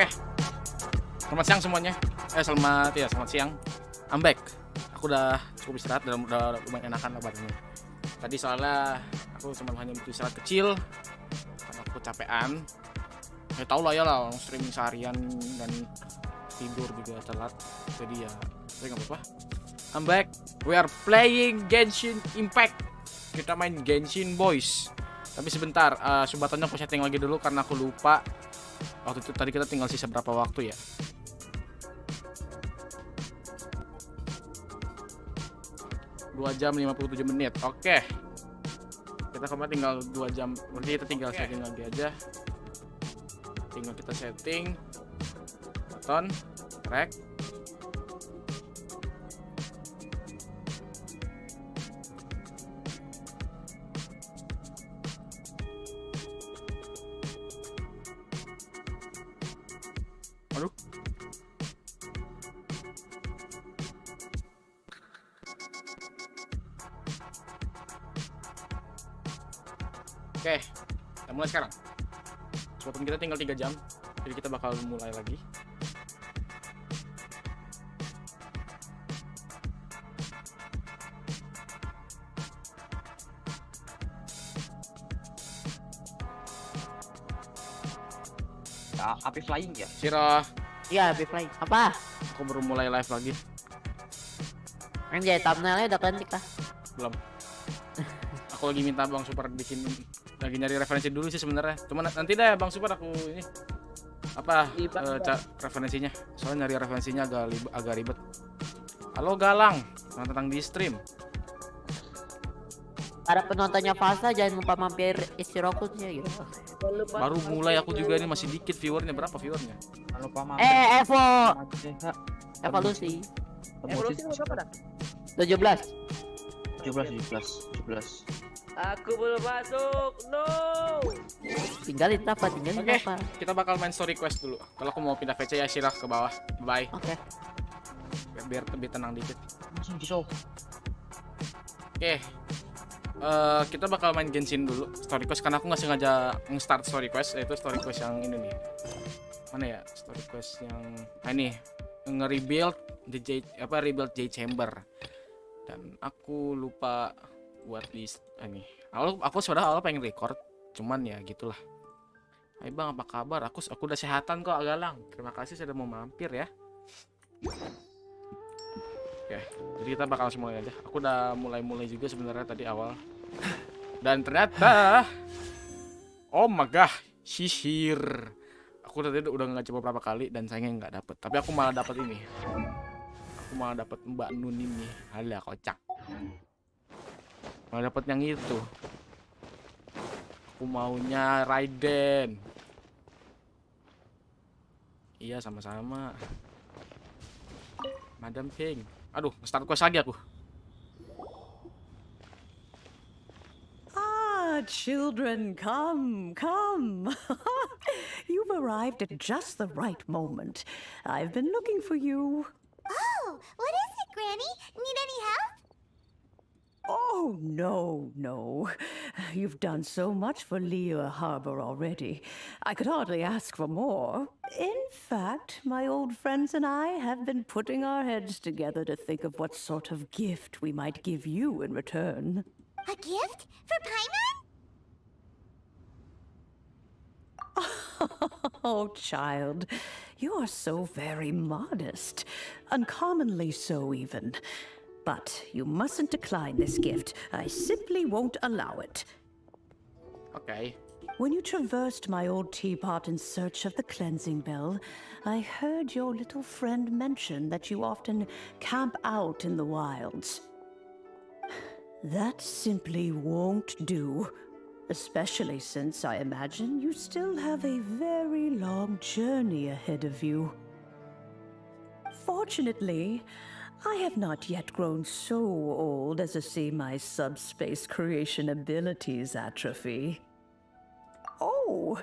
Oke. Selamat siang semuanya. Selamat siang. I'm back. Aku udah cukup istirahat dan udah lumayan enakan lah badannya. Tadi soalnya aku cuma hanya butuh istirahat kecil karena aku kecapean. Ya tau lah ya lah, orang streaming seharian dan tidur juga telat. Jadi ya, tapi nggak apa-apa. I'm back. We are playing Genshin Impact. Kita main Genshin boys. Tapi sebentar, Subathonnya aku setting lagi dulu karena aku lupa. Waktu itu tadi kita tinggal sisa berapa waktu ya? Dua jam 57 menit. Oke. Kita kemarin tinggal 2 jam. Berarti kita tinggal setting lagi aja. Tinggal kita setting. Button, track. Aduh. Oke, kita mulai sekarang. Walaupun kita tinggal 3 jam, jadi kita bakal mulai lagi. Api flying ya? Sirah, Iya, api flying. Apa? aku baru mulai live lagi. Anjay, thumbnailnya udah ketik lah. Belum. Aku lagi minta Bang Super bikin, lagi nyari referensi dulu sih sebenarnya. Cuman nanti deh Bang Super aku ini referensinya. Soalnya nyari referensinya agak ribet. Halo Galang, selamat datang di stream. Para penontonnya Fasa jangan lupa mampir istirahatnya gitu. Baru mulai aku juga ini masih dikit viewernya. Berapa viewernya? Jangan lupa mampir. Evo Makasih. evolusi. Evolusi berapa dah? 17. 17. Aku belum masuk, no. Tinggalin apa? Tinggalin Oke, apa? kita bakal main story quest dulu. Kalau aku mau pindah VC ya sirah ke bawah. Bye. Oke. Biar lebih tenang dikit. Langsung di show. Oke. Kita bakal main Genshin dulu story quest karena aku nggak sengaja nge-start story quest, yaitu story quest yang ini nih. Mana ya story quest yang ini nge-rebuild rebuild J Chamber. Dan aku lupa buat di ini. Aku sebenarnya awal pengen record, cuman ya gitulah. Hai Bang, apa kabar? Aku udah sehatan kok, Galang. Terima kasih sudah mau mampir ya. Oke, jadi kita bakal mulai aja. Aku udah mulai juga sebenarnya tadi awal. Dan ternyata oh my god, sisir. Aku tadi udah nggak coba berapa kali dan sayangnya nggak dapet. Tapi aku malah dapet ini. Aku malah dapet Mbak Nun ini. Alah kocak. Malah dapet yang itu. Aku maunya Raiden. Iya sama-sama. Madam Pink. Aduh, start quest lagi aku. Children, come. You've arrived at just the right moment. I've been looking for you. Oh, what is it, Granny? Need any help? Oh, no. You've done so much for Lea Harbor already. I could hardly ask for more. In fact, my old friends and I have been putting our heads together to think of what sort of gift we might give you in return. A gift? For Paimon? Oh, child, you are so very modest. Uncommonly so, even. But you mustn't decline this gift. I simply won't allow it. Okay. When you traversed my old teapot in search of the cleansing bell, I heard your little friend mention that you often camp out in the wilds. That simply won't do. Especially since I imagine you still have a very long journey ahead of you. Fortunately, I have not yet grown so old as to see my subspace creation abilities atrophy. Oh,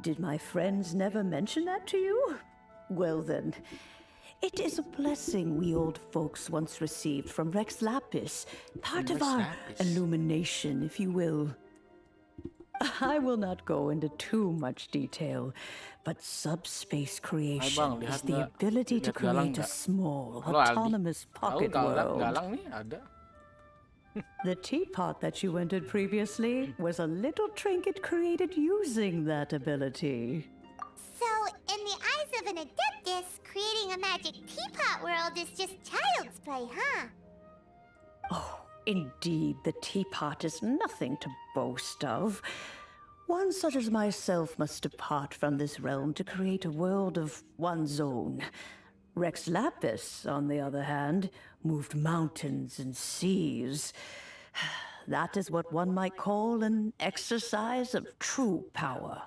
did my friends never mention that to you? Well then, it is a blessing we old folks once received from Rex Lapis, part of our illumination, if you will. I will not go into too much detail, but subspace creation lihat is the nggak? ability to Lihat galang create a nggak? small, Halo Aldi. autonomous Tahu pocket world. galang nih ada. The teapot that you entered previously was a little trinket created using that ability. So, in the eyes of an adeptus, creating a magic teapot world is just child's play, huh? Oh, indeed, the teapot is nothing to boast of. One such as myself must depart from this realm to create a world of one's own. Rex Lapis, on the other hand, moved mountains and seas. That is what one might call an exercise of true power.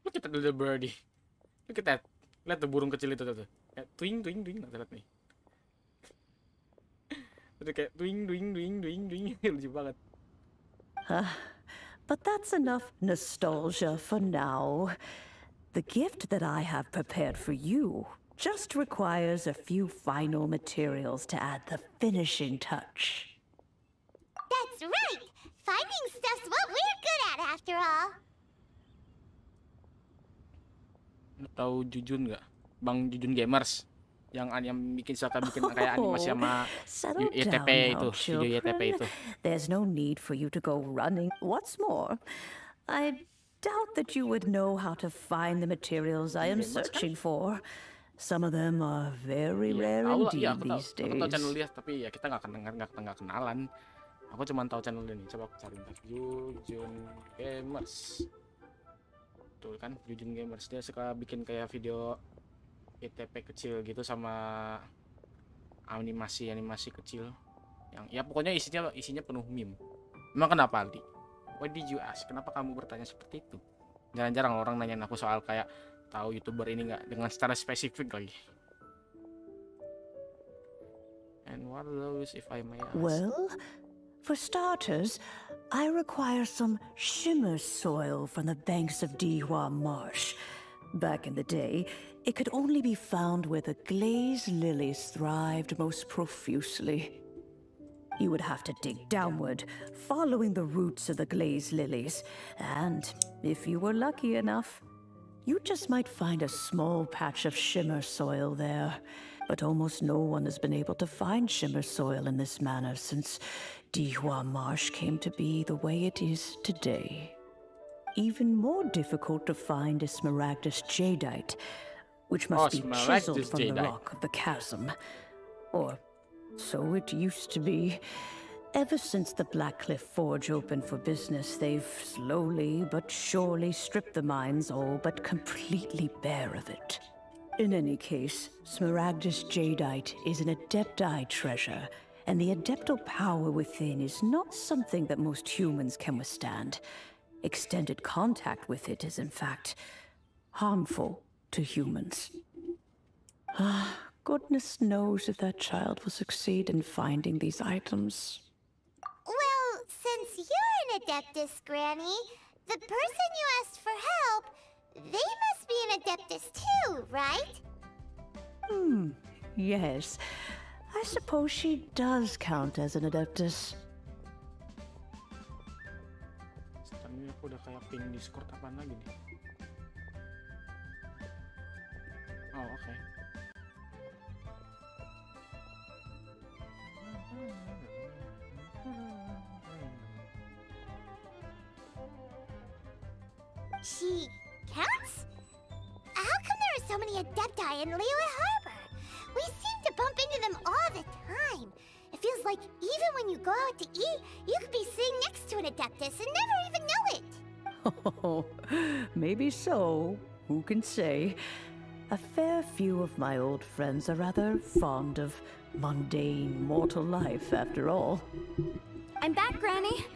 Look at that little birdie. Look at that. Lihat tuh burung kecil itu tuh. Kayak twing twing twing. Nanti lihat nih. Itu kayak twing twing twing twing twing. Lucu banget. But that's enough nostalgia for now. The gift that I have prepared for you just requires a few final materials to add the finishing touch. That's right! Finding stuff's what we're good at, after all. Tahu Jujun nggak? Bang Jujun Gamers yang bikin kayak animasi sama Settle YTP down itu, now, video YTP children. itu. There's no need for you to go running. What's more, I doubt that you would know how to find the materials I am searching for. Some of them are very rare Tahu lah, indeed aku these tahu channel days. dia, tapi ya kita nggak kenalan. Aku cuma tahu channel dia nih. Coba aku cari ntar. Jujun Gamers. Tuh kan, Jujun Gamers dia suka bikin kayak video YTP kecil gitu sama animasi kecil yang ya pokoknya isinya penuh meme. Emang kenapa Aldi? What did you ask? Kenapa kamu bertanya seperti itu? Jarang-jarang orang nanyain aku soal kayak tahu YouTuber ini nggak dengan secara spesifik lagi. And what are those if I may ask? Well, for starters, I require some shimmer soil from the banks of Dihua Marsh. Back in the day, it could only be found where the glazed lilies thrived most profusely. You would have to dig downward, following the roots of the glazed lilies, and if you were lucky enough, you just might find a small patch of shimmer soil there. But almost no one has been able to find shimmer soil in this manner since Dihua Marsh came to be the way it is today. Even more difficult to find is smaragdus jadeite, which must be chiseled smaragdus from the jadeite. rock of the chasm. Or so it used to be. Ever since the Blackcliff Forge opened for business, they've slowly but surely stripped the mines all but completely bare of it. In any case, smaragdus jadeite is an adepti treasure, and the adeptal power within is not something that most humans can withstand. Extended contact with it is, in fact, harmful to humans. Goodness knows if that child will succeed in finding these items. Well, since you're an adeptus, Granny, the person you asked for help, they must be an adeptus too, right? Yes. I suppose she does count as an adeptus. Sekarang aku udah kayak ping Discord apaan lagi nih? Oh, oke. She counts? How come there are so many adepti in Liyue Harbor? We seem to bump into them all the time. It feels like even when you go out to eat, you could be sitting next to an adeptus and never even know it. Oh, maybe so. Who can say? A fair few of my old friends are rather fond of mundane mortal life, after all. I'm back, Granny.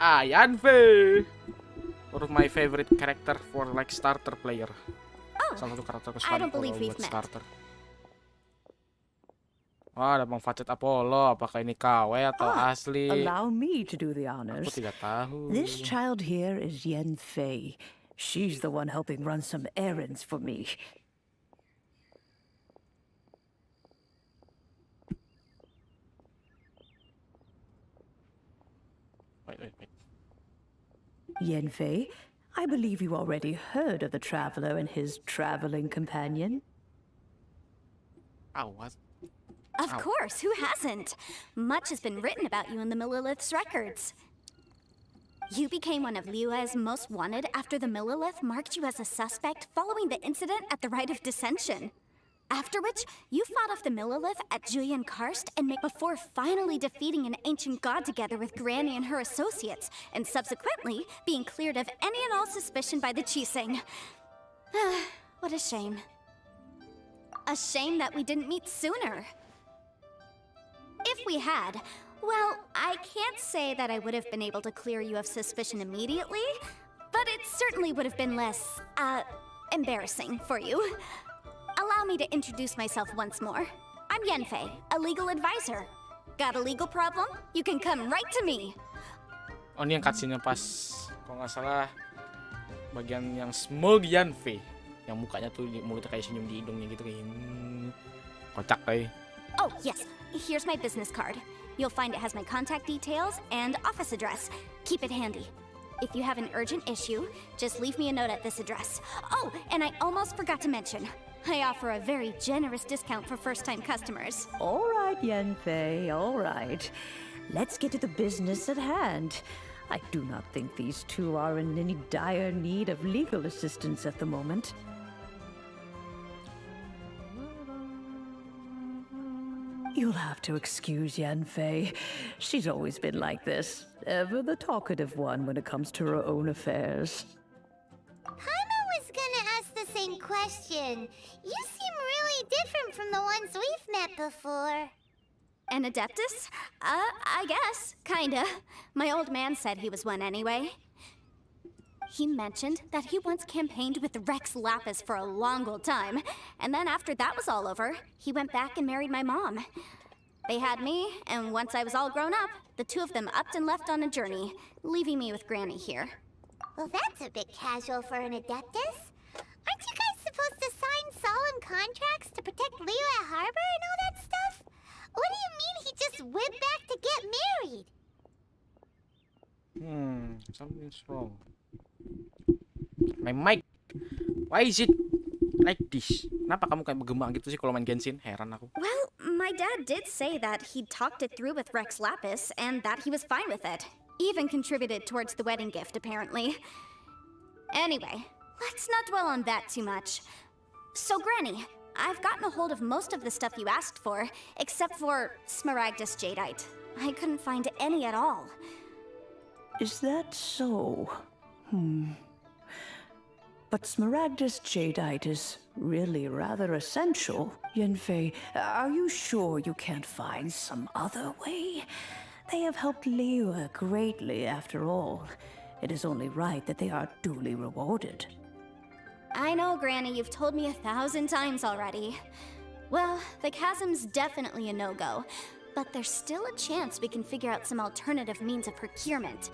Yanfei. One of my favorite character for like starter player. Salah satu karakter kesukaan I don't believe kalau we've buat met. starter. Wah, ada Bang Facet Apollo. Apakah ini KW atau asli? Allow me to do the Aku honors. tidak tahu. This child here is Yen Fei. She's the one helping run some errands for me. Wait. Yenfei, I believe you already heard of the traveler and his traveling companion. Oh, what? Of Ow. course, who hasn't? Much has been written about you in the Millilith's records. You became one of Liu's most wanted after the Millilith marked you as a suspect following the incident at the Rite of Dissension. After which, you fought off the Millilith at Julian Karst before finally defeating an ancient god together with Granny and her associates, and subsequently being cleared of any and all suspicion by the Chiseng. What a shame. A shame that we didn't meet sooner. If we had, well, I can't say that I would have been able to clear you of suspicion immediately, but it certainly would have been less, embarrassing for you. Allow me to introduce myself once more. I'm Yenfei, a legal advisor. Got a legal problem? You can come right to me. Oh, ini yang cutscene-nya pas, kalau nggak salah, bagian yang Semoga Yenfei, yang mukanya tuh mulutnya kayak senyum di hidungnya gitu, kayak kocak kayak. Oh, yes. Here's my business card. You'll find it has my contact details and office address. Keep it handy. If you have an urgent issue, just leave me a note at this address. Oh, and I almost forgot to mention, I offer a very generous discount for first-time customers. All right, Yenfei, all right. Let's get to the business at hand. I do not think these two are in any dire need of legal assistance at the moment. You'll have to excuse Yenfei. She's always been like this, ever the talkative one when it comes to her own affairs. Paimon was gonna ask the same question. You seem really different from the ones we've met before. An Adeptus? I guess. Kinda. My old man said he was one anyway. He mentioned that he once campaigned with Rex Lapis for a long old time, and then after that was all over, he went back and married my mom. They had me, and once I was all grown up, the two of them upped and left on a journey, leaving me with Granny here. Well, that's a bit casual for an Adeptus. Aren't you guys supposed to sign solemn contracts to protect Liyue Harbor and all that stuff? What do you mean he just went back to get married? Something's wrong. My mic, why is it like this? Kenapa kamu kayak bergema gitu sih kalau main Genshin? Heran aku. Well, my dad did say that he'd talked it through with Rex Lapis and that he was fine with it. Even contributed towards the wedding gift, apparently. Anyway, let's not dwell on that too much. So, Granny, I've gotten a hold of most of the stuff you asked for, except for Smaragdus Jadeite. I couldn't find any at all. Is that so? But Smaragdus Jadeite is really rather essential. Yenfei, are you sure you can't find some other way? They have helped Liyue greatly after all. It is only right that they are duly rewarded. I know, Granny, you've told me 1,000 times already. Well, the chasm's definitely a no-go, but there's still a chance we can figure out some alternative means of procurement.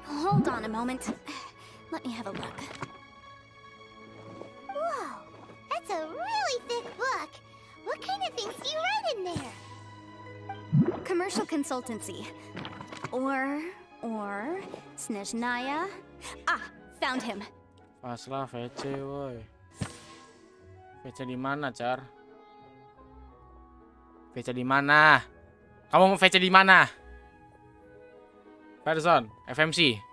Hold on a moment. Let me have a look. Whoa, that's a really thick book. What kind of things do you write in there? Commercial consultancy. Or Snezhnaya. Ah, found him. Fashla VC, woi. VC di mana, Char? VC di mana? Kamu mau VC di mana? Person, FMC.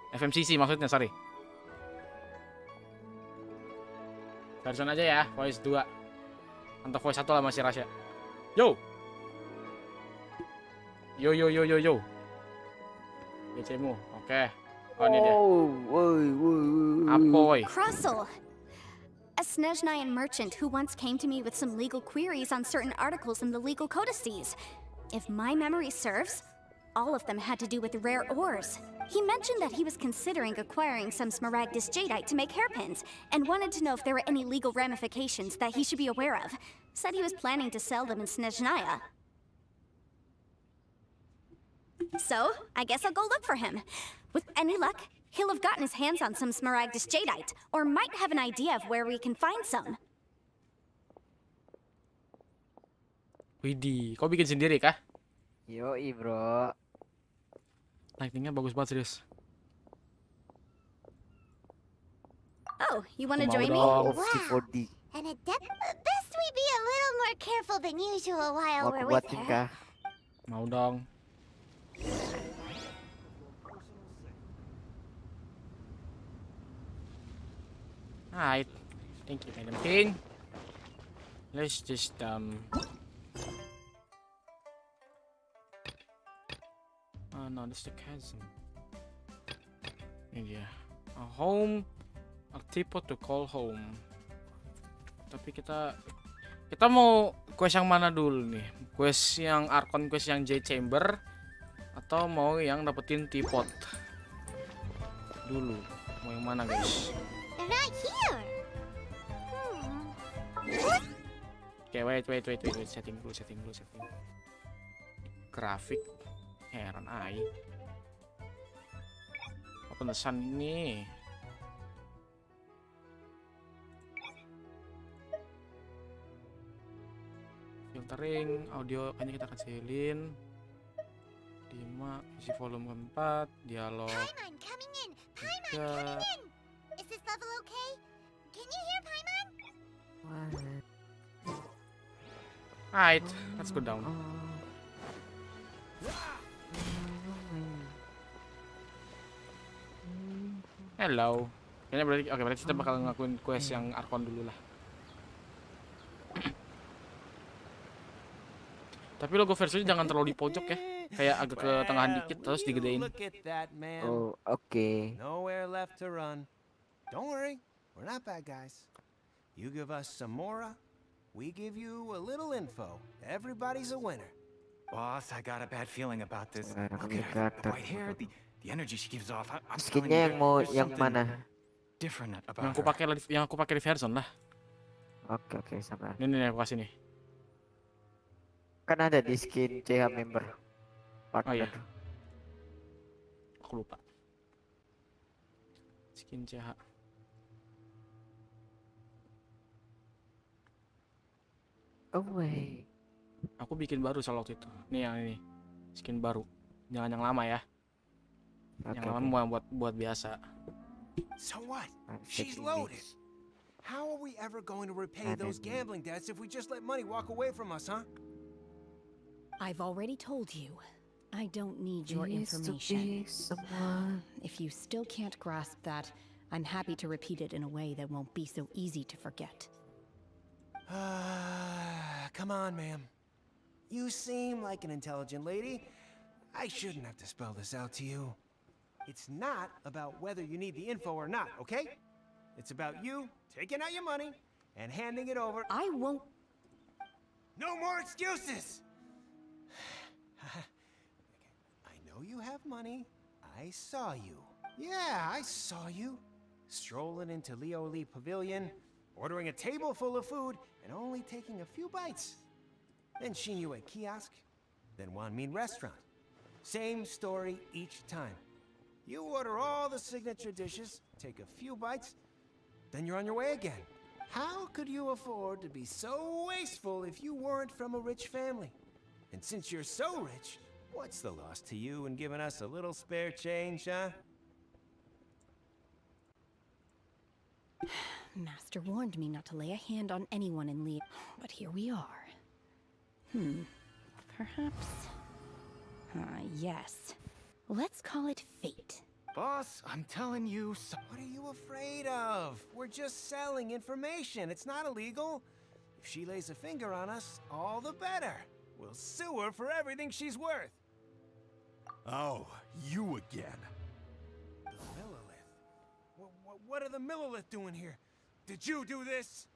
FMCC maksudnya, sorry. Person aja ya, voice 2. Untuk voice 1 lah masih rahasia. Yo. Yo. BC-mu, oke. Oh, ini dia. Apa, woi? Krusel. A Snezhnayan merchant who once came to me with some legal queries on certain articles in the legal codices. If my memory serves, all of them had to do with rare ores. He mentioned that he was considering acquiring some Smaragdus Jadeite to make hairpins, and wanted to know if there were any legal ramifications that he should be aware of. Said he was planning to sell them in Snezhnaya. So, I guess I'll go look for him. With any luck, he'll have gotten his hands on some Smaragdus Jadeite, or might have an idea of where we can find some. Widih, kau bikin sendiri kah? Yoi bro. Lightingnya bagus banget serius. Oh, you want to Mau join me? dong. Of C4D. An adept? Best we be a little more careful than usual while Mau we're aku with buatin her. kah? Mau dong. Alright. Thank you, Madam King. Let's just oh no, this is the chasm. Ini dia. A home, a tipo to call home. Tapi kita mau quest yang mana dulu nih? Quest yang Archon, quest yang J Chamber, atau mau yang dapetin teapot dulu? Mau yang mana, guys? They're not here. Oke, wait. Setting dulu. Grafik. Heran ai. Apa pesan ini? Filtering, audio kayaknya kita kecilin. 5, isi volume 4, dialog. Paimon coming in. Paimon 3. coming in. Is this level okay? Can you hear Paimon? Alright, let's go down. Hello. Kayaknya berarti kita bakal ngelakuin quest yang Archon dulu lah. Tapi logo versinya jangan terlalu di pojok ya. Kayak agak ke tengahan dikit terus digedein. Look at that, man. Oh, oke. Nowhere left to run. Don't worry, we're not bad guys. You give us some Mora, we give you a little info. Everybody's a winner. Boss, I got a bad feeling about this. Sekarang Look at her, karakter. the white hair, the energy she gives off. I'm telling Skinnya you, yang mau there's yang something mana? different Yang about aku her. pakai di version lah. Oke, sabar. Ini aku kasih nih. Kan ada di skin CH member. Oh iya. Partner. Aku lupa. Skin CH. Oh wait. Aku bikin baru soal waktu itu. Nih yang ini. Skin baru. Jangan yang lama ya. Yang lama mau buat biasa. So what? I'm She's fixing loaded. this. How are we ever going to repay those gambling debts if we just let money walk away from us, huh? I've already told you. I don't need your Used to information. be someone. If you still can't grasp that, I'm happy to repeat it in a way that won't be so easy to forget. Come on, ma'am. You seem like an intelligent lady. I shouldn't have to spell this out to you. It's not about whether you need the info or not, okay? It's about you taking out your money and handing it over. I won't. No more excuses! I know you have money. I saw you. Yeah, I saw you. Strolling into Leo Lee Pavilion, ordering a table full of food, and only taking a few bites. Then Shinyu at kiosk, then Wanmin restaurant. Same story each time. You order all the signature dishes, take a few bites, then you're on your way again. How could you afford to be so wasteful if you weren't from a rich family? And since you're so rich, what's the loss to you in giving us a little spare change, huh? Master warned me not to lay a hand on anyone in Leo, but here we are. Perhaps. Yes. Let's call it fate. Boss, I'm telling you. What are you afraid of? We're just selling information. It's not illegal. If she lays a finger on us, all the better. We'll sue her for everything she's worth. Oh, you again. The Millilith. What are the Millilith doing here? Did you do this?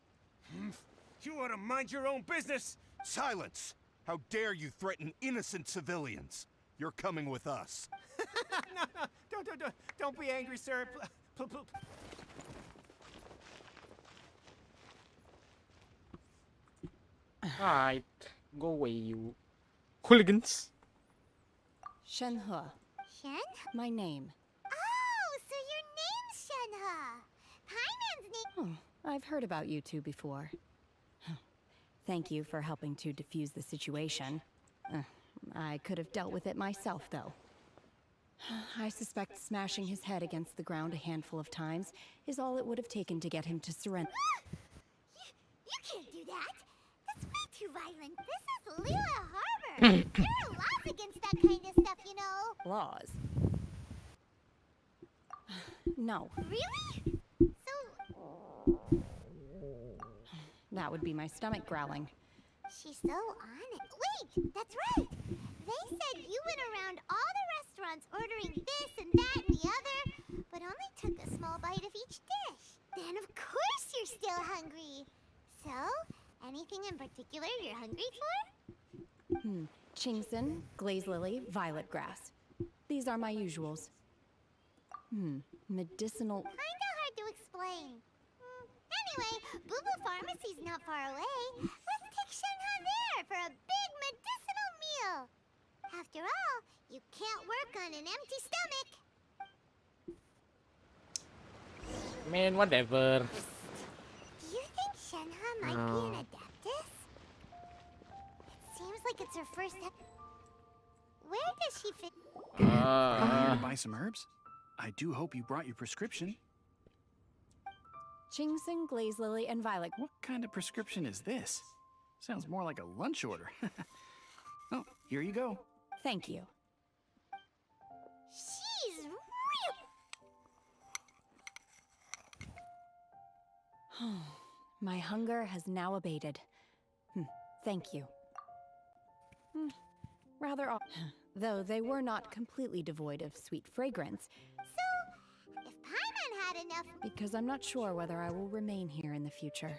You ought to mind your own business. Silence! How dare you threaten innocent civilians? You're coming with us. No, don't be angry, sir. Alright, go away you hooligans. Shenhe, Shen? my name. Oh, so your name's Shenhe. Paimon's name. I've heard about you two before. Thank you for helping to defuse the situation. I could have dealt with it myself, though. I suspect smashing his head against the ground a handful of times is all it would have taken to get him to surrender. You can't do that. That's way too violent. This is Lila Harbor. There are laws against that kind of stuff, you know. Laws? No. Really? So, That would be my stomach growling. she's so on it. Wait, that's right. They said you went around all the restaurants ordering this and that and the other, but only took a small bite of each dish. Then of course you're still hungry. So, anything in particular you're hungry for? Chingson, glaze lily, violet grass. These are my usuals. Medicinal. Kinda hard to explain. Anyway, Boo Boo Pharmacy's not far away. Let's take Shenhan there for a big medicinal meal. After all, you can't work on an empty stomach. Man, whatever. Do you think Shenhan might be an adeptus? It seems like it's her first Where does she fit? Come here to buy some herbs? I do hope you brought your prescription. Chingson, glaze lily, and violet. What kind of prescription is this? Sounds more like a lunch order. Oh, here you go. Thank you. She's real. My hunger has now abated. Thank you. Rather odd. Though they were not completely devoid of sweet fragrance. So, if Paimon had enough... Because I'm not sure whether I will remain here in the future.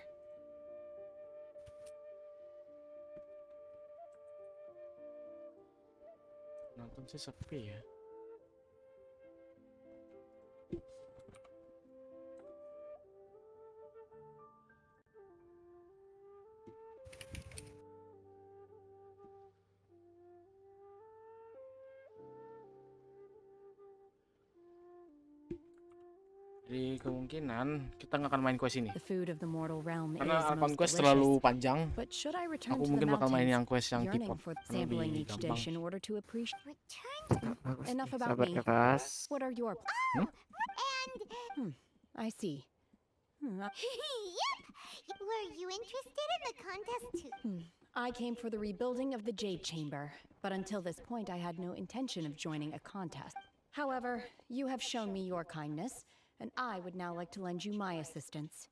Nonton sih sepi ya. Jadi kemungkinan kita nggak akan main quest ini. The food of the mortal realm Karena is Alphan most quest delicious. terlalu panjang. But should I return Aku to the mungkin bakal main mountains, yang quest yang yearning K-pop. for Karena sampling lebih each gampang. dish in order to appreciate. Bagus. Enough about Sabar me. ya, Kas. What are your? And... I see. Yep! Were you interested in the contest too? I came for the rebuilding of the Jade Chamber, but until this point I had no intention of joining a contest. However, you have shown me your kindness, and I would now like to lend you my assistance.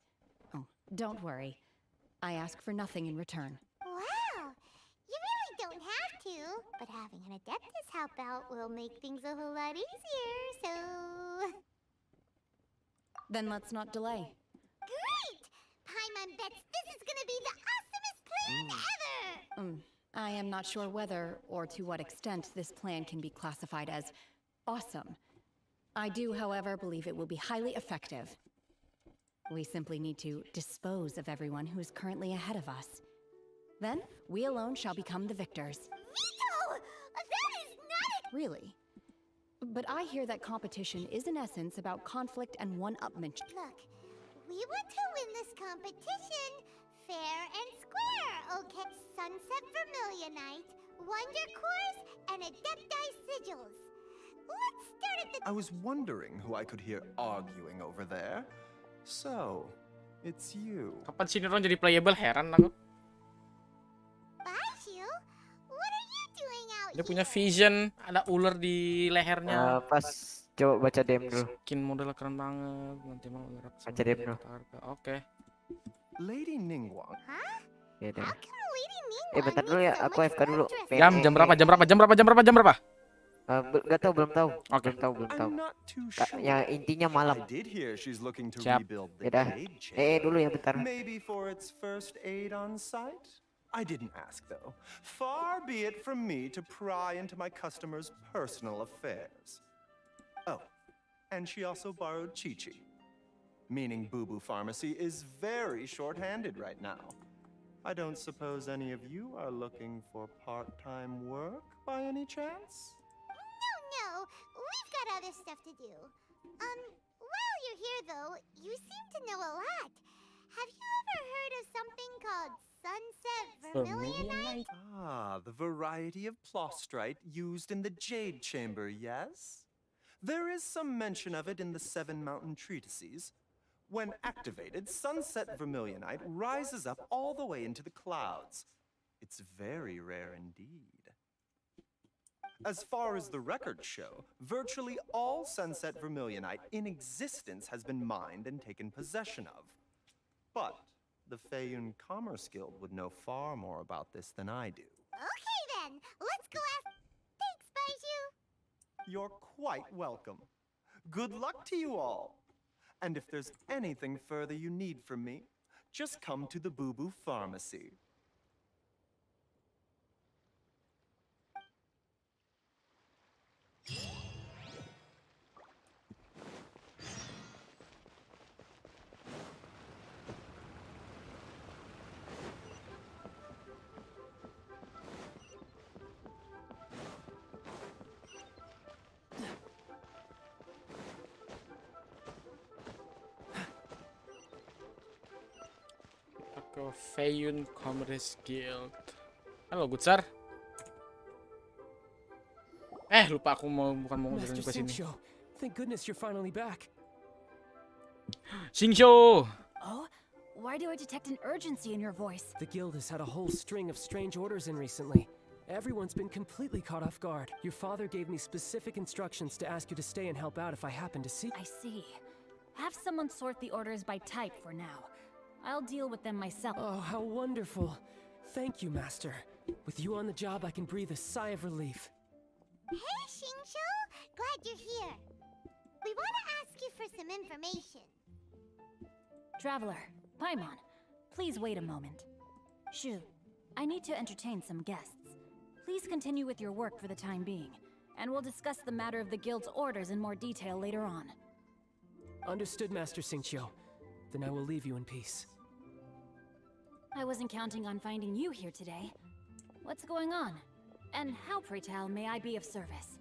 Oh, don't worry. I ask for nothing in return. Wow! You really don't have to, but having an adeptus help out will make things a whole lot easier, so... Then let's not delay. Great! Paimon bets this is gonna be the awesomest plan ever! I am not sure whether or to what extent this plan can be classified as awesome. I do, however, believe it will be highly effective. We simply need to dispose of everyone who is currently ahead of us. Then, we alone shall become the victors. Vito! That is not... Really? But I hear that competition is in essence about conflict and one-upmanship. Look, we want to win this competition fair and square, okay? Sunset Vermilionite, Wonder Cores, and Adepti Sigils. Let's start at the... I was wondering who I could hear arguing over there. So, it's you. Kapan sih Neron jadi playable? Heran aku. Bashu, what are you doing out Dia punya vision, ada ular di lehernya. Pas coba baca DM dulu. Skin model keren banget. Nanti mau ngerap sama Baca DM dulu. Oke. Lady Ningguang. Huh? Ya deh. How come Lady Ningguang Bentar dulu ya, aku FK dulu. Jam berapa? Gak tahu, belum tahu. Oke. Belum tahu. I'm not too sure. Ya intinya malam. I did hear she's looking to Siap. rebuild the Yaudah. Jade Chamber. Dulu ya bentar. Maybe for its first aid on site? I didn't ask though. Far be it from me to pry into my customers' personal affairs. Oh, and she also borrowed Chi-Chi. Meaning Boo Boo Pharmacy is very short-handed right now. I don't suppose any of you are looking for part-time work by any chance? No, we've got other stuff to do. While you're here though, you seem to know a lot. Have you ever heard of something called Sunset Vermilionite? Ah, the variety of plostrite used in the Jade Chamber, yes? There is some mention of it in the 7 mountain treatises. When activated, sunset vermilionite rises up all the way into the clouds. It's very rare indeed. As far as the records show, virtually all sunset vermilionite in existence has been mined and taken possession of. But the Feiyun Commerce Guild would know far more about this than I do. Okay then, let's go ask. Thanks, Baiju. You're quite welcome. Good luck to you all. And if there's anything further you need from me, just come to the Boo Boo Pharmacy. Ke Feiyun Commerce Guild. Halo, Gutsar. Lupa aku bukan mau jalan ke sini. Thank goodness you're finally back. Xingqiu! Oh, why do I detect an urgency in your voice? The guild has had a whole string of strange orders in recently. Everyone's been completely caught off guard. Your father gave me specific instructions to ask you to stay and help out if I happen to see. I see. Have someone sort the orders by type for now. I'll deal with them myself. Oh, how wonderful. Thank you, Master. With you on the job, I can breathe a sigh of relief. Hey, Xingqiu! Glad you're here. We want to ask you for some information. Traveler, Paimon, please wait a moment. Shu, I need to entertain some guests. Please continue with your work for the time being, and we'll discuss the matter of the guild's orders in more detail later on. Understood, Master Xingqiu. Then I will leave you in peace. I wasn't counting on finding you here today. What's going on? And how, pray tell, may I be of service?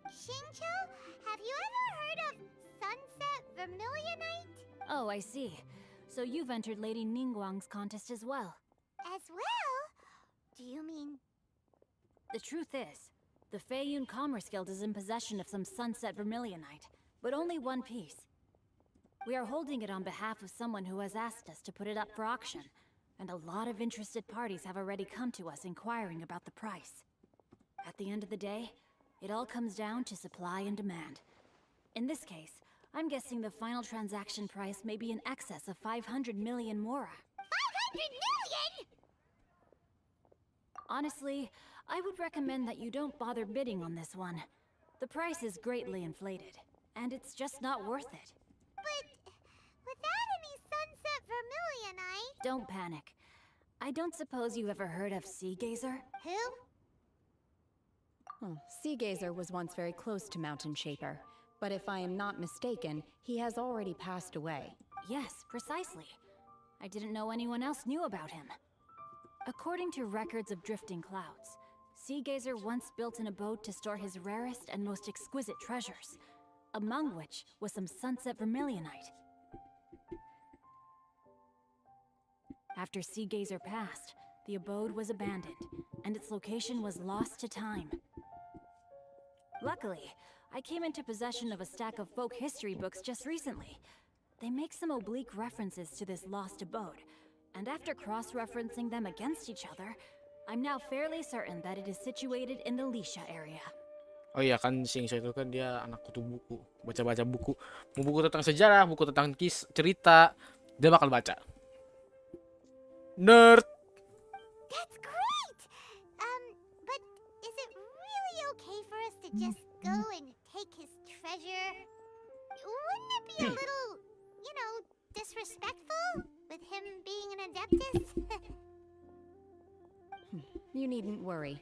Xingqiu, have you ever heard of sunset vermilionite? Oh, I see. So you've entered Lady Ningguang's contest as well. As well? Do you mean... The truth is, the Feiyun Commerce Guild is in possession of some sunset vermilionite, but only one piece. We are holding it on behalf of someone who has asked us to put it up for auction, and a lot of interested parties have already come to us inquiring about the price. At the end of the day, it all comes down to supply and demand. In this case, I'm guessing the final transaction price may be in excess of 500 million mora. 500 million?! Honestly, I would recommend that you don't bother bidding on this one. The price is greatly inflated, and it's just not worth it. But without any sunset vermilionite... Don't panic. I don't suppose you ever heard of Sea Gazer? Who? Sea Gazer was once very close to Mountain Shaper, but if I am not mistaken, he has already passed away. Yes, precisely. I didn't know anyone else knew about him. According to records of drifting clouds, Sea Gazer once built an abode to store his rarest and most exquisite treasures, among which was some sunset vermilionite. After Sea Gazer passed, the abode was abandoned, and its location was lost to time. Luckily, I came into possession of a stack of folk history books just recently. They make some oblique references to this lost abode, and after cross-referencing them against each other, I'm now fairly certain that it is situated in the Lisha area. Oh iya kan, Xingqiu itu kan dia anak kutu buku, baca-baca buku. Mau buku tentang sejarah, buku tentang cerita, dia bakal baca. Nerd. That's great! But is it really okay for us to just go and take his treasure? Wouldn't it be a little, you know, disrespectful with him being an adeptus? You needn't worry.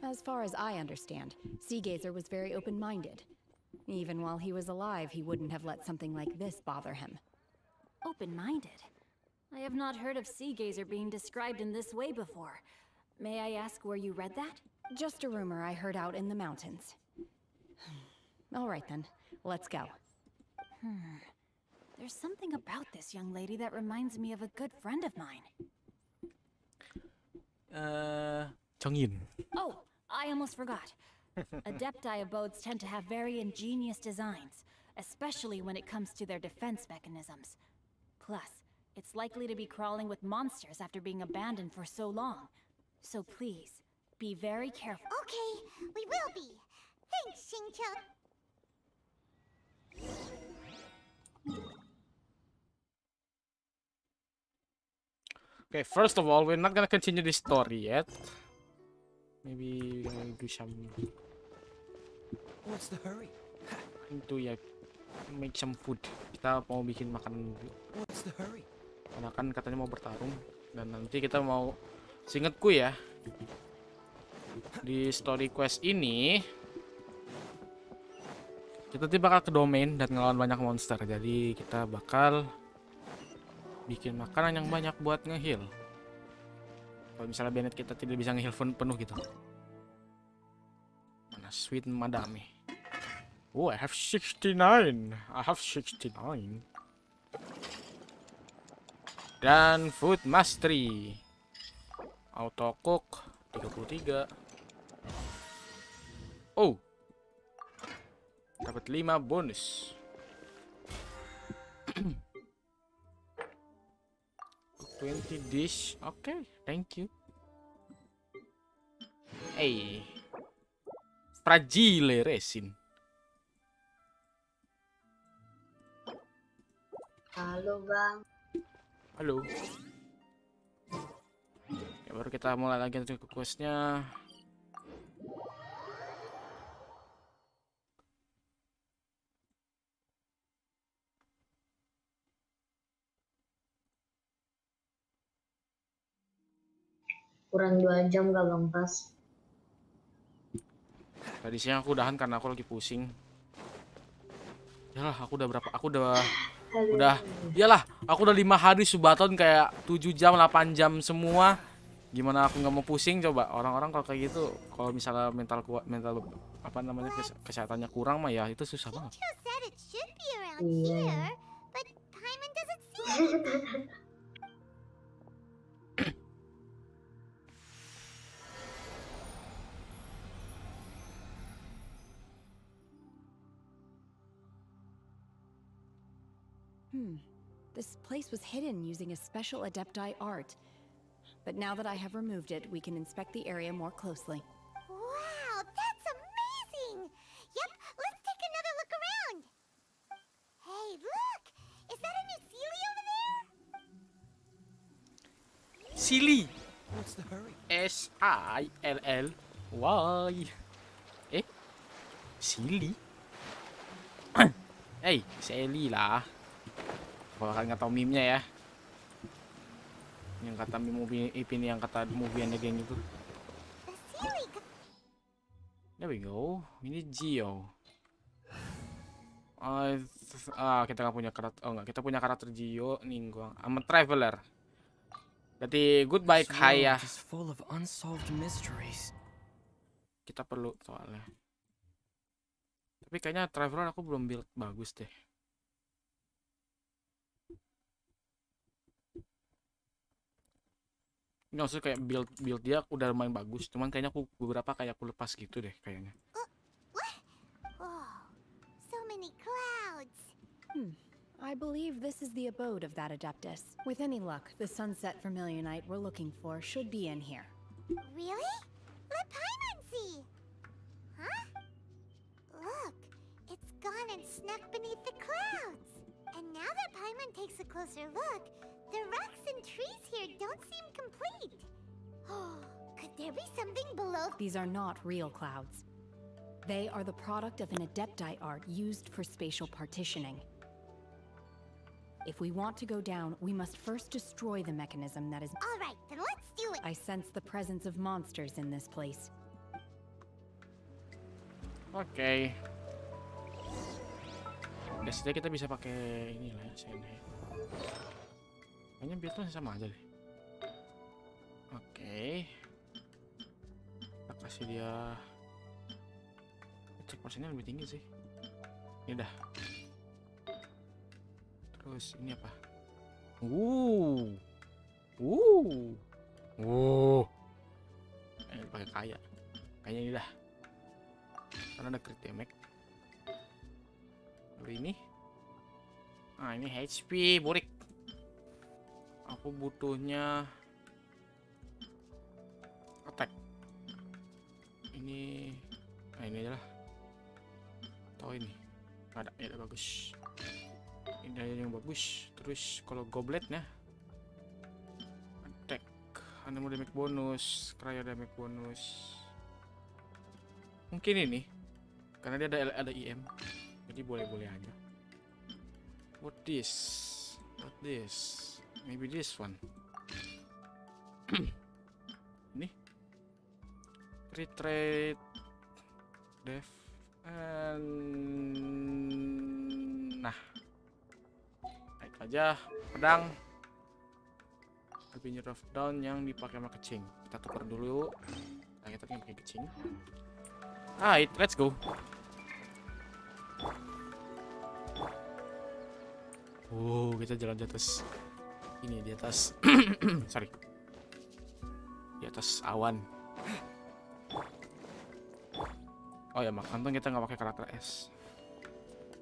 As far as I understand, Sea Gazer was very open-minded. Even while he was alive, he wouldn't have let something like this bother him. Open-minded? I have not heard of Sea Gazer being described in this way before. May I ask where you read that? Just a rumor I heard out in the mountains. All right then, let's go. There's something about this young lady that reminds me of a good friend of mine. Chongyin. Oh, I almost forgot. Adepti abodes tend to have very ingenious designs, especially when it comes to their defense mechanisms. Plus, it's likely to be crawling with monsters after being abandoned for so long. So please, be very careful. Okay, we will be. Thanks, Xingqiu. Okay, first of all, we're not gonna continue this story yet. Maybe we're gonna do some. What's the hurry? Itu ya, make some food. Kita mau bikin makanan dulu. What's the hurry? Karena kan katanya mau bertarung dan nanti kita mau, seingetku ya, di story quest ini kita tiba bakal ke domain dan ngelawan banyak monster. Jadi kita bakal bikin makanan yang banyak buat nge-heal. Kalau misalnya Bennett kita tidak bisa nge-heal penuh gitu. Mana sweet madame. Oh, I have 69. I have 69. Dan food mastery. Auto cook 33. Oh. Dapat 5 bonus. Cook 20 dish. Oke, thank you. Hey. Fragile resin. Halo Bang. Halo. Ya, baru kita mulai lagi untuk questnya. Kurang 2 jam gak Bang Pas? Tadi siang aku udahan karena aku lagi pusing. Yalah, aku udah berapa? Aku udah iyalah, aku udah 5 hari Subathont kayak 7 jam, 8 jam semua. Gimana aku nggak mau pusing coba? Orang-orang kalau kayak gitu, kalau misalnya mental apa namanya kesehatannya kurang mah ya itu susah banget. Iya. This place was hidden using a special Adepti art. But now that I have removed it, we can inspect the area more closely. Wow, that's amazing! Yep, let's take another look around. Hey, look! Is that a new Sealy over there? Sealy. What's the hurry? S-I-L-L-Y. Sealy? Hey, Sealy lah. Kalau kalian nggak tahu meme-nya ya. Yang kata movie Ipin, yang kata movie yang geng itu. There we go. Ini Gio. Kita nggak punya karakter. Oh nggak, kita punya karakter Gio. Ningguang. I'm a traveler. Jadi goodbye Kaya. Kita perlu soalnya. Tapi kayaknya traveler aku belum build bagus deh. Ini maksudnya kayak build dia udah lumayan bagus, cuman kayaknya aku beberapa kayak aku lepas gitu deh kayaknya. Oh, so many clouds. I believe this is the abode of that Adeptus. With any luck, the sunset Vermilionite we're looking for should be in here. Really? Let Paimon see. Huh? Look, it's gone and snuck beneath the clouds. And now that Paimon takes a closer look, the rocks and trees here don't seem complete. Oh, could there be something below? These are not real clouds. They are the product of an Adepti art used for spatial partitioning. If we want to go down, we must first destroy the mechanism that is... All right, then let's do it. I sense the presence of monsters in this place. Oke. Biasanya kita bisa pakai ini lah ya, sini. Kayaknya build-nya sama aja deh. Oke. Kita kasih dia cek persennya lebih tinggi sih. Ini dah. Terus ini apa? Pakai kaya. Kayaknya ini dah. karena ada crit damage. Lalu ini. Ah, ini HP, burik. Aku butuhnya attack. Ini, nah ini aja lah. Tahu ini. Ada, ya udah bagus. Ini aja yang bagus. Terus kalau gobletnya attack, anemo damage bonus, cryo damage bonus. Mungkin ini karena dia ada IM. Jadi boleh-boleh aja. What this? What this? Maybe this one. Ini crit rate, def, and nah, naik aja pedang. Harbinger of Dawn yang dipakai sama kecing. Kita tukar dulu. Nah, kita pakai kecing. Alright, let's go. Oh, kita jalan di atas ini, di atas sorry, di atas awan. Oh ya, untung kita nggak pakai karakter S.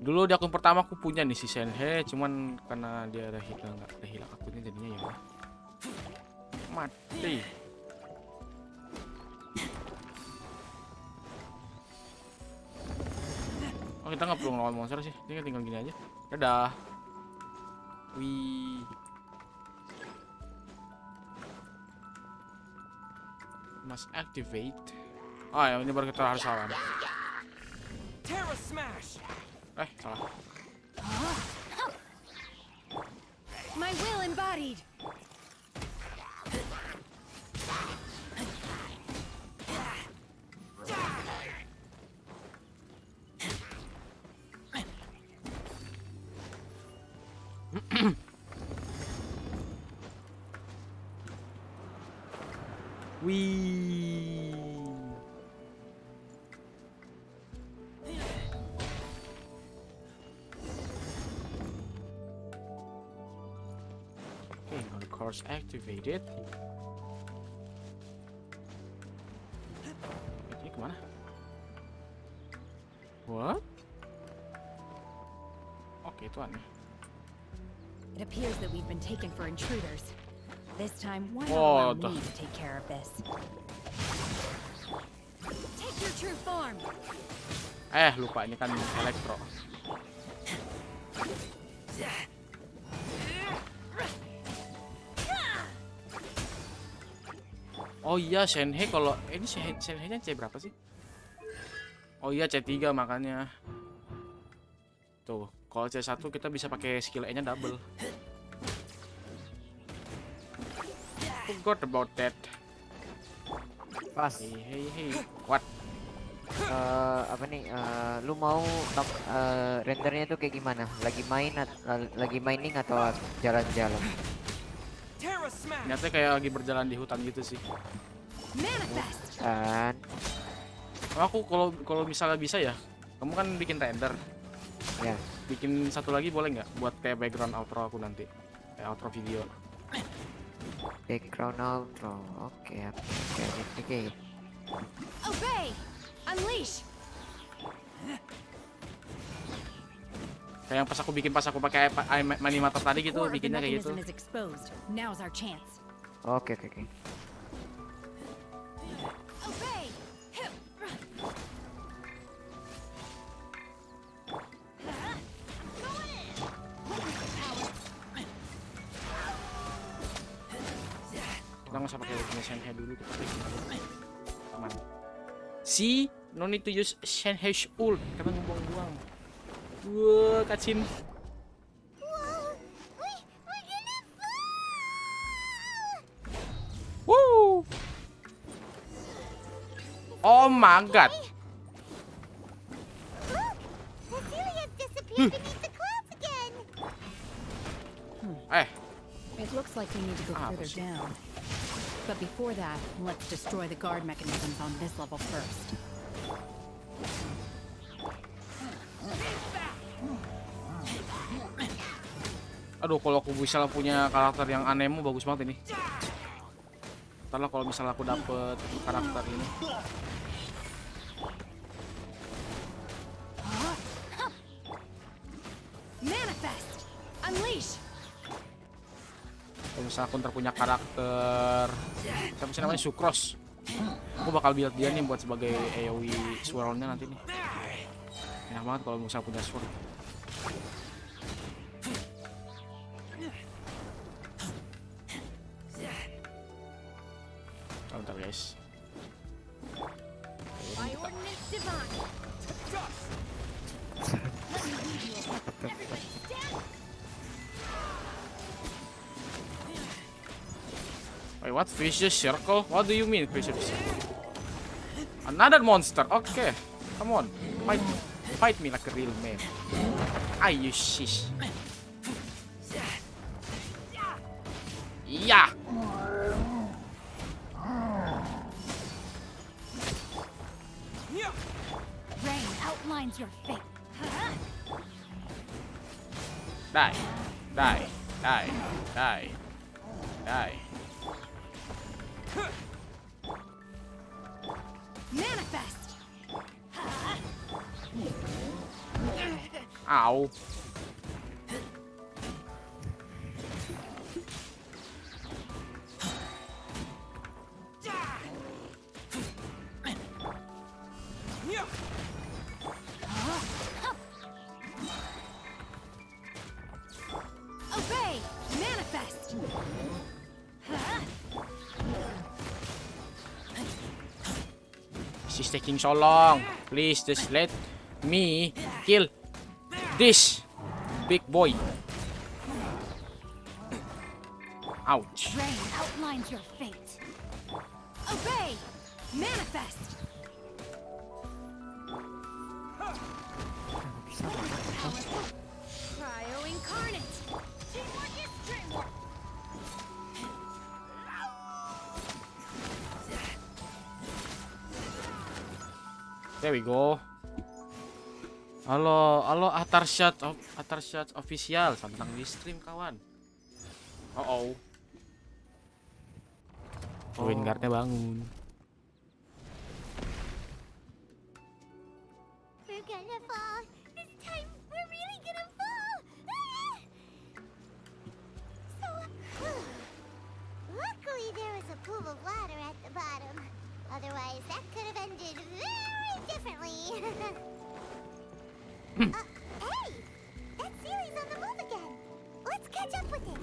Dulu di akun pertama aku punya nih si Senhe, cuman karena dia ada hilang, nggak ada hilang akunnya, jadinya ya udah mati. Oh, kita nggak perlu ngelawan monster sih, dia tinggal gini aja. Dadah. Wih. Must activate. Oh ya, ini baru kita harus lawan. Terra smash. Salah. My will embodied. Wee. Okay, now the course activated. Ini kemana? What? Oke, itu aneh. It appears that we've been taken for intruders. This time, why Oh, not allow me to take care of this? Take your true form. Lupa ini kan elektro. Oh iya, Shenhe kalau ini Shenhe-nya C berapa sih? Oh iya, C3 makanya. Tuh, kalau C1 kita bisa pakai skill E-nya double. Forgot about that. Pas. Hey. What? Apa nih? Lu mau rendernya tuh kayak gimana? Lagi mining atau jalan-jalan? Nyatanya kayak lagi berjalan di hutan gitu sih. Kan. Aku kalau misalnya bisa ya, kamu kan bikin render. Ya. Bikin satu lagi boleh nggak buat kayak background outro aku nanti, kayak outro video. Background outro. Oke. Obey. Unleash. Kayak yang pas aku pakai animator tadi gitu, bikinnya kayak gitu. Now's our chance. Oke. Obey. Kita nggak usah pakai Shenhe dulu, kita pakai gini. Aman. See, no need to use Shenhe's ult, karena ngebuang-buang. Wah, kacin. Woo. Oh my god. It looks like we need to go further down. But before that, let's destroy the guard mechanisms on this level first. Aduh, kalau aku bisa punya karakter yang anemo bagus banget ini. Ntar lah kalau misalnya aku dapet karakter ini. Unleash. Kalau misalnya aku ntar punya karakter siapa sih namanya Sucrose, aku bakal build dia nih buat sebagai AoE swirl-nya nanti nih. Enak banget kalau misalnya punya sword. Bentar guys. Wait, what? Vicious circle? What do you mean vicious circle? Another monster. Okay, come on, fight me like a real man. You shish. Yeah. Rain outlines your fate. Die, die, die, die, die. Manifest. Ow. Obey. Manifest. This is taking so long. Please just let me kill this big boy. Ouch. Rain outlines your fate. Obey. Manifest. Cryo incarnate. Teamwork is dreamwork. There we go. Halo, halo Atar Shot official, santang di stream kawan. Wingardnya bangun. We're gonna fall. This time we're really gonna fall. Luckily there was a pool of water at the bottom. Otherwise that could have ended very differently. Hey! That series on the move again. Let's catch up with it.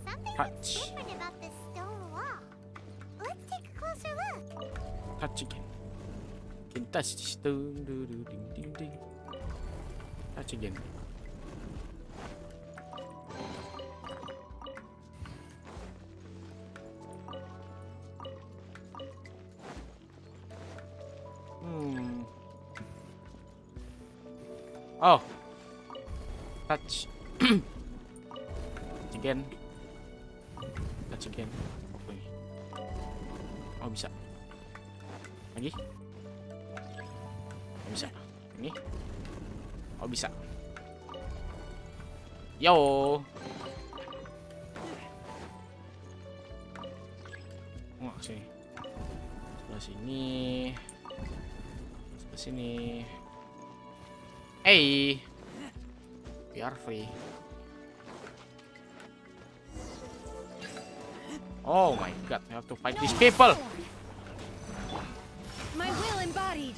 Something looks different about this stone wall. Let's take a closer look. Touch again. Can touch this stone. Ding ding ding. Touch again. Oh. Touch. Touch again. Touch again. Oke. Oh, bisa. Lagi. Oh, bisa. Ini. Oh, bisa. Yo. Oh, sini. Sebelah sini. Sebelah sini. Hey. We are free. Oh my god, I have to fight these people. My will embodied.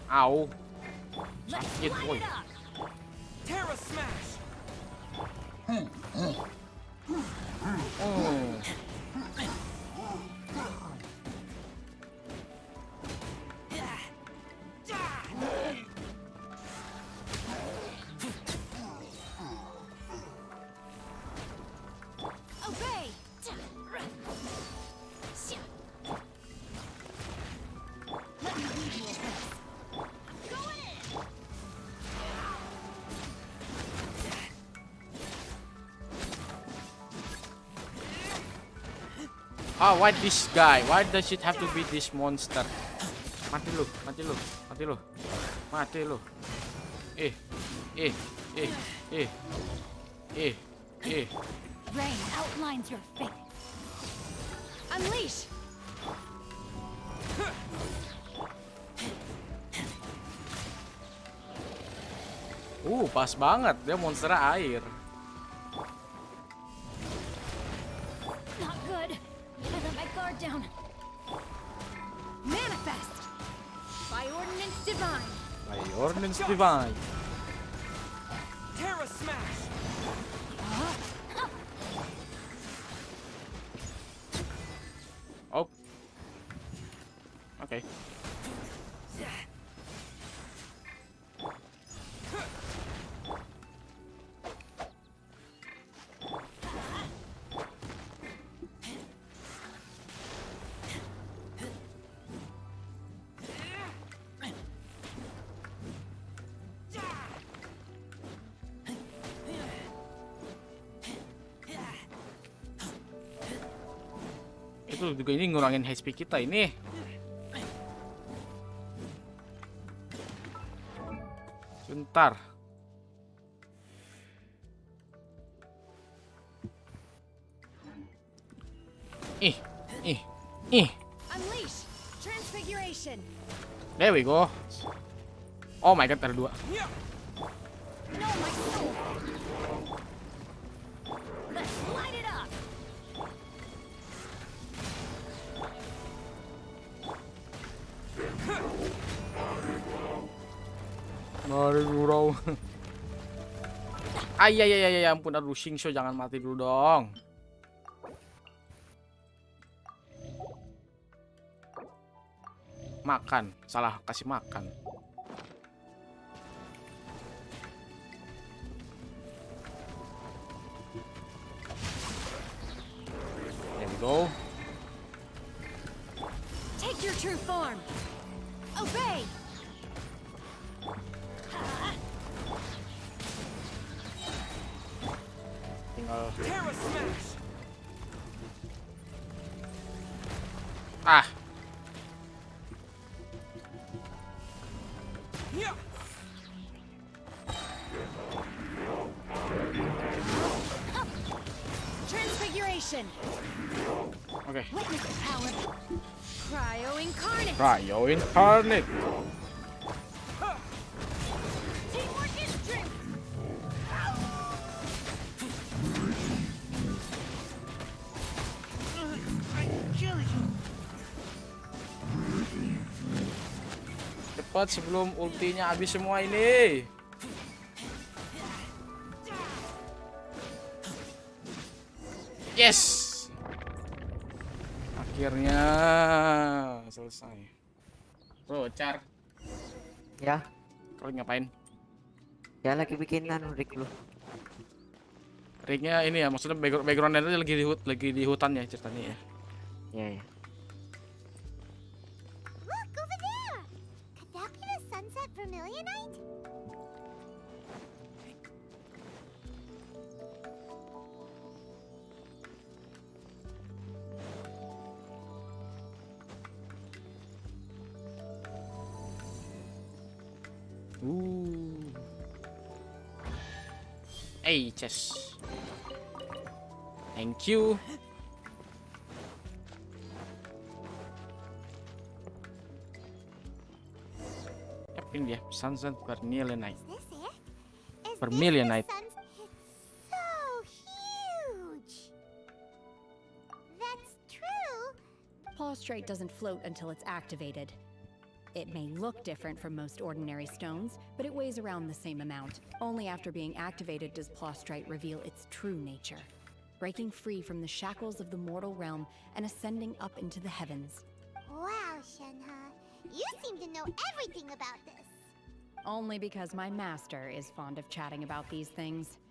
Ow. Sakit, boy. Terra smash. Oh, why this guy? Why does it have to be this monster? Mati lu, mati lu, mati lu, mati lu. Rain outlines your fate. Unleash. pas banget, dia monster air. Not good. I let my guard down. Manifest by ordinance divine. By ordinance divine. Terra smash. Oh. Oke. Itu juga ini ngurangin HP kita ini. Bentar. Ih. Unleash transfiguration. There we go. Oh my god, ada 2. No, my soul. Let's light it up. Mari bro. Ay, ampun, aduh Shingsho, jangan mati dulu dong. Makan, salah kasih makan. There we go. Take your true form. Obey. Tinggal. Terra smash. Ah. Transfiguration. Oke. Witness the power. Cryo incarnate. Cryo incarnate. Teamwork is strength. Cepat sebelum ultinya habis semua ini. Yes. Akhirnya selesai. Bro, Char. Ya. Kalian ngapain? Ya lagi bikin rig lu. Rignya ini ya, maksudnya background itu lagi di hutan ya ceritanya ya. Ya. Look over there. Could that be the sunset vermilionite? Hey, chest. Thank you. Yap, ini dia sunset vermilionite. Vermilionite. So huge. That's true. Prostrate doesn't float until it's activated. It may look different from most ordinary stones, but it weighs around the same amount. Only after being activated does Prostrate reveal its true nature, breaking free from the shackles of the mortal realm and ascending up into the heavens. Wow, Shenhe. You seem to know everything about this. Only because my master is fond of chatting about these things.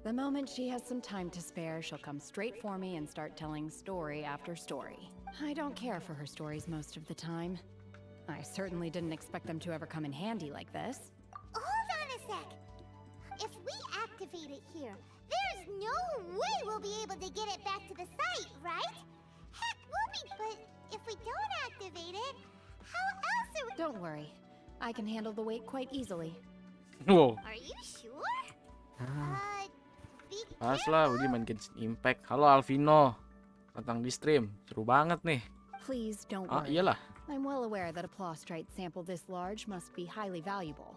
The moment she has some time to spare, she'll come straight for me and start telling story after story. I don't care for her stories most of the time. I certainly didn't expect them to ever come in handy like this. Hold on a sec. If we activate it here, there's no way we'll be able to get it back to the site, right? Heck, we'll be... But if we don't activate it, how else are we... Don't worry. I can handle the weight quite easily. Wow. Are you sure? Be Fashla, udah main Genshin Impact. Halo Alvino. Datang di stream. Seru banget nih. Please don't Ah, worry. iyalah. I'm well aware that a Prostrate sample this large must be highly valuable.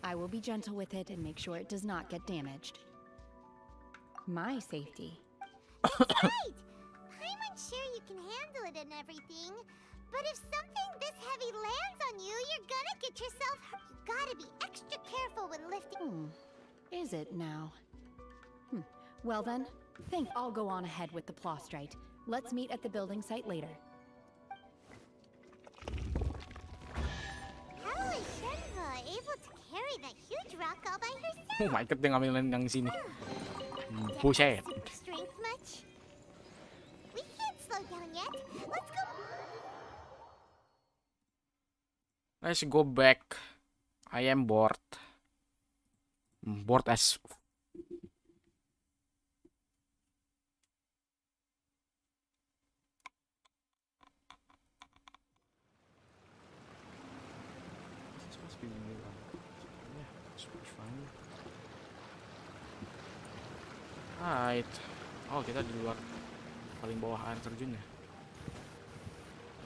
I will be gentle with it and make sure it does not get damaged. My safety. Right! I'm unsure you can handle it and everything, but if something this heavy lands on you, you're gonna get yourself hurt. You gotta be extra careful when lifting. Is it now? Well then, think I'll go on ahead with the plostrite. Let's meet at the building site later. How is Shenhe able to carry that huge rock all by herself? Oh my god, dia ngambilin yang sini. Buset. Super strength much? We can't slow down yet. Let's go. Let's go back. I am bored. Bored as Right. Oh, kita di luar paling bawah air terjun ya.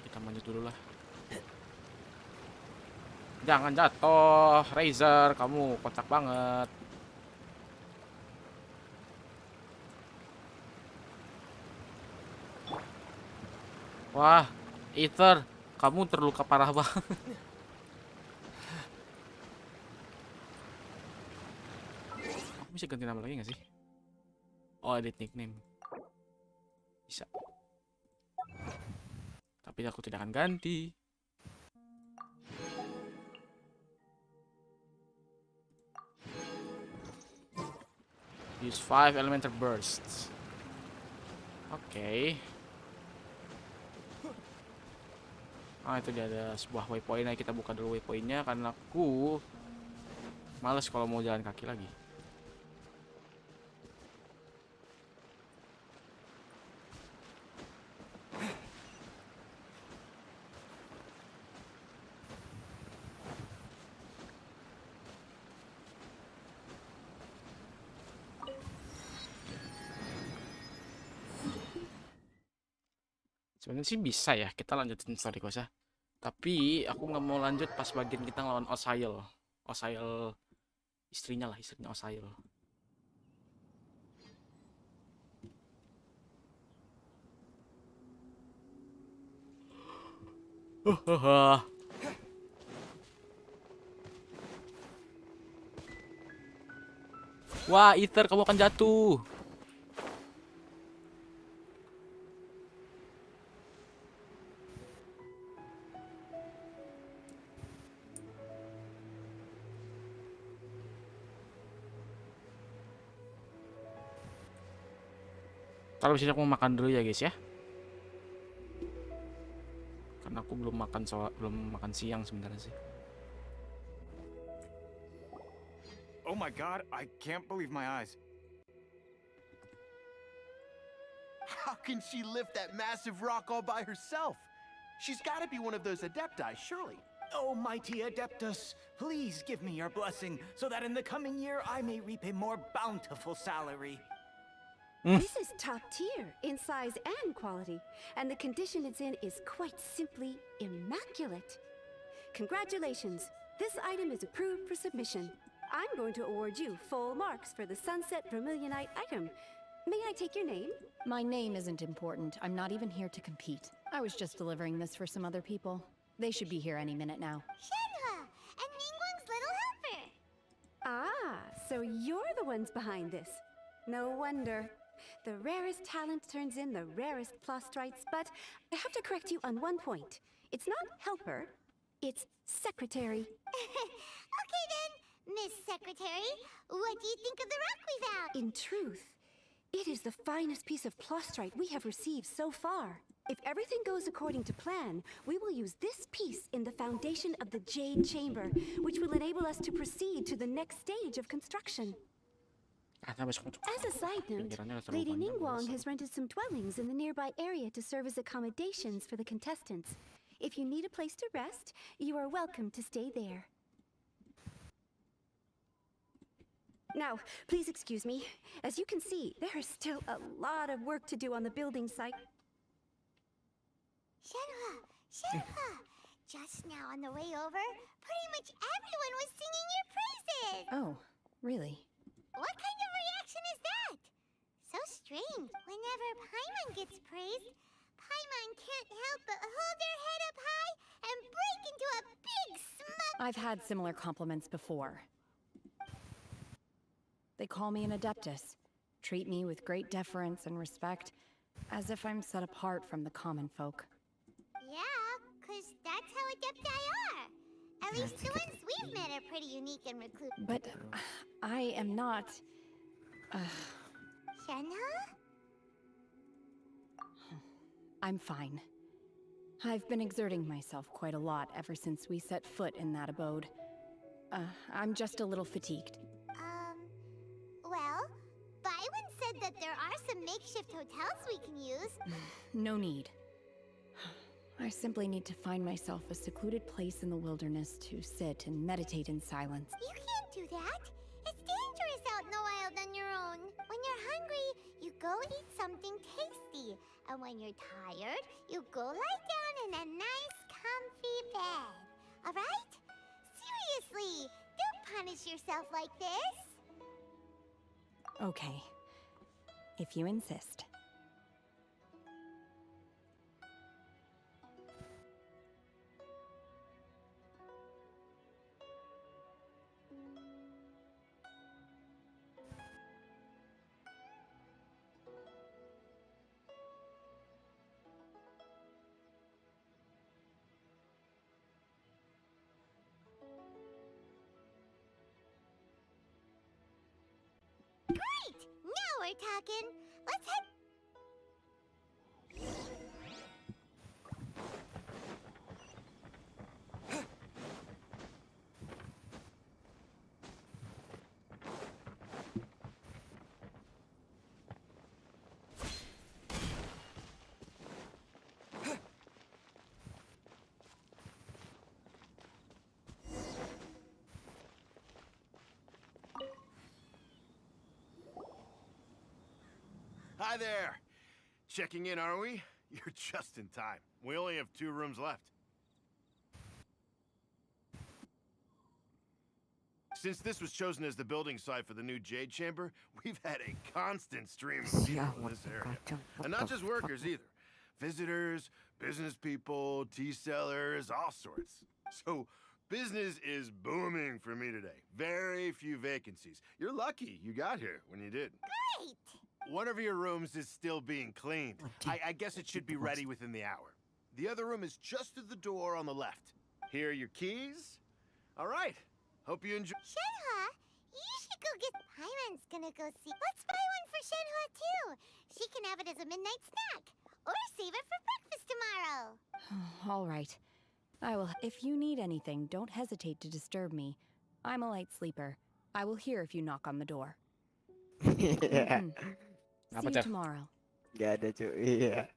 Kita lanjut dulu lah. Jangan jatuh, Razer, kamu kocak banget. Wah, Ether, kamu terluka parah banget. Aku bisa ganti nama lagi nggak sih? Oh, edit nickname. Bisa. Tapi aku tidak akan ganti. Use 5 elemental bursts. Oke. Ah, itu dia ada sebuah waypoint. Nah, kita buka dulu waypointnya karena aku males kalau mau jalan kaki lagi. Sebenarnya sih bisa ya kita lanjutin story quest ya. Tapi aku nggak mau lanjut pas bagian kita ngelawan Osail. Osail istrinya lah, istrinya Osail. Wah, Ether, kamu akan jatuh. Kalau bisa aku makan dulu ya guys ya. Karena aku belum makan siang sebenarnya sih. Oh my god, I can't believe my eyes. How can she lift that massive rock all by herself? She's got to be one of those adepti, surely. Oh, mighty Adeptus, please give me your blessing so that in the coming year I may reap a more bountiful salary. This is top tier in size and quality, and the condition it's in is quite simply immaculate. Congratulations, this item is approved for submission. I'm going to award you full marks for the Sunset Vermilionite item. May I take your name? My name isn't important. I'm not even here to compete. I was just delivering this for some other people. They should be here any minute now. Shenhe and Ningguang's little helper. Ah, so you're the ones behind this. No wonder. The rarest talent turns in the rarest plostrites, but I have to correct you on one point. It's not helper, it's secretary. Okay then, Miss Secretary, what do you think of the rock we found? In truth, it is the finest piece of plostrite we have received so far. If everything goes according to plan, we will use this piece in the foundation of the Jade Chamber, which will enable us to proceed to the next stage of construction. As a side note, Lady Ningguang has rented some dwellings in the nearby area to serve as accommodations for the contestants. If you need a place to rest, you are welcome to stay there. Now, please excuse me. As you can see, there is still a lot of work to do on the building site. Shenhe, Just now on the way over, pretty much everyone was singing your praises! Oh, really? What kind of reaction is that? So strange. Whenever Paimon gets praised, Paimon can't help but hold their head up high and break into a big smug... I've had similar compliments before. They call me an adeptus, treat me with great deference and respect, as if I'm set apart from the common folk. Yeah, 'cause that's how adepti are. At least the ones we've met are pretty unique and reclusive. But I am not... Shenhe? I'm fine. I've been exerting myself quite a lot ever since we set foot in that abode. I'm just a little fatigued. Well, Byron said that there are some makeshift hotels we can use. No need. I simply need to find myself a secluded place in the wilderness to sit and meditate in silence. You can't do that. It's dangerous out in the wild on your own. When you're hungry, you go eat something tasty. And when you're tired, you go lie down in a nice, comfy bed. All right? Seriously, don't punish yourself like this. Okay. If you insist. Great! Now we're talking. Let's head... Hi there! Checking in, are we? You're just in time. We only have 2 rooms left. Since this was chosen as the building site for the new Jade Chamber, we've had a constant stream of people in this area. And not just workers either. Visitors, business people, tea sellers, all sorts. So, business is booming for me today. Very few vacancies. You're lucky you got here when you did. Great! One of your rooms is still being cleaned. I guess it should be ready within the hour. The other room is just at the door on the left. Here are your keys. All right. Hope you enjoy. Shenhe, you should go get... Paimon's gonna go see... Let's buy one for Shenhe, too. She can have it as a midnight snack. Or save it for breakfast tomorrow. All right. I will... If you need anything, don't hesitate to disturb me. I'm a light sleeper. I will hear if you knock on the door. Iya. See you tomorrow. Gak ada cuy. Iya.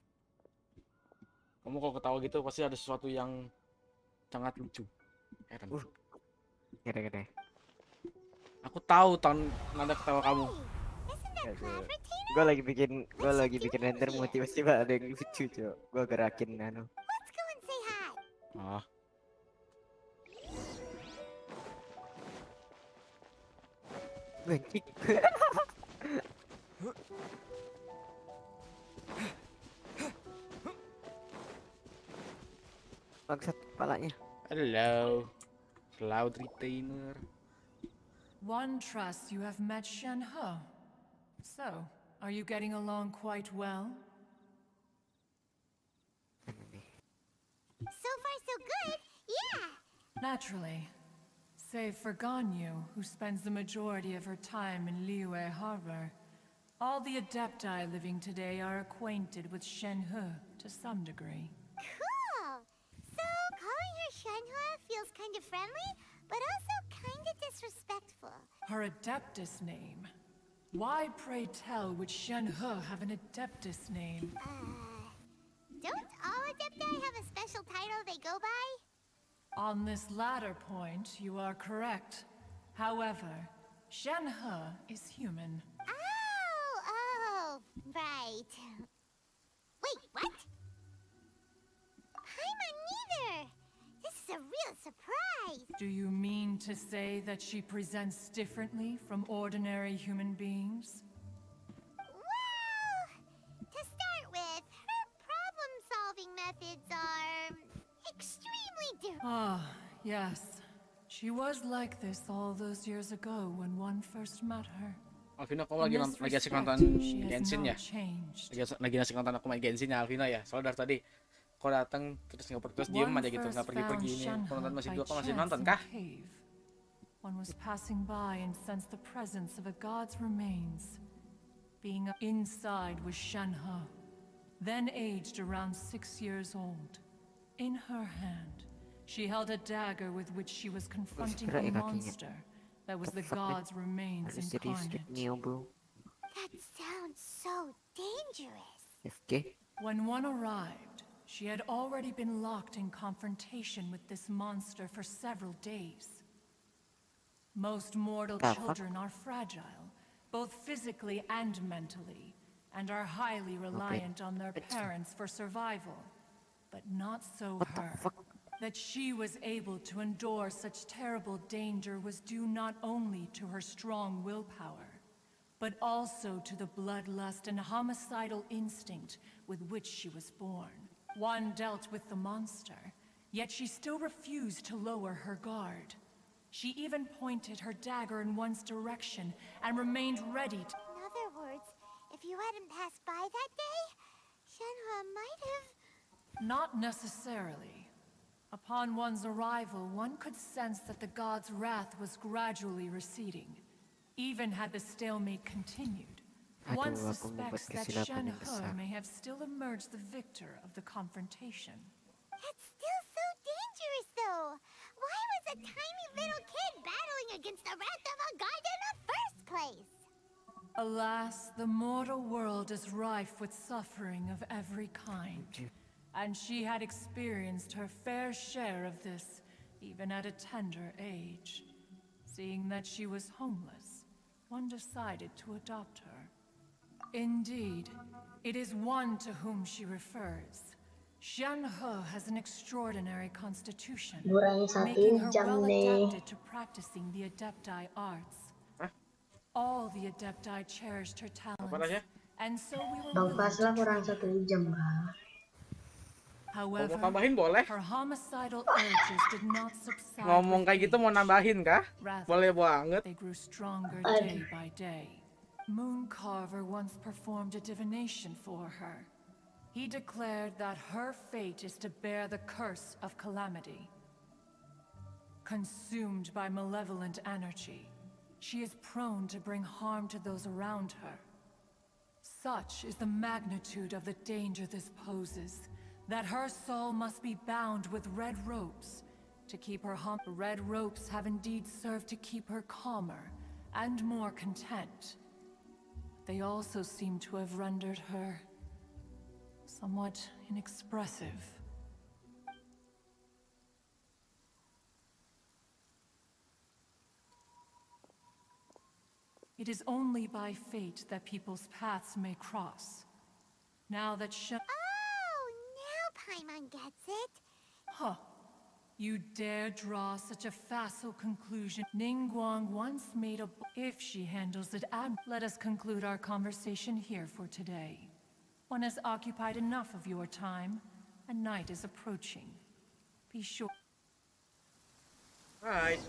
Kamu kalau ketawa gitu pasti ada sesuatu yang sangat lucu. Heran. Keren-keren. Aku tahu nada ketawa kamu. Gue lagi bikin render motivasi ada yang lucu cuy. Gue gerakin anu. Let's go and say hi. Ah. Benci. Bangsat kepalanya. Hello. Cloud Retainer. One trusts you have met Shenhe. So, are you getting along quite well? So far, so good. Yeah. Naturally. Save for Ganyu, who spends the majority of her time in Liyue Harbor. All the adepti living today are acquainted with Shenhe to some degree. Cool. So, calling her Shenhe feels kind of friendly, but also kind of disrespectful. Her adeptus name. Why, pray tell, would Shenhe have an adeptus name? Don't all adepti have a special title they go by? On this latter point, you are correct. However, Shenhe is human. Oh, right. Wait, what? Paimon neither. This place. Do you mean to say that she presents differently from ordinary human beings? Well, to start with, her problem-solving methods are extremely different. Ah, yes. She was like this all those years ago when one first met her. Alvino, kamu lagi asik nonton Genshin ya? Lagi asik nonton aku main Genshin ya, Alvino ya? Soalnya dari tadi kau datang terus nggak terus diem aja gitu, nggak pergi-pergi ini. Kau nonton masih dua, kau masih nonton kah? One was passing by and sensed the presence of a god's remains. Being inside was Shenhe, then aged around 6 years old. In her hand, she held a dagger with which she was confronting a monster that was the god's remains incarnate. That sounds so dangerous. When one arrived, she had already been locked in confrontation with this monster for several days. Most mortal children are fragile, both physically and mentally, and are highly reliant on their parents for survival. But not so her. That she was able to endure such terrible danger was due not only to her strong willpower, but also to the bloodlust and homicidal instinct with which she was born. One dealt with the monster, yet she still refused to lower her guard. She even pointed her dagger in one's direction and remained ready to— In other words, if you hadn't passed by that day, Shenhe might have... Not necessarily. Upon one's arrival, one could sense that the god's wrath was gradually receding. Even had the stalemate continued, one suspects that Shenhe may have still emerged the victor of the confrontation. That's still so dangerous, though. Why was a tiny little kid battling against the wrath of a god in the first place? Alas, the mortal world is rife with suffering of every kind. And she had experienced her fair share of this, even at a tender age. Seeing that she was homeless, one decided to adopt her. Indeed, it is one to whom she refers. Shenhe has an extraordinary constitution, making her well adapted to practicing the Adepti arts. All the Adepti cherished her talents, and so we were Bang willing Fashla to kurang treat 1 jam, Kak. However, tambahin boleh. her homicidal urges did not subside. Ngomong kayak gitu mau nambahin kah? Boleh banget. They grew stronger day by day. Mooncarver once performed a divination for her. He declared that her fate is to bear the curse of calamity. Consumed by malevolent energy, she is prone to bring harm to those around her. Such is the magnitude of the danger this poses, that her soul must be bound with red ropes to keep her Red ropes have indeed served to keep her calmer and more content. They also seem to have rendered her somewhat inexpressive. It is only by fate that people's paths may cross. Now that Paimon gets it. Huh. You dare draw such a facile conclusion. Ningguang once made a... If she handles it let us conclude our conversation here for today. One has occupied enough of your time, and night is approaching. Be sure... Right.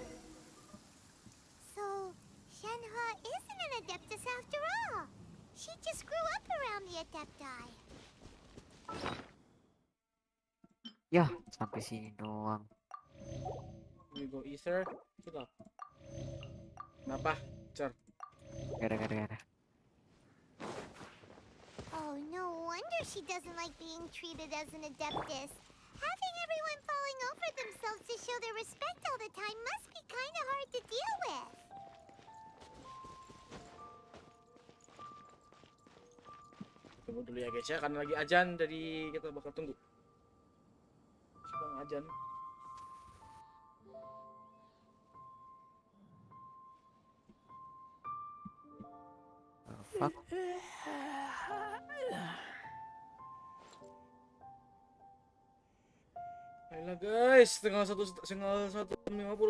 So, Shenhe isn't an Adeptus after all. She just grew up around the Adepti. Ya, sampai sini doang. We go Ether, kita. Kenapa? Cer. Gara-gara. Oh, no wonder she doesn't like being treated as an Adeptus. Having everyone falling over themselves to show their respect all the time must be kind of hard to deal with. Tunggu dulu ya guys ya, karena lagi ajan, jadi kita bakal tunggu. Bang ajan. Fuck. Ayolah guys, tinggal 50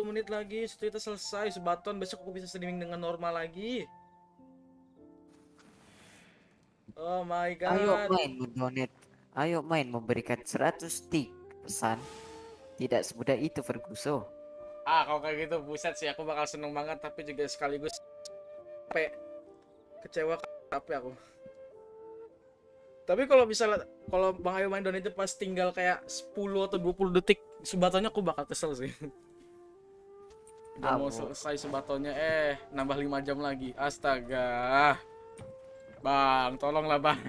menit lagi, cerita selesai. Subathont, besok aku bisa streaming dengan normal lagi. Oh my god. Ayo main mendonate. Ayo main memberikan 100 stick pesan. Tidak semudah itu Ferguso. Kalau kayak gitu buset sih, aku bakal seneng banget, tapi juga sekaligus kecewa tapi aku. Tapi kalau Bang Ayo main donate pas tinggal kayak 10 atau 20 detik Subathontnya, aku bakal kesel sih. Udah mau selesai Subathontnya, nambah 5 jam lagi. Astaga. Bang, tolonglah Bang.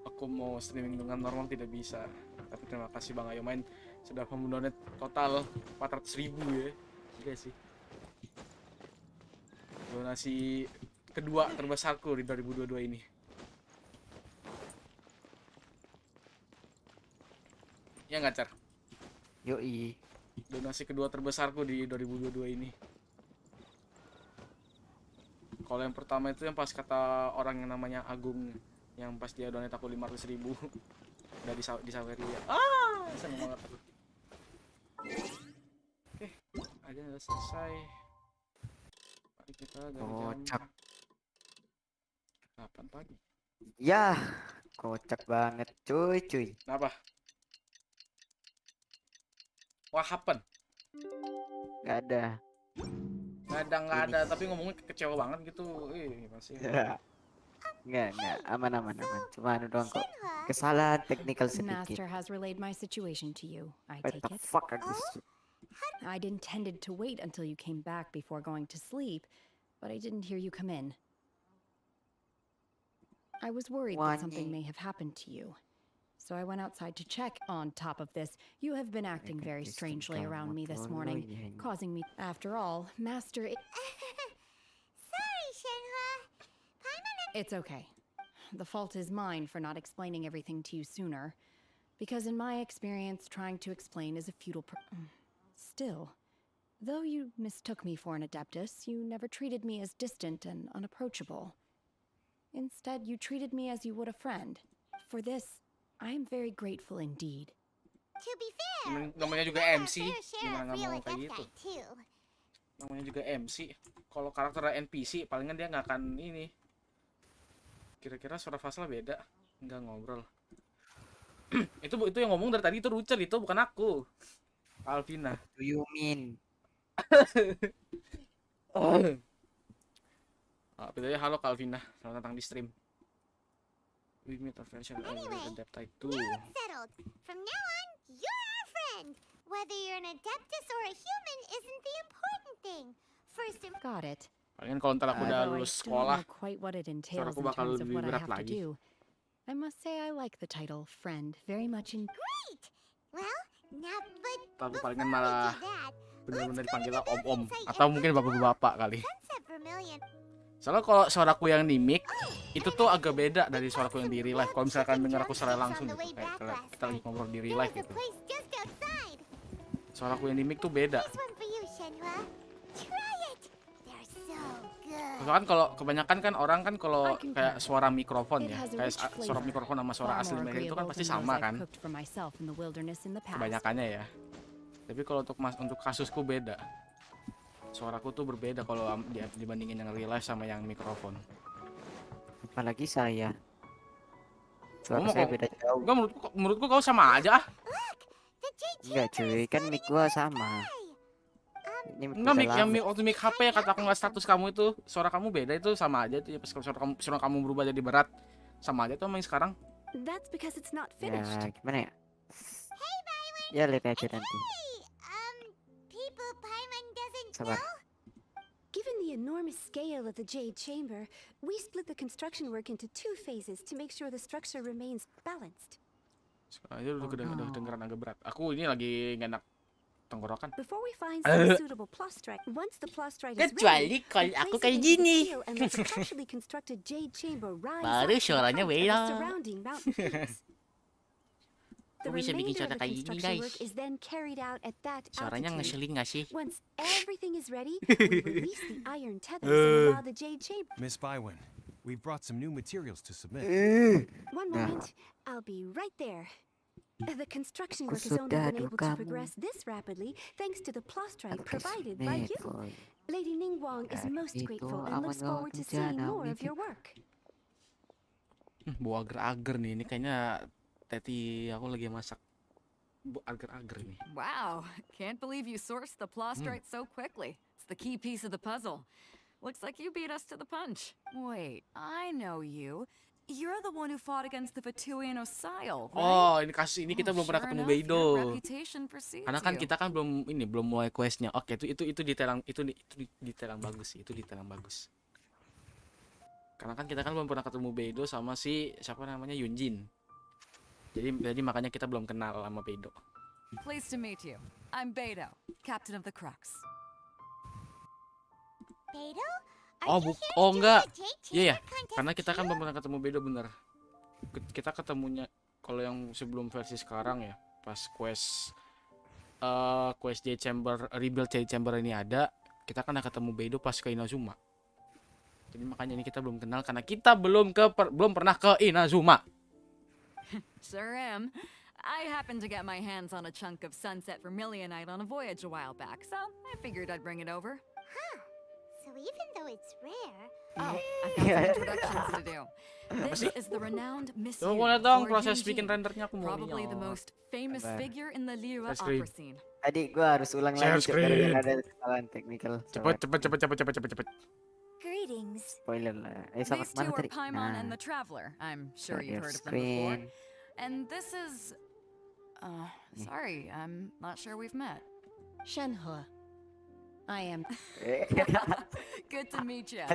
Aku mau streaming dengan normal tidak bisa. Tapi terima kasih Bang Ayo main sudah mendonate total 400.000 ya. Iya sih. Donasi kedua terbesarku di 2022 ini. Ya nggak, Cer? Yoi. Donasi kedua terbesarku di 2022 ini. Kalau yang pertama itu yang pas kata orang yang namanya Agung, yang pas dia donate aku 500.000 udah di Saweria. Seneng banget aku. Oke, aja udah selesai. Mari kita dari jam 8 pagi. Ya, kocak banget cuy. Kenapa? What happened? Gak ada. Nggak ada, tapi ngomongnya kecewa banget gitu. Masih. Nggak, aman. Cuma anu doang kok. Kesalahan teknikal sedikit. Master has relayed my situation to you. I What take the it. fuck are this? I'd intended to wait until you came back before going to sleep, but I didn't hear you come in. I was worried that something may have happened to you. So I went outside to check. On top of this, you have been acting very strangely around me this morning, causing me... After all, Master... Sorry, Shenhua. It's okay. The fault is mine for not explaining everything to you sooner. Because in my experience, trying to explain is a futile... Still, though you mistook me for an adeptus, you never treated me as distant and unapproachable. Instead, you treated me as you would a friend. For this, I am very grateful indeed. To be fair, namanya juga MC, gimana nggak mau kayak gitu? Namanya juga MC. Kalau karakter NPC, palingan dia nggak akan ini. Kira-kira suara Fashla beda, nggak ngobrol. itu yang ngomong dari tadi itu Rucer, itu bukan aku. Alvina. Do you mean? Bedanya halo Alvina, selamat datang di stream. We meet a version of the type 2. settled. From now on, you're our friend. Whether you're an adeptus or a human isn't the important thing. First and Got it. Palingan kalau ntar aku udah Although I lulus still don't sekolah, know quite what it suara entails aku in bakal terms of lebih what I berat have to lagi. do. I must say I like the title friend very much in... Great! Well, now, but Aku palingan malah bener-bener dipanggilnya om-om atau mungkin bapak-bapak kali. Sunset Vermilion. Soalnya kalau suaraku yang di mic itu tuh agak beda dari suaraku yang di real life. Kalau misalkan denger aku secara langsung gitu, kayak kita lagi ngobrol di real life gitu. Suaraku yang di mic tuh beda. This one for you, Shenhua. Try it. They're so good. Soalnya kan kalau kebanyakan kan orang kan kalau kayak suara mikrofon ya, kayak suara mikrofon sama suara asli mereka itu kan pasti sama kan. Kebanyakannya ya. Tapi kalau untuk kasusku beda. Suaraku tuh berbeda kalau dibandingin yang real life sama yang mikrofon. Apalagi saya. Suara saya beda jauh. Enggak, menurutku kau sama aja. Enggak cuy, kan mic gua sama. Enggak, waktu mic HP ya, kata aku nggak status kamu itu suara kamu beda itu sama aja tuh ya, pas suara kamu berubah jadi berat sama aja tuh sama yang sekarang. That's because it's not Ya finished. gimana ya? Ya lihat aja nanti. People Paimon doesn't Sabar. Given the enormous scale of the Jade Chamber, we split the construction work into 2 phases to make sure the structure remains balanced. Sekarang aja udah dengeran agak berat. Aku ini lagi nggak enak tenggorokan. Before we find some suitable plastrite, once the plastrite is Kecuali ready, kalau aku kayak place it into gini. the keel and let the partially constructed Jade Chamber rise Baru up to the suaranya height of the beda. surrounding mountain peaks. The Kok bisa bikin remainder suara of the kayak gini, construction guys? work is then carried out at that Suaranya altitude. ngeselin nggak sih? Once everything is ready, we release the iron tethers and allow the Jade Chamber. Miss Bywin, we've brought some new materials to submit. One moment, I'll be right there. The construction work has only been able to progress this rapidly thanks to the plastrite provided by you. Lady Ningguang is most grateful and looks forward to seeing more of your work. Bau agar-agar nih. Ini kayaknya teti aku lagi masak. Bau agar-agar nih. Wow, can't believe you sourced the plastrite so quickly. It's the key piece of the puzzle. Looks like you beat us to the punch. Wait, I know you. You're the one who fought against the Vatuian Osile, right? Oh, ini kasus ini kita belum pernah ketemu Beidou. Reputation precedes Karena kan you. kita kan belum mulai questnya. Oke, itu detail yang bagus sih. Itu detail yang bagus. Karena kan kita kan belum pernah ketemu Beidou sama si siapa namanya Yunjin. Jadi makanya kita belum kenal sama Beidou. Pleased to meet you. I'm Beidou, captain of the Crux. Beidou? Oh enggak. Iya ya. Karena kita kan belum pernah ketemu Beidou bener. Kita ketemunya kalau yang sebelum versi sekarang ya, pas quest J Chamber, rebuild J Chamber ini ada, kita kan udah ketemu Beidou pas ke Inazuma. Jadi makanya ini kita belum kenal karena kita belum pernah ke Inazuma. Sure am. I happened to get my hands on a chunk of sunset vermilionite on a voyage a while back, so I figured I'd bring it over. Huh. So even though it's rare... Oh, I've got some introductions to do. This is the renowned Miss Yu, Mau lihat dong or proses Yunjin, bikin rendernya aku mau probably the lihat. most famous figure in the Liyue Screen. opera scene. Tadi gua harus ulang lagi Cok, gara-gara ada kesalahan teknikal. Cepet. Greetings. Spoiler lah. Selamat These two mana are tadi? Paimon and the Traveler. I'm sure you've heard of them before. And this is... sorry, I'm not sure we've met. Shenhe. I am... Good to meet you.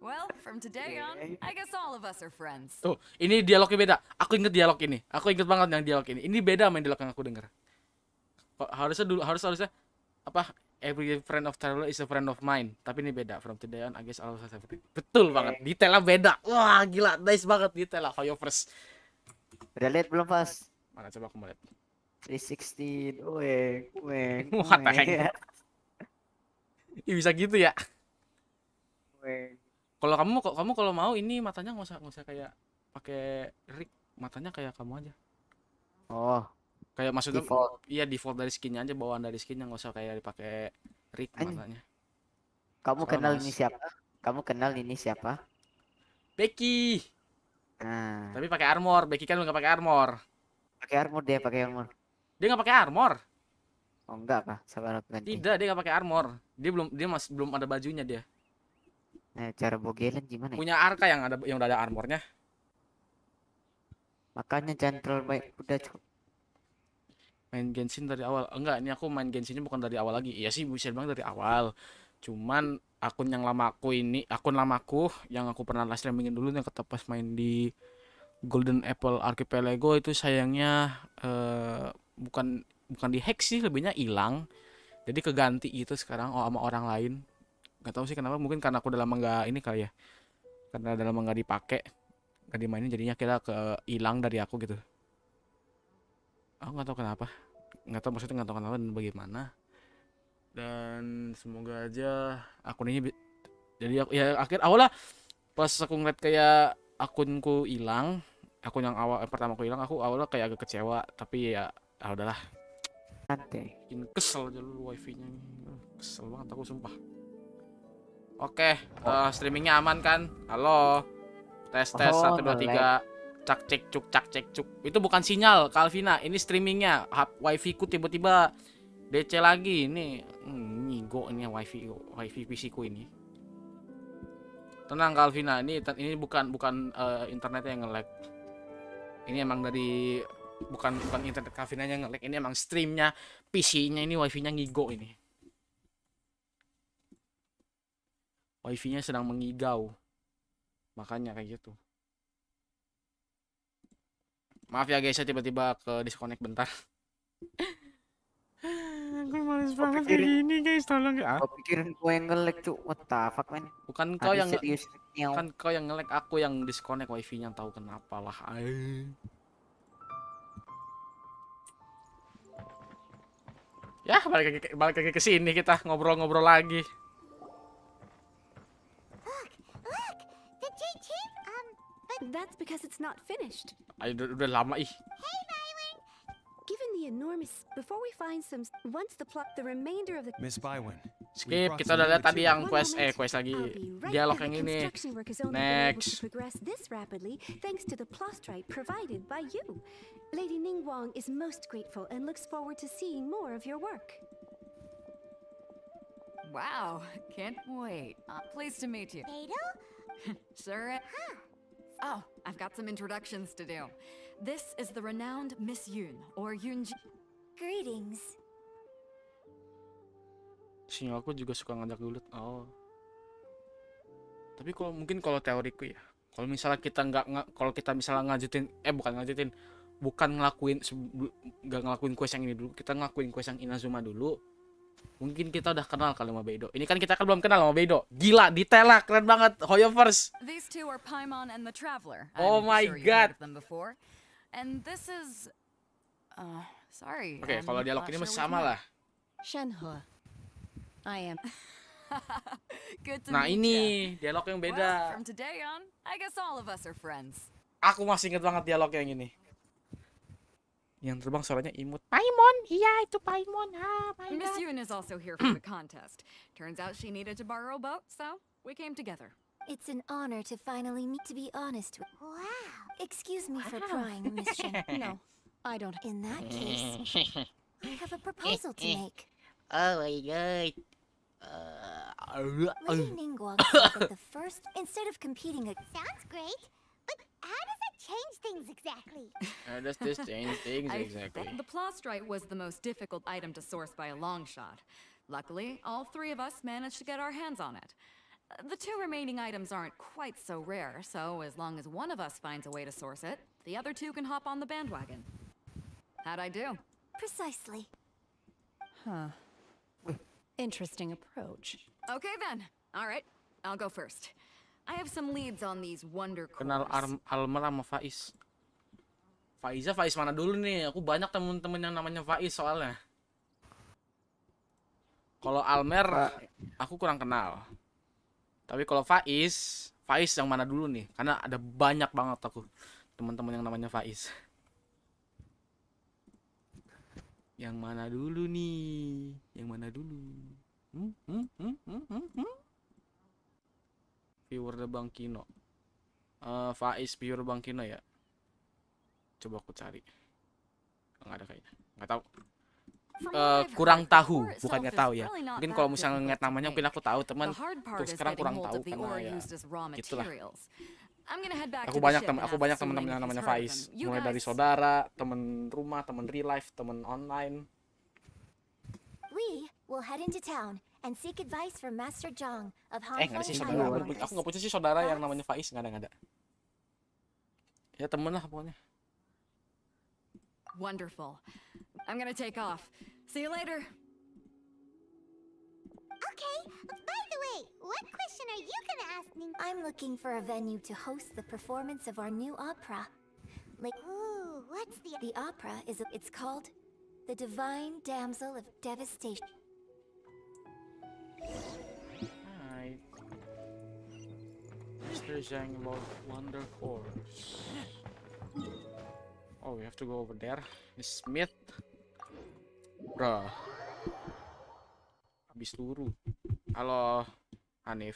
Well, from today on, I guess all of us are friends. Tuh, ini dialognya beda. Aku inget dialog ini. Aku inget banget yang dialog ini. Ini beda sama dialog yang aku denger. Harusnya apa? Every friend of traveler is a friend of mine. Tapi ini beda. From today on, I guess all of us are friends. Betul banget. Detailnya beda. Wah, gila. Nice banget detailnya. Hoyovers. Udah lihat belum pas? Mana coba aku mau lihat. 316. Weng. What the heck? Ih, bisa gitu ya? Kalau kamu kalau mau ini matanya nggak usah kayak pakai rig, matanya kayak kamu aja. Oh. Kayak maksudnya Default. Iya default dari skinnya aja, bawaan dari skinnya nggak usah kayak dipakai rig matanya. Kamu kenal ini siapa? Becky. Nah. Tapi pakai armor. Becky kan nggak pakai armor. Pakai armor. Dia nggak pakai armor. Oh enggak apa? Sabar aku ganti. Tidak, dia nggak pakai armor. Dia masih belum ada bajunya dia. Nah, cara bogelan gimana ya? Punya Arka yang udah ada armornya. Makanya jangan terlalu baik udah cukup. Main Genshin dari awal. Enggak, ini aku main Genshinnya bukan dari awal lagi. Iya sih bisa bilang dari awal. Cuman akun lamaku yang aku pernah live streamingin dulu yang pas main di Golden Apple Archipelago itu sayangnya bukan dihack sih, lebihnya hilang. Jadi keganti gitu sekarang sama orang lain. Gak tahu sih kenapa, mungkin karena aku udah lama nggak ini kali ya, karena udah lama nggak dipakai, nggak dimainin, jadinya kita hilang dari aku gitu. Aku nggak tahu kenapa, nggak tahu kenapa dan bagaimana. Dan semoga aja akun ini jadi ya awalnya pas aku ngeliat kayak akunku hilang, akun yang pertama aku hilang, aku awalnya kayak agak kecewa, tapi ya udahlah. Santai. Kesel aja lu wifi-nya, kesel banget aku sumpah. Oke, streamingnya aman kan? Halo, tes 1 2 3, cak cek cuk. Itu bukan sinyal, Kalvina. Ini streamingnya. Wifi ku tiba-tiba DC lagi. Ini ngigo ini wifi PC ku ini. Tenang Kalvina, ini bukan internetnya yang nge-lag. Ini emang dari bukan internet Kalvina yang nge-lag. Ini emang streamnya PC-nya, ini wifi-nya ngigo ini. Wifi-nya sedang mengigau. Makanya kayak gitu. Maaf ya guys, saya tiba-tiba ke disconnect bentar. Gue males banget kayak gini guys, tolong ya. Kau pikirin gue yang nge-lag cuk, what the fuck man. Bukan kau yang nge-lag, aku yang disconnect wifi-nya, tahu kenapa lah. Ya, balik lagi ke sini kita ngobrol-ngobrol lagi. That's because it's not finished. Ayo udah lama ih. Hey Rylan, the enormous before we find some once the plot the remainder of the Miss Bywin. Skip, kita udah lihat tadi yang quest lagi dialog yang ini. Next. Progress this rapidly thanks to the plastrite provided by you. Lady Ningguang is most grateful and looks forward to seeing more of your work. Wow, can't wait. Pleased to meet you. Beidou? Sure. Oh, I've got some introductions to do. This is the renowned Miss Yun, or Yunji. Greetings. Aku juga suka ngajak dulu. Oh. Tapi kalau teoriku ya, kalau misalnya kita kalau kita misalnya bukan ngelakuin quest yang ini dulu, kita ngelakuin quest yang Inazuma dulu. Mungkin kita udah kenal kali sama Beidou. Ini kan kita kan belum kenal sama Beidou. Gila, detail lah, keren banget. Hoyoverse. These two are Paimon and the Traveler. Oh my god. Them before. And this is sorry. Oke, kalau dialog ini masih sama lah. Shenhe. I am. Good to Nah, meet ini ya. dialog yang beda. Well, from today on, I guess all of us are friends. Aku masih inget banget dialog yang ini. Yang terbang suaranya imut. Paimon, iya itu Paimon. Paimon. Miss Yun is also here for the contest. Turns out she needed to borrow a boat, so we came together. It's an honor to finally meet, to be honest with. Wow. Excuse me for prying, Miss Shen. No, I don't. In that case, I have a proposal to make. Oh my god. Lady Ningguang said that the first, instead of competing, sounds great. But how does that change things exactly? How does this change things exactly? The plastrite was the most difficult item to source by a long shot. Luckily, all three of us managed to get our hands on it. The two remaining items aren't quite so rare, so as long as one of us finds a way to source it, the other two can hop on the bandwagon. How'd I do? Precisely. Huh. Interesting approach. Okay then. All right, I'll go first. I have some leads on these wonder cores. Kenal Almer sama Faiz. Faiz mana dulu nih? Aku banyak temen-temen yang namanya Faiz soalnya. Kalau Almer, aku kurang kenal. Tapi kalau Faiz yang mana dulu nih? Karena ada banyak banget aku teman-teman yang namanya Faiz. Yang mana dulu nih? Yang mana dulu? Viewer the Bangkino. Faiz viewer Bangkino ya. Coba aku cari. Nggak ada kayaknya. Nggak tahu. Kurang tahu, bukan nggak tahu ya. Mungkin kalau misalnya ngeliat namanya mungkin aku tahu, teman. Terus sekarang kurang tahu karena ya gitulah. Aku banyak teman-teman yang namanya Faiz. Mulai dari saudara, teman rumah, teman real life, teman online. We will head into town and seek advice from Master Zhang of Han Nggak ada sih saudara. Aku nggak punya sih saudara yang namanya Faiz, nggak ada. Ya temen lah pokoknya. Wonderful. I'm gonna take off. See you later. Okay, by the way, what question are you gonna ask me? I'm looking for a venue to host the performance of our new opera. Ooh, what's the opera it's called The Divine Damsel of Devastation. Hi. Mr. Zhang about Wonder Course. Oh, we have to go over there. Miss Smith. Bruh. Habis turu. Halo, Hanif.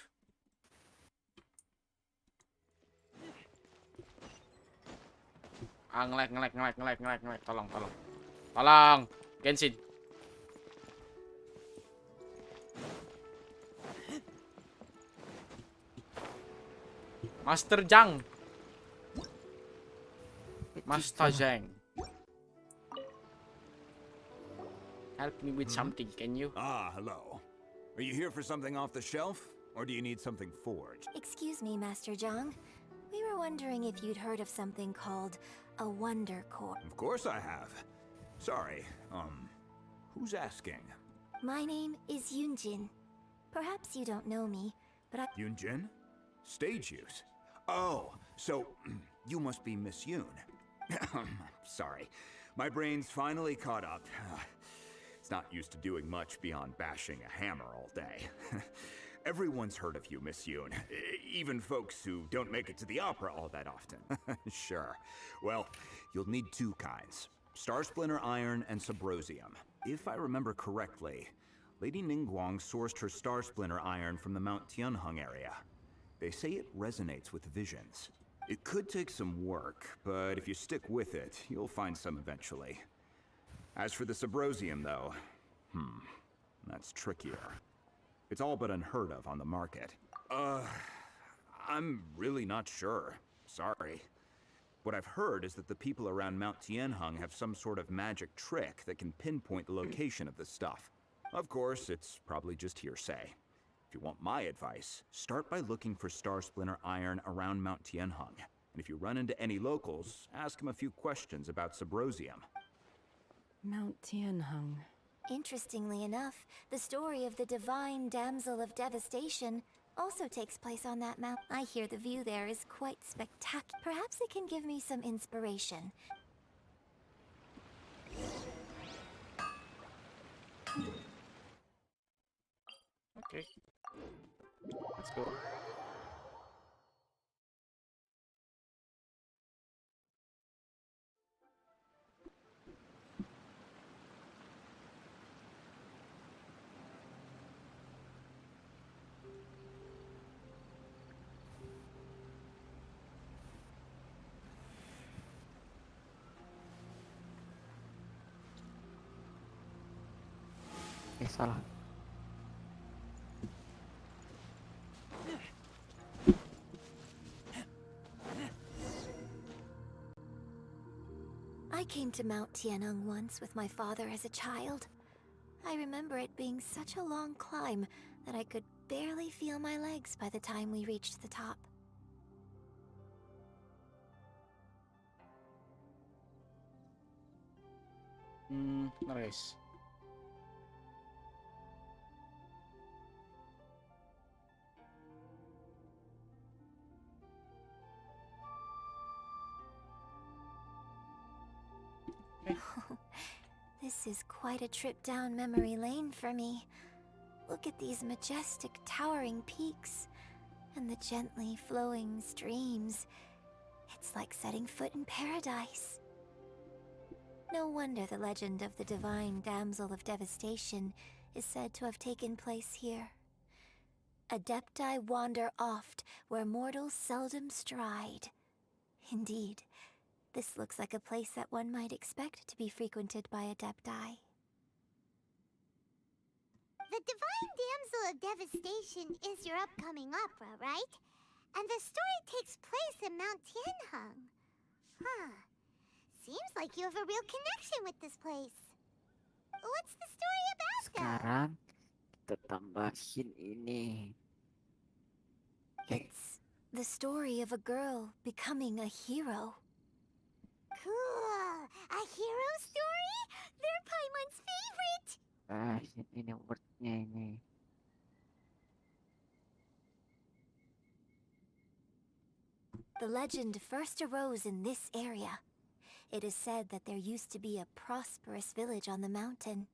Ngelek. Tolong. Genshin. Master Zhang. Help me with something, can you? Ah, hello. Are you here for something off the shelf? Or do you need something forged? Excuse me, Master Zhang. We were wondering if you'd heard of something called a Wonder Core. Of course I have. Sorry, who's asking? My name is Yunjin. Perhaps you don't know me, but I... Yunjin? Stage use? Oh, so you must be Miss Yun. Sorry, my brain's finally caught up. It's not used to doing much beyond bashing a hammer all day. Everyone's heard of you, Miss Yun. Even folks who don't make it to the opera all that often. Sure. Well, you'll need two kinds. Star Splinter Iron and Subrosium. If I remember correctly, Lady Ningguang sourced her Star Splinter Iron from the Mount Tianheng area. They say it resonates with visions. It could take some work, but if you stick with it, you'll find some eventually. As for the Subrosium, though, that's trickier. It's all but unheard of on the market. I'm really not sure. Sorry. What I've heard is that the people around Mount Tianheng have some sort of magic trick that can pinpoint the location of the stuff. Of course, it's probably just hearsay. If you want my advice, start by looking for Star Splinter Iron around Mount Tianheng. And if you run into any locals, ask them a few questions about Subrosium. Mount Tianheng. Interestingly enough, the story of the divine damsel of devastation also takes place on that mount. I hear the view there is quite spectacular. Perhaps it can give me some inspiration. Okay. Let's go. Salah. I came to Mount Tianheng once with my father as a child. I remember it being such a long climb that I could barely feel my legs by the time we reached the top. Nice. This is quite a trip down memory lane for me. Look at these majestic towering peaks and the gently flowing streams. It's like setting foot in paradise. No wonder the legend of the divine damsel of devastation is said to have taken place here. Adepti wander oft where mortals seldom stride. Indeed, this looks like a place that one might expect to be frequented by Adepti. The Divine Damsel of Devastation is your upcoming opera, right? And the story takes place in Mount Tianheng. Huh. Seems like you have a real connection with this place. What's the story about, though? Sekarang kita tambahin ini. It's the story of a girl becoming a hero. Cool. A hero story? They're Paimon's favorite. Ini wordnya ini. The legend first arose in this area. It is said that there used to be a prosperous village on the mountain.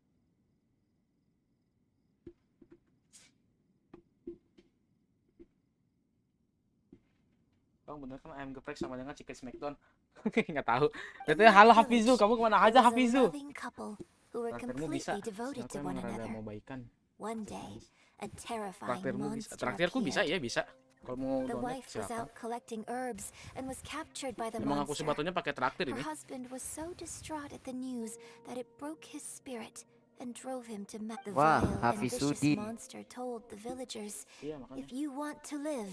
Bang, bener kan ayam geprek sama dengan chicken smackdown? Nggak tahu. Katanya, halo Hafizu, kamu kemana aja Hafizu? Traktirmu bisa. Siapa yang rada mau baikan? One day, a terrifying monster Traktirku bisa, ya bisa. Kalau mau The donat wife was silakan. out collecting herbs and was captured by the Emang aku monster. Subathonnya pakai traktir Her ini. husband was so distraught at the news that it broke his spirit and drove him to the Wah, vile and vicious Hafizudin. monster told the villagers, Iya, makanya. if you want to live,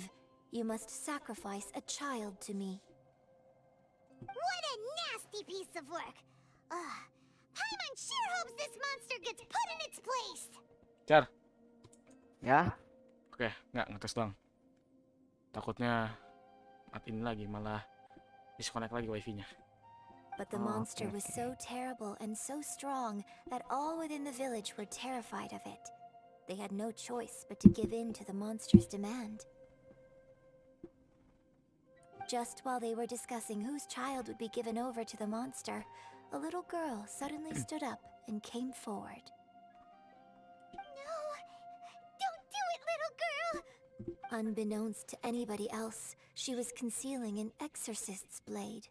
you must sacrifice a child to me. What a nasty piece of work. Paimon sure hopes this monster gets put in its place. Car. Ya. Oke, nggak ngetes doang. Takutnya matiin lagi, malah disconnect lagi wifi-nya. But the monster was so terrible and so strong that all within the village were terrified of it. They had no choice but to give in to the monster's demand. Just while they were discussing whose child would be given over to the monster, a little girl suddenly stood up and came forward. No! Don't do it, little girl! Unbeknownst to anybody else, she was concealing an exorcist's blade.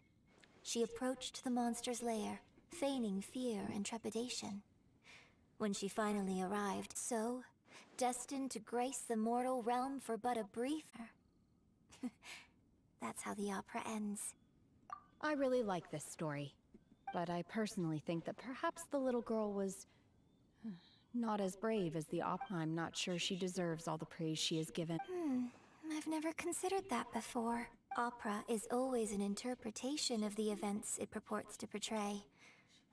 She approached the monster's lair, feigning fear and trepidation. When she finally arrived, so destined to grace the mortal realm for but a brief... That's how the opera ends. I really like this story, but I personally think that perhaps the little girl was not as brave as the opera. I'm not sure she deserves all the praise she is given. I've never considered that before. Opera is always an interpretation of the events it purports to portray.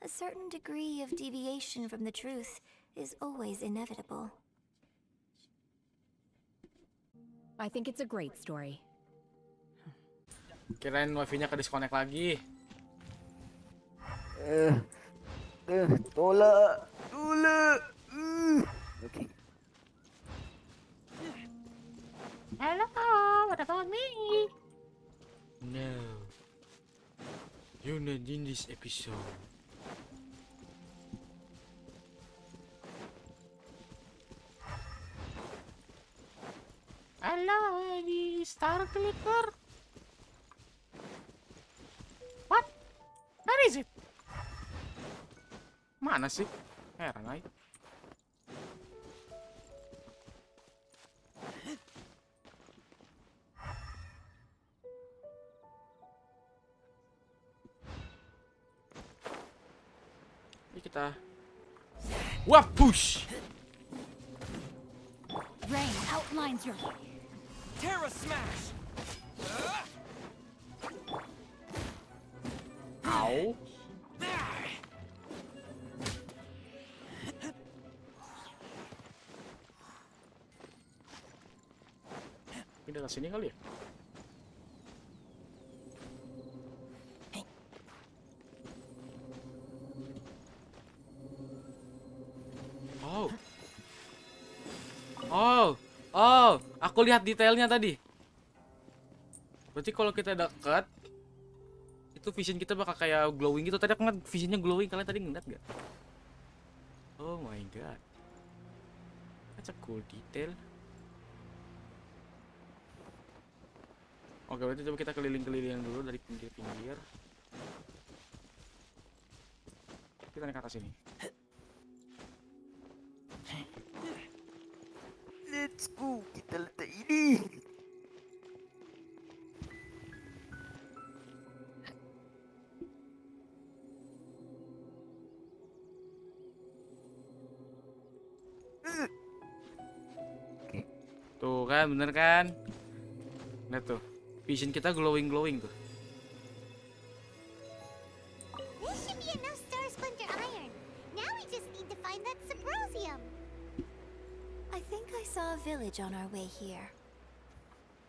A certain degree of deviation from the truth is always inevitable. I think it's a great story. Kirain wifi-nya ke disconnect lagi. Tolak. Okay. Hello, what about me? No. You're not in this episode. Hello, any star clicker? What? Where is it? Mana sih? Heran ay. Ini kita wah push. Rain outlines your Terra smash. Ow. Pindah ke sini kali ya? Aku lihat detailnya tadi. Berarti kalau kita dekat, itu vision kita bakal kayak glowing gitu. Tadi aku ngeliat visionnya glowing, kalian tadi ngeliat gak? Oh my god, that's a cool detail. Oke, berarti coba kita keliling-keliling dulu dari pinggir-pinggir. Kita naik ke atas ini. Let's go, kita letak ini. Tuh kan, bener kan? Lihat tuh, vision kita glowing tuh. This should be enough star splinter iron. Now we just need to find that Subrosium. I think I saw a village on our way here.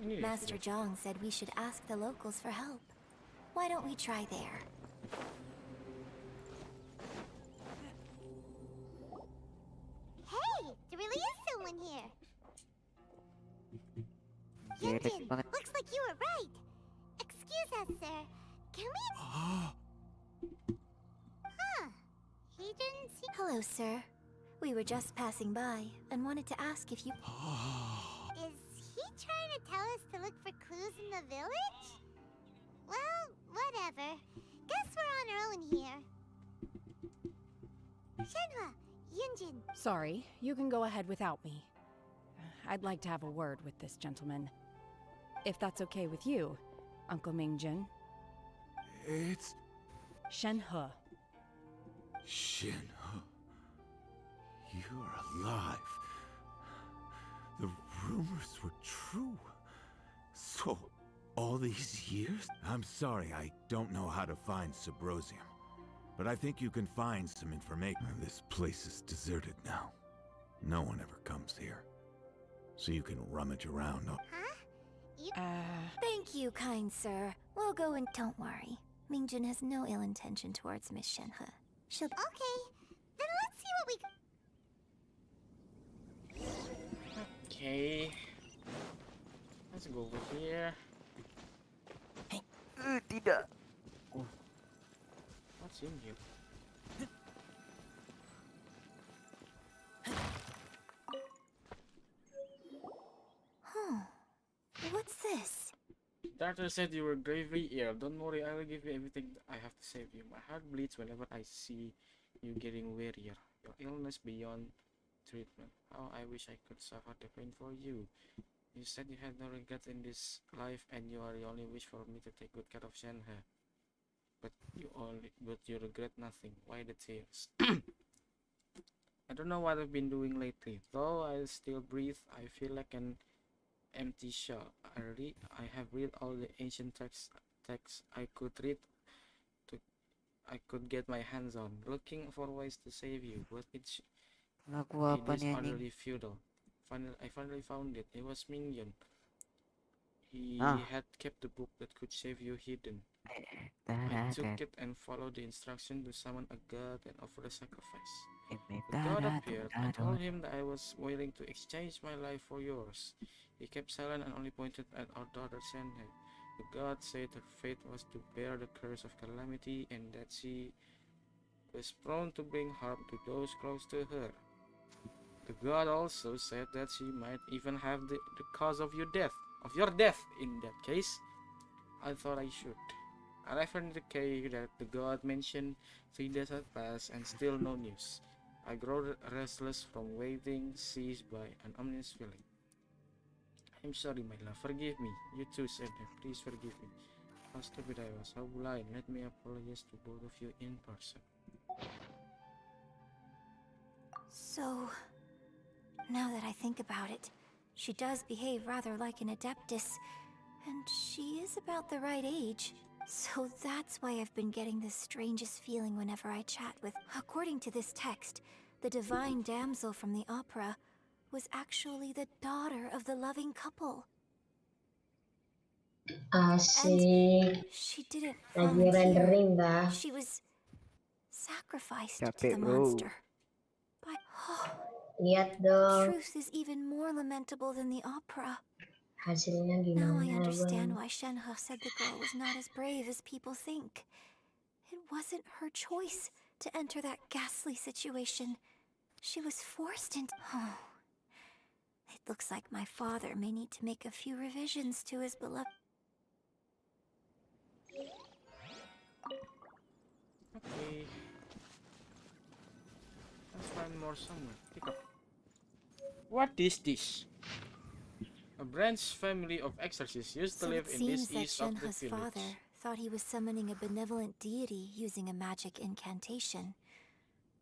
Master Zhang said we should ask the locals for help. Why don't we try there? Hey, there really is someone here. Yunjin, looks like you were right. Excuse us, sir. Can we... He didn't see... Hello, sir. We were just passing by and wanted to ask if you... Is he trying to tell us to look for clues in the village? Well, whatever. Guess we're on our own here. Shenhua, Yunjin. Sorry, you can go ahead without me. I'd like to have a word with this gentleman. If that's okay with you, Uncle Mingjin. It's... Shenhe. Shenhe. You're alive. The rumors were true. So, all these years? I'm sorry, I don't know how to find Subrosium. But I think you can find some information. This place is deserted now. No one ever comes here. So you can rummage around. Thank you, kind sir. We'll go and don't worry. Mingjin has no ill intention towards Miss Shenhe. She'll... Okay, then let's see what we... Okay. Let's go over here. Tidak. What's in here? What's this? Doctor said you were gravely ill. Don't worry, I will give you everything I have to save you. My heart bleeds whenever I see you getting wearier. Your illness beyond treatment. How I wish I could suffer the pain for you. You said you had no regrets in this life, and you are the only wish for me to take good care of Shenhe. But you regret nothing. Why the tears? I don't know what I've been doing lately. Though I still breathe, I feel like an empty shell. I have read all the ancient texts I could read. I could get my hands on, looking for ways to save you, but it is utterly futile. I finally found it. It was Minion. He had kept the book that could save you hidden. I took it and followed the instruction to summon a god and offer a sacrifice. The god appeared. I told him that I was willing to exchange my life for yours. He kept silent and only pointed at our daughter Shenhe. The god said her fate was to bear the curse of calamity and that she was prone to bring harm to those close to her. The god also said that she might even have the cause of your death. In that case. I thought I should. I left in the cave that the god mentioned. 3 days had passed and still no news. I grew restless from waiting, seized by an ominous feeling. I'm sorry, my love. Forgive me. You too, Shenhe. Please forgive me. How stupid I was. How blind. Let me apologize to both of you in person. So, now that I think about it, she does behave rather like an adeptus, and she is about the right age. So that's why I've been getting the strangest feeling whenever I chat with... According to this text, the divine damsel from the opera was actually the daughter of the loving couple. Asik. She didn't Lagi rendering volunteer. dah. She was sacrificed to Capek, the bro. monster. By... Lihat The dong truth is even more lamentable than the opera. hasilnya Now gimana, I understand Bang. why Shenhe said the girl was not as brave as people think. It wasn't her choice to enter that ghastly situation. She was forced into... Oh. It looks like my father may need to make a few revisions to his beloved... Okay. Let's find more somewhere. Pick up. What is this? A branch family of exorcists used to So live it in this seems that east of the Shenhe's village. father thought he was summoning a benevolent deity using a magic incantation.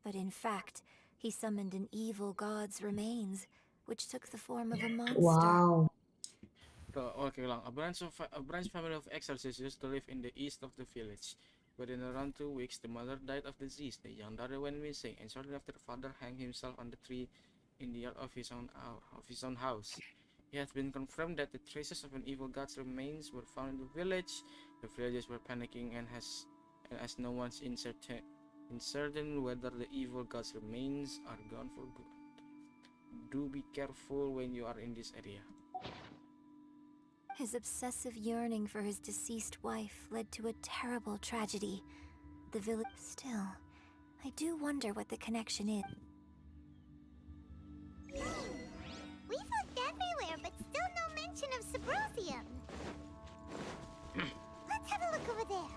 But in fact, he summoned an evil god's remains, which took the form of a monster. Wow. Okay lang. A branch family of exorcists used to live in the east of the village. But in around 2 weeks, the mother died of disease. The young daughter went missing, and shortly after, the father hanged himself on the tree in the yard of his own house. It has been confirmed that the traces of an evil god's remains were found in the village. The villagers were panicking, and as no one's certain whether the evil god's remains are gone for good. Do be careful when you are in this area. His obsessive yearning for his deceased wife led to a terrible tragedy. The village... Still, I do wonder what the connection is. We've looked everywhere, but still no mention of Subathont. Let's have a look over there.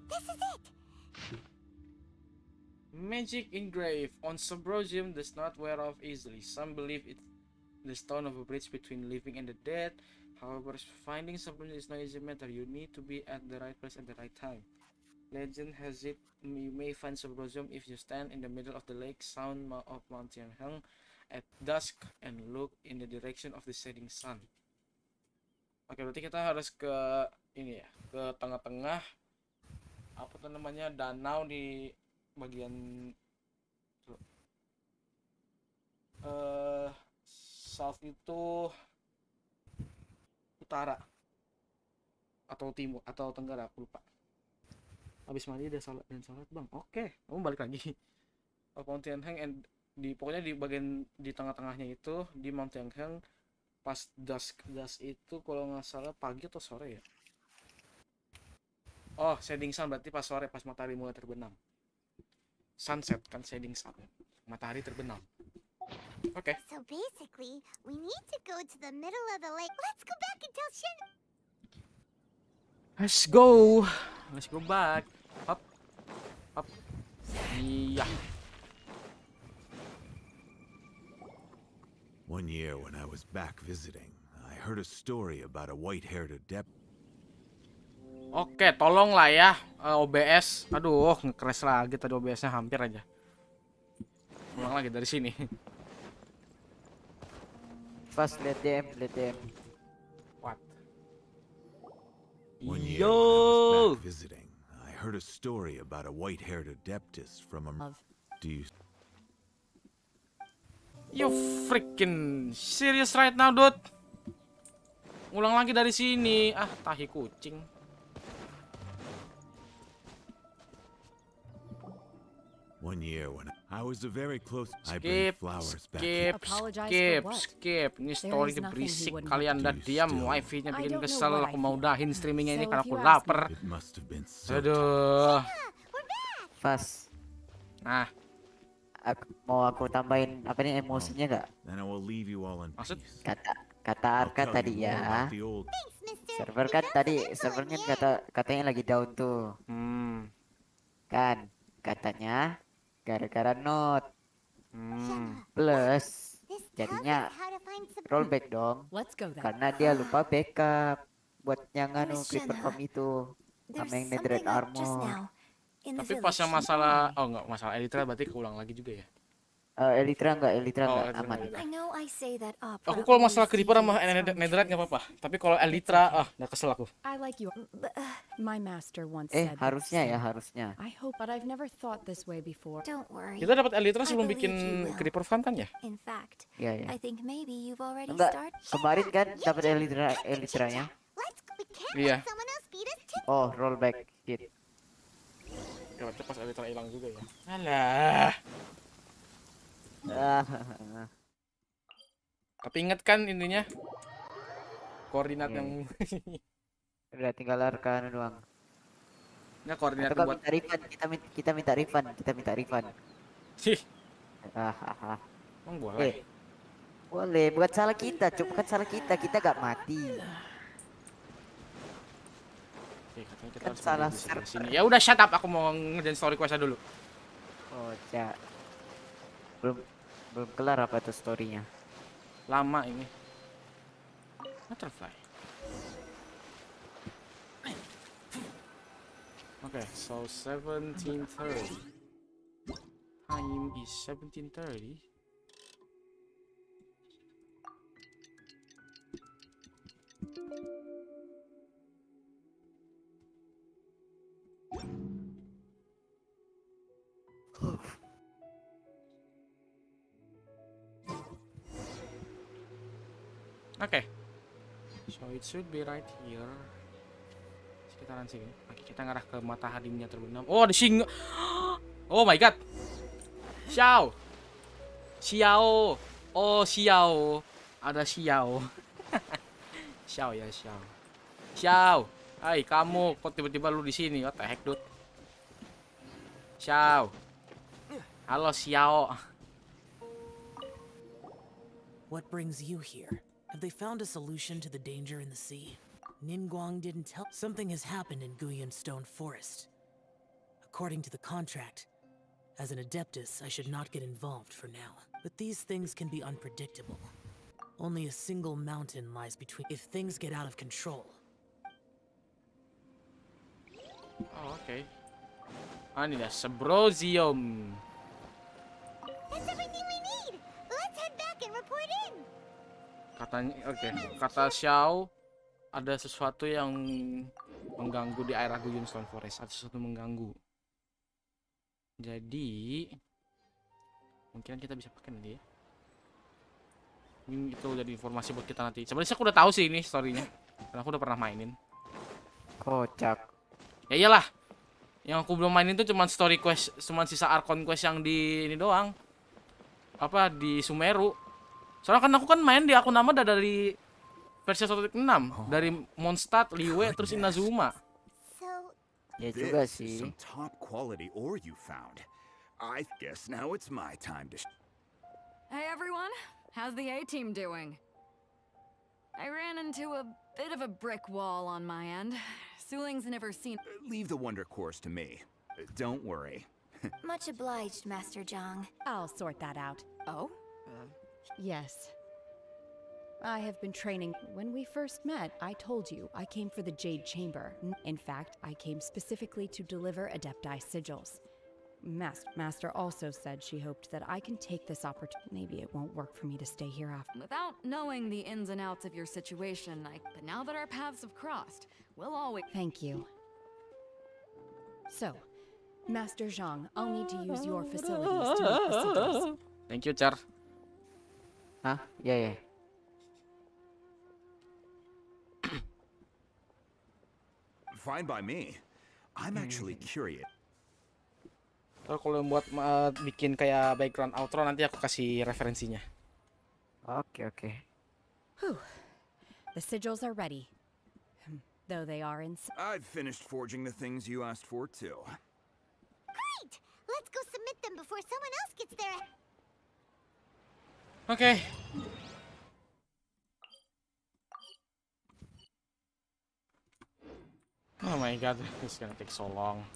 This is it! Magic engraved on Subathont does not wear off easily. Some believe it's the stone of a bridge between living and the dead. However, finding Subathont is no easy matter. You need to be at the right place at the right time. Legend has it you may find Subathont if you stand in the middle of the lake sound of Mount Tianheng at dusk and look in the direction of the setting sun. Oke, berarti kita harus ke ini ya, ke tengah-tengah apa tuh namanya danau di bagian south itu utara atau timur atau tenggara, aku lupa. Habis mandi udah salat dan salat bang. Oke, kamu balik lagi. Mount Tianheng and pokoknya di bagian di tengah-tengahnya itu di Mount Tianheng pas dusk itu kalau nggak salah pagi atau sore ya. Oh, setting sun berarti pas sore pas matahari mulai terbenam. Sunset kan setting sun. Matahari terbenam. Okay. So basically, we need to go to the middle of the lake. Let's go back and tell Shen. Let's go. Let's go back. Up. Up. Iya. One year when I was back visiting, I heard a story about a white-haired adept. Oke, tolong lah ya OBS. Aduh, nge-crash lagi tadi OBS-nya hampir aja. Ulang lagi dari sini. Pas lihat DM, What? One year when I was back visiting, I heard a story about a white-haired adeptus from a... Do you... You freaking serious right now, dude? Ulang lagi dari sini. Ah, tahi kucing. One year when I was a very close... I bring Skip, flowers back. skip. Ini story berisik. Kalian udah diam. Wifi-nya bikin kesel. Aku mau udahin streamingnya ini karena aku lapar. Aduh. Pas. Nah. Mau aku tambahin apa nih emosinya nggak? Maksud? Kata Arka tadi ya. Server kan tadi servernya katanya lagi down tuh. Kan katanya gara-gara note. Plus jadinya rollback dong. Karena dia lupa backup buat yang creeper farm itu sama yang netherite armor. Tapi pas yang masalah enggak masalah Elytra berarti keulang lagi juga ya. Elytra enggak aman. Aku kalau masalah creeper sama netherite enggak apa-apa. Tapi kalau Elytra udah kesel aku. Harusnya. But I've never thought this way before. Don't worry. Kita dapat Elytra sebelum bikin creeper farm kan ya? In fact, Iya. I think maybe you've already Enggak, started. kemarin kan dapat Elytranya. Iya. Oh, rollback hit. Kalau pas Elytra hilang juga ya. Alah. Tapi ingat kan intinya koordinat yang udah tinggal arkan doang. Ya koordinat buat buat kita minta refund. Sih. Boleh. Boleh, bukan salah kita, kita gak mati. Kan salah sini. Ya udah shut up, aku mau ngerjain story quest dulu. Oh, Cak. Belum kelar apa tuh story-nya? Lama ini. Butterfly. Okay, so 17:30. Time is 17:30. Okay, so it should be right here, sekitaran sini. Oke, kita ngarah ke mataharinya terbenam. Oh, ada singa. Oh my god. Xiao. Oh, Xiao. Ada Xiao. Xiao ya, Xiao. Hai, kamu kok tiba-tiba lu di sini? What the heck, dude? Xiao. Halo, Xiao. What brings you here? Have they found a solution to the danger in the sea? Ningguang didn't tell. Something has happened in Guyan Stone Forest. According to the contract, as an Adeptus, I should not get involved for now. But these things can be unpredictable. Only a single mountain lies between. If things get out of control. Oh, okay. Ini dah Sebrosium. That's everything we need. Let's head back and report in. Katanya, oke. Kata Xiao, ada sesuatu yang mengganggu di area Guyan Stone Forest. Ada sesuatu mengganggu. Jadi, mungkin kita bisa pakai nanti ya. Ini itu jadi informasi buat kita nanti. Sebenarnya aku udah tahu sih ini storynya, karena aku udah pernah mainin. Kocak. Ya iyalah. Yang aku belum mainin tuh cuman story quest, cuman sisa Archon quest yang di ini doang. Apa di Sumeru. Soalnya kan aku kan main di akun nama dari versi 1.6, dari Mondstadt, Liyue, terus Inazuma. Ya juga sih. Some top quality ore you found. I guess now it's my time to... Hey everyone, How's the A-team doing? I ran into a bit of a brick wall on my end. Suling's never seen... Leave the wonder course to me. Don't worry. Much obliged, Master Zhang. I'll sort that out. Oh? Yes. I have been training. When we first met, I told you I came for the Jade Chamber. In fact, I came specifically to deliver Adepti sigils. Master also said she hoped that I can take this opportunity. Maybe it won't work for me to stay here after. Without knowing the ins and outs of your situation, but now that our paths have crossed, we'll always... Thank you. So, Master Zhang, I'll need to use your facilities to make the sigils. Thank you, Char. Hah? Yeah. Fine by me. I'm actually curious. Kalau buat bikin kayak background outro nanti aku kasih referensinya. Okay. Whew. The sigils are ready. Though they are in... I've finished forging the things you asked for, too. Great! Let's go submit them before someone else gets there. Okay. Oh my god, this is gonna take so long.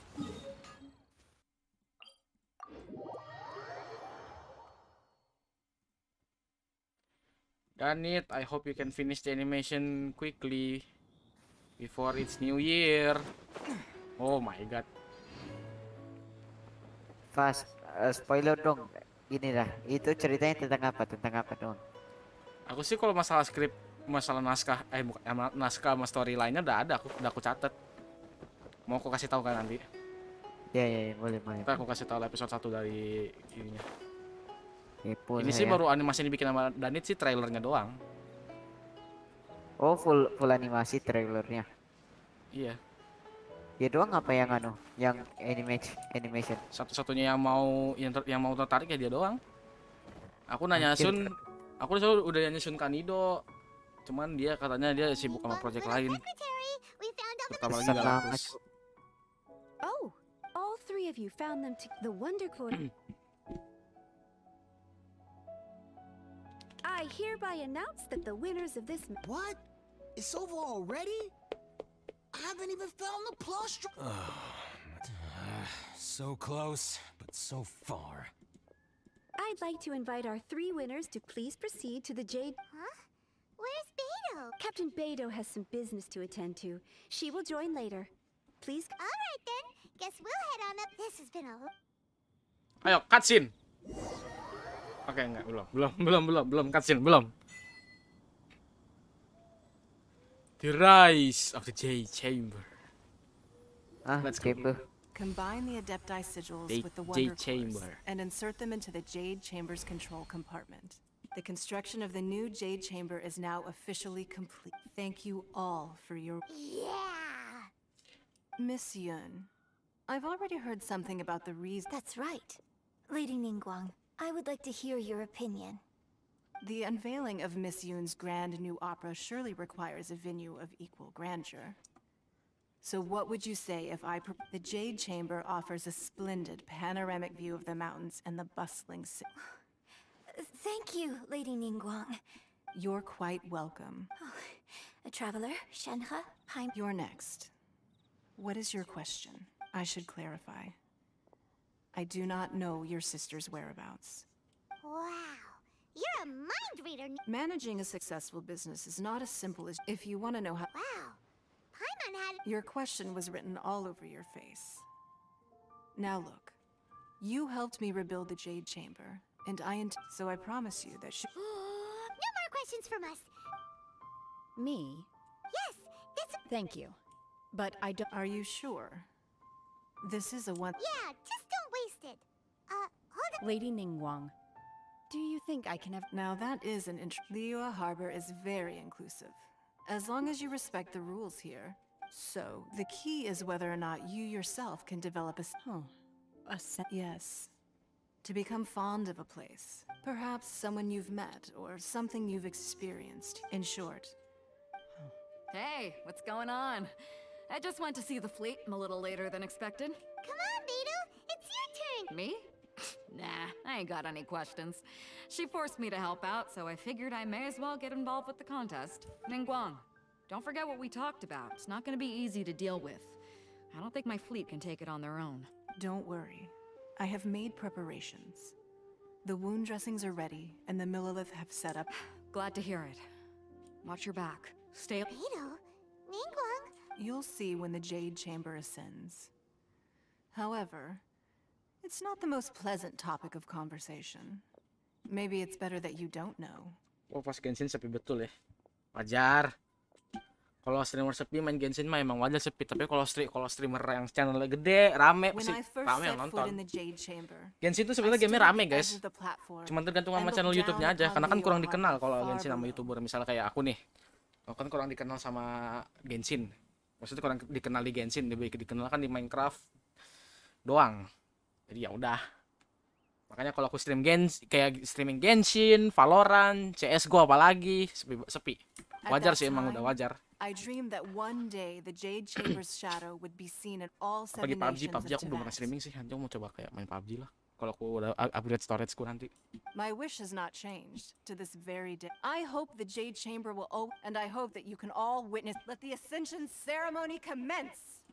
Done it. I hope you can finish the animation quickly before it's New Year. Oh my god. Fast, spoiler dong. Gini dah, itu ceritanya tentang apa dong? Aku sih kalau masalah skrip, masalah naskah, naskah sama storyline-nya udah ada, udah aku catat. Mau aku kasih tahu kan nanti? Ya, boleh. Ntar aku kasih tahu episode 1 dari ininya. Ini sih baru animasi yang dibikin sama Danit sih, trailernya doang. Oh, full animasi trailernya. Iya. Ya doang apa yang yang animation? Satu-satunya yang mau tertarik ya dia doang. Aku nanya Sun, aku udah nanya Sun Kanido. Cuman dia katanya dia sibuk sama project lain. Pertama lagi Galactus. Oh, all three of you found them to the Wonder Corner. I hereby announce that the winners of this... What? It's over already? I haven't even found the plus... So close, but so far. I'd like to invite our 3 winners to please proceed to the Jade... Huh? Where's Beidou? Captain Beidou has some business to attend to. She will join later. Please... Alright then. Guess we'll head on up. This has been a... Ayo, cutscene. Oke, enggak, belum cutscene, belum. The Rise of the Jade Chamber. Let's go. Combine the Adepti sigils with the Wonder Cores and insert them into the Jade Chamber's control compartment. The construction of the new Jade Chamber is now officially complete. Thank you all for your... Yeah! Miss Yun, I've already heard something about the reason... That's right. Lady Ningguang, I would like to hear your opinion. The unveiling of Miss Yun's grand new opera surely requires a venue of equal grandeur. So what would you say if the Jade Chamber offers a splendid panoramic view of the mountains and the bustling city? Thank you, Lady Ningguang. You're quite welcome. A traveler, Shenhe, You're next. What is your question? I should clarify. I do not know your sister's whereabouts. Wow. You're a mind reader. Managing a successful business is not as simple as... If you want to know how... Wow. Paimon had... Your question was written all over your face. Now look. You helped me rebuild the Jade Chamber, and so I promise you that No more questions from us. Me? Yes, that's... Thank you. But I don't... Are you sure? This is a one... Yeah, just don't waste it. Hold on. Lady Ningguang, do you think I can have... Now that is an Liyue Harbor is very inclusive, as long as you respect the rules here. So, the key is whether or not you yourself can develop Yes. To become fond of a place. Perhaps someone you've met, or something you've experienced. In short. Hey, what's going on? I just went to see the fleet a little later than expected. Come on, Beidou. It's your turn. Me? Nah, I ain't got any questions. She forced me to help out, so I figured I may as well get involved with the contest. Ningguang, don't forget what we talked about. It's not gonna be easy to deal with. I don't think my fleet can take it on their own. Don't worry. I have made preparations. The wound dressings are ready, and the Millilith have set up. Glad to hear it. Watch your back. Stay up. Ningguang. You'll see when the Jade Chamber ascends. However, it's not the most pleasant topic of conversation. Maybe it's better that you don't know. Oh, pas Genshin sepi betul ya. Wajar. Kalau streamer sepi main Genshin mah emang wajar sepi, tapi kalau streamer yang channelnya gede, rame pasti rame yang nonton. Genshin itu sebenarnya game rame, guys. Cuman tergantung sama channel YouTube-nya aja, karena kan kurang dikenal kalau Genshin sama YouTuber. Misalnya kayak aku nih. Aku kan kurang dikenal sama Genshin. Maksudnya kurang dikenal di Genshin, lebih dikenal kan di Minecraft doang. Jadi ya udah. Makanya kalau aku kayak streaming Genshin, Valorant, CS:GO apalagi sepi. Wajar sih, emang udah wajar. I dreamed that one day the Jade Chamber's shadow would be seen in all seven Apalagi nations PUBG of aku belum pernah Tibet. streaming sih. Nanti aku mau coba kayak main PUBG lah. Kalau aku udah upgrade storage-ku nanti. My wish has not changed to this very day. I hope the Jade Chamber will open, and I hope that you can all witness. Let the Ascension ceremony commence.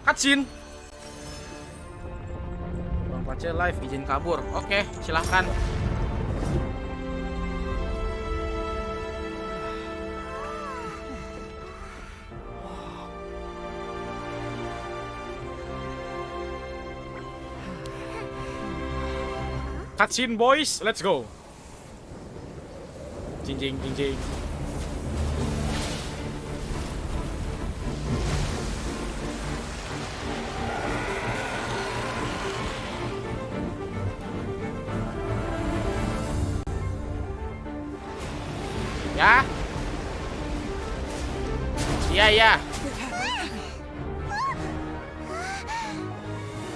Cutscene. Bang Pace live izin kabur. Oke, silahkan. Cutscene boys, let's go. Jing jing jing jing. Ya. Iya ya.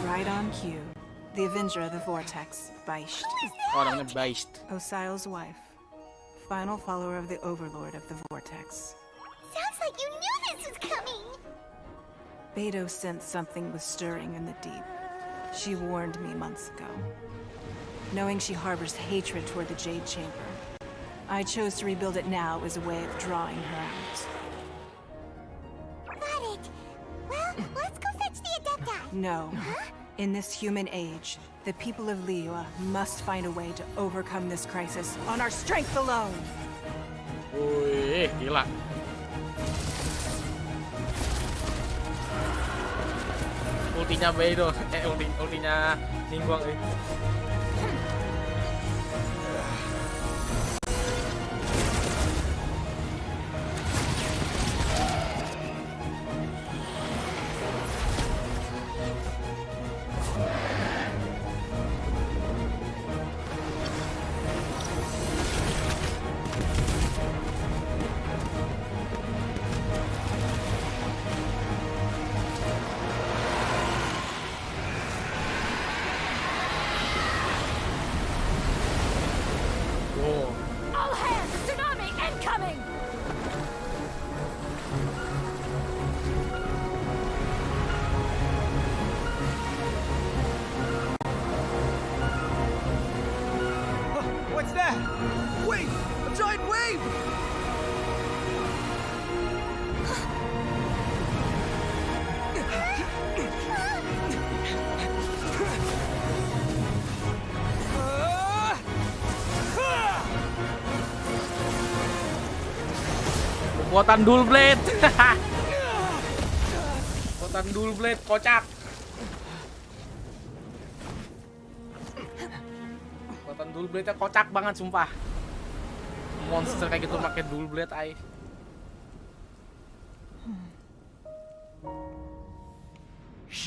Right on cue. The Avenger of the Vortex, Beisht. Orangnya Beisht. Osial's wife. Final follower of the Overlord of the Vortex. Sounds like you knew this was coming. Beidou sensed something was stirring in the deep. She warned me months ago. Knowing she harbors hatred toward the Jade Chamber, I chose to rebuild it now as a way of drawing her out. Got it. Well, let's go fetch the Adepti. No. In this human age, the people of Liyue must find a way to overcome this crisis on our strength alone. Wih, gila. Ultinya Beidou, ultinya Ningguang. All hands! Tsunami incoming! What's that? Wait! A giant wave! Kekuatan dual blade. Kekuatan dual blade kocak. Kekuatan dual blade-nya kocak banget sumpah. Monster kayak gitu pakai dual blade ay.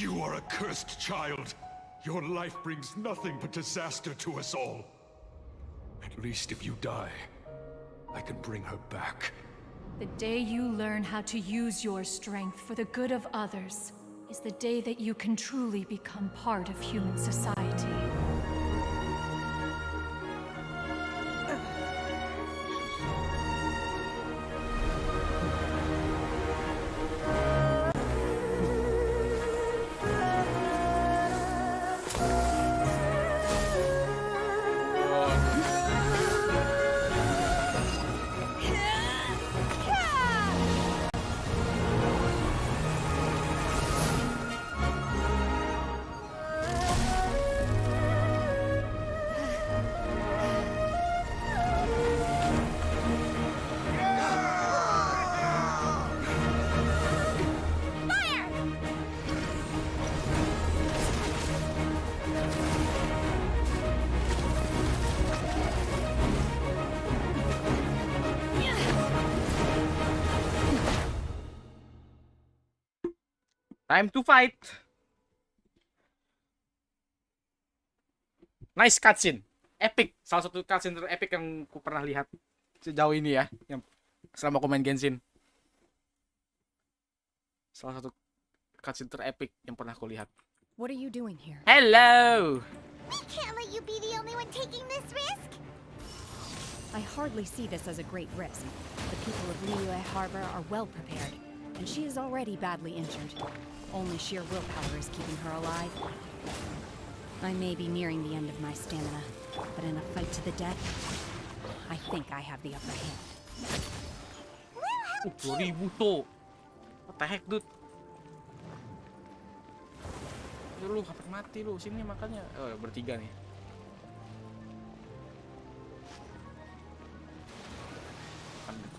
You are a cursed child. Your life brings nothing but disaster to us all. At least if you die, I can bring her back. The day you learn how to use your strength for the good of others is the day that you can truly become part of human society. Time to fight. Nice cutscene. Epic. Salah satu cutscene ter-epic yang ku pernah lihat sejauh ini ya. Yang selama aku main Genshin. Salah satu cutscene ter-epic yang pernah aku lihat. What are you doing here? Hello. We can't let you be the only one taking this risk. I hardly see this as a great risk. The people of Liyue Harbor are well prepared, and she is already badly injured. Only sheer willpower is keeping her alive. I may be nearing the end of my stamina, but in a fight to the death, I think I have the upper hand. 2000 tuh. What the heck, dude? Ya lu hampir mati lu. Sini makanya. Oh, bertiga nih.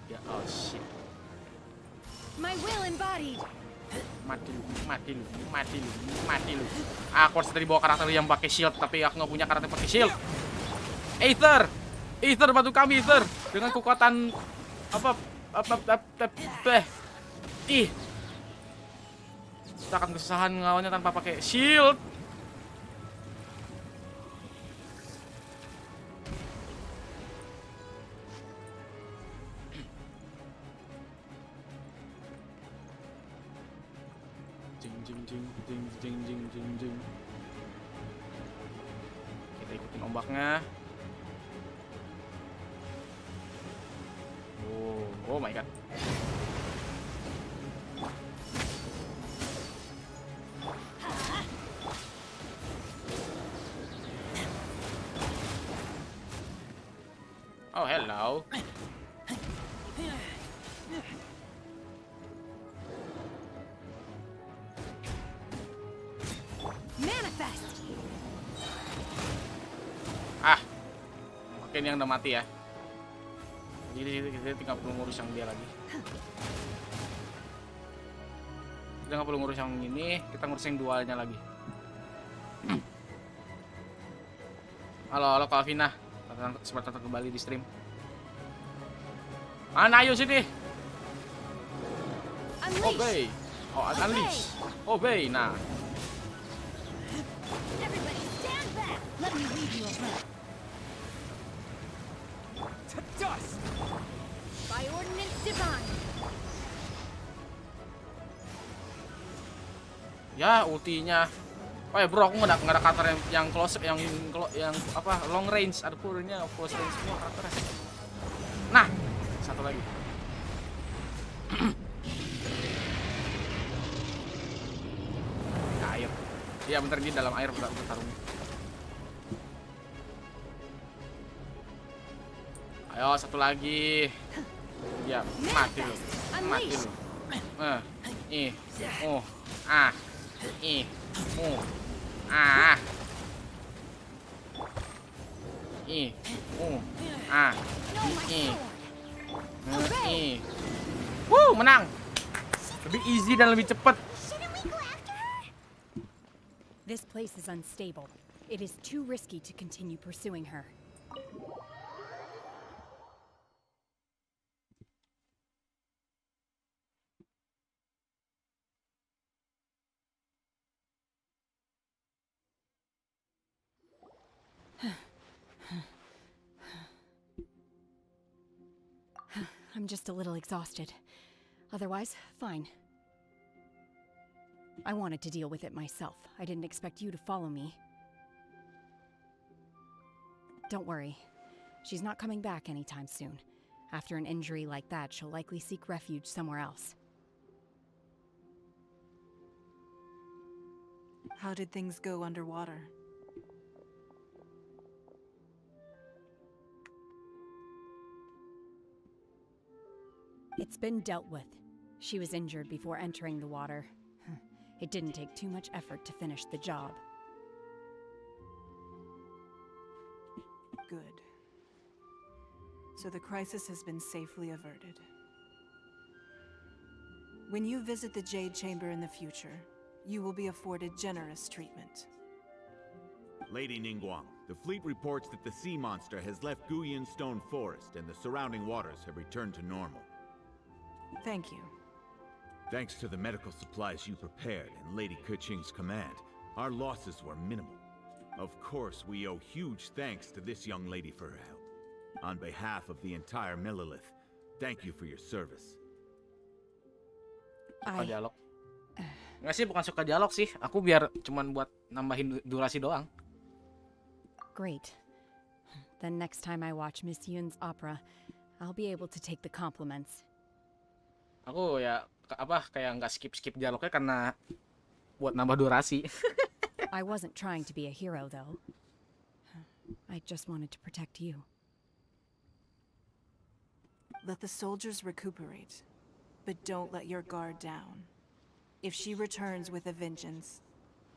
Ya, oh shit. My will embodied. Mati lu, mati lu, mati lu, mati lu. Aku harus tadi bawa karakter yang pakai shield, tapi aku nggak punya karakter pakai shield. Aether, Aether bantu kami Aether dengan kekuatan apa ih. Kita akan kesusahan ngelawannya tanpa pakai shield. Jing. Kita ikutin ombaknya. Oh my god. Oh, hello. Manifest. Oke, ini yang udah mati ya. Jadi kita tinggal perlu ngurus yang dia lagi. Kita nggak perlu ngurus yang ini, kita ngurus yang dualnya lagi. Halo Kalvina, sempat datang kembali di stream. Mana ayo sini? Obey. Oh, unleash. Obey. Nah. Everybody stand back. Let me lead you a bit. To dust. By ordinance divine. Ya, ultinya. Oh ya bro, aku nggak ada karakter yang close, yang apa long range. Ada purnya close range semua karakternya. Nah, satu lagi. Air. Iya bentar, di dalam air bertarung. Ayo satu lagi. Ya mati lu. Mati lu. Menang. Lebih easy dan lebih cepat. This place is unstable. It is too risky to continue pursuing her. I'm just a little exhausted. Otherwise, fine. I wanted to deal with it myself. I didn't expect you to follow me. Don't worry. She's not coming back anytime soon. After an injury like that, she'll likely seek refuge somewhere else. How did things go underwater? It's been dealt with. She was injured before entering the water. It didn't take too much effort to finish the job. Good. So the crisis has been safely averted. When you visit the Jade Chamber in the future, you will be afforded generous treatment. Lady Ningguang, the fleet reports that the sea monster has left Guyan Stone Forest and the surrounding waters have returned to normal. Thank you. Thanks to the medical supplies you prepared and Lady Keqing's command, our losses were minimal. Of course, we owe huge thanks to this young lady for her help. On behalf of the entire Millelith, thank you for your service. Suka dialog. Nggak sih, bukan suka dialog sih. Aku biar cuman buat nambahin durasi doang. Great. Then next time I watch Miss Yoon's opera, I'll be able to take the compliments. Aku ya kayak nggak skip dialognya karena buat nambah durasi. I wasn't trying to be a hero though. I just wanted to protect you. Let the soldiers recuperate, but don't let your guard down. If she returns with a vengeance,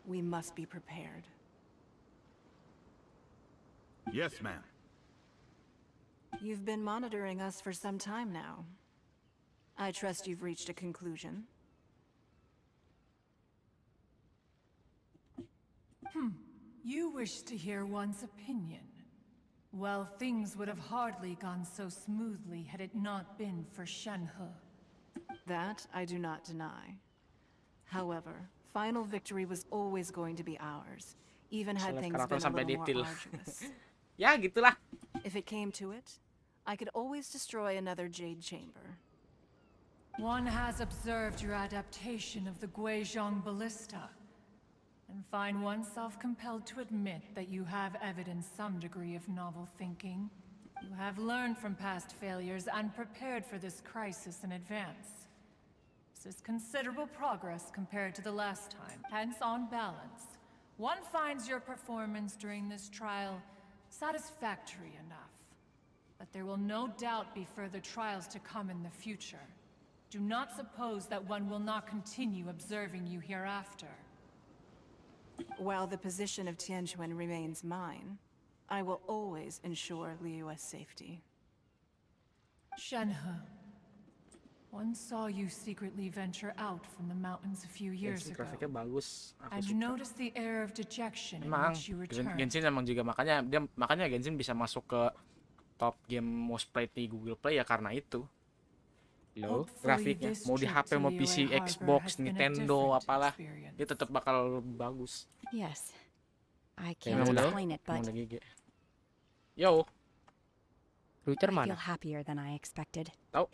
we must be prepared. Yes, ma'am. You've been monitoring us for some time now. I trust you've reached a conclusion. You wish to hear one's opinion. Well, things would have hardly gone so smoothly had it not been for Shenhe. That I do not deny. However, final victory was always going to be ours, even had things been a little more arduous. Ya, gitulah. If it came to it, I could always destroy another Jade Chamber. One has observed your adaptation of the Guizhong ballista, and find oneself compelled to admit that you have evidenced some degree of novel thinking. You have learned from past failures and prepared for this crisis in advance. This is considerable progress compared to the last time. Hence, on balance, one finds your performance during this trial satisfactory enough. But there will no doubt be further trials to come in the future. Do not suppose that one will not continue observing you hereafter. While the position of Tianquan remains mine, I will always ensure Liyue's safety. Shenhe, one saw you secretly venture out from the mountains a few years ago, Grafiknya bagus. Aku and suka. noticed the air of dejection in Emang which you returned. Genshin emang juga makanya Genshin bisa masuk ke top game most played di Google Play ya karena itu. Loh, grafiknya mau di HP, mau PC, Xbox, Nintendo, apalah, dia tetap bakal bagus. Yes. I can't explain it, but Yo. I Router mana? feel happier than I expected. Tahu?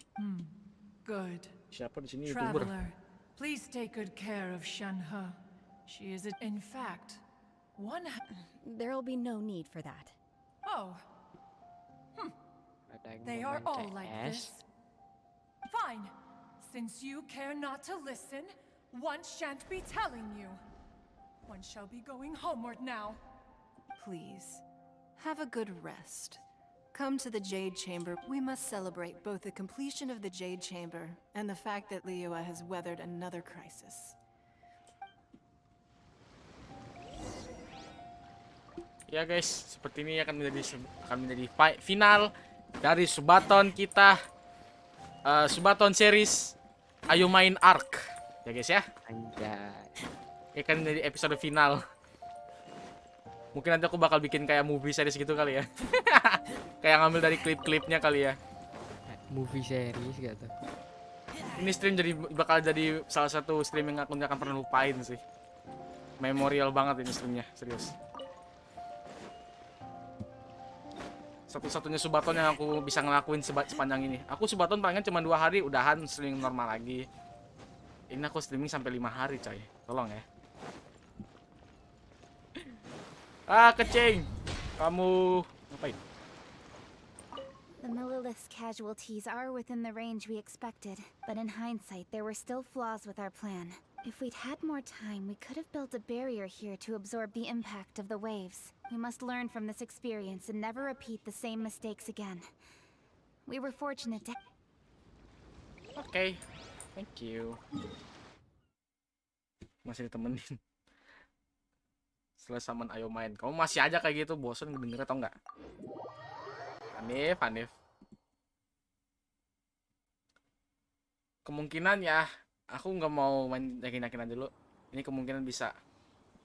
Good. Siapa di sini YouTuber? Traveler, please take good care of Shenhe. She is in fact one. There will be no need for that. Oh. They are all like this. Fine. Since you care not to listen, one shan't be telling you. One shall be going homeward now. Please, have a good rest. Come to the Jade Chamber. We must celebrate both the completion of the Jade Chamber and the fact that Liyue has weathered another crisis. Ya guys, seperti ini akan menjadi final dari Subathont kita. Subathont series Ayo Main Arc. Ya guys ya. Anjay. Ini kan menjadi episode final. Mungkin nanti aku bakal bikin kayak movie series gitu kali ya. Kayak ngambil dari klip-klipnya kali ya. Movie series gitu. Ini stream bakal jadi salah satu streaming akun yang akan pernah lupain sih. Memorial banget ini streamnya, serius. Satu-satunya Subathont yang aku bisa ngelakuin sepanjang ini. Aku Subathont palingan cuma 2 hari udahan streaming normal lagi. Ini aku streaming sampai 5 hari coy. Tolong ya. Kecing. Kamu ngapain? The Millelith's casualties are within the range we expected, but in hindsight, there were still flaws with our plan. If we'd had more time, we could have built a barrier here to absorb the impact of the waves. We must learn from this experience and never repeat the same mistakes again. We were fortunate to... Okay, thank you. Masih ditemenin. Setelah summon Ayo Main. Kamu masih aja kayak gitu, bosen ngedengernya tau nggak? Hanif. Kemungkinan ya, aku nggak mau main yakin-yakinan dulu. Ini kemungkinan bisa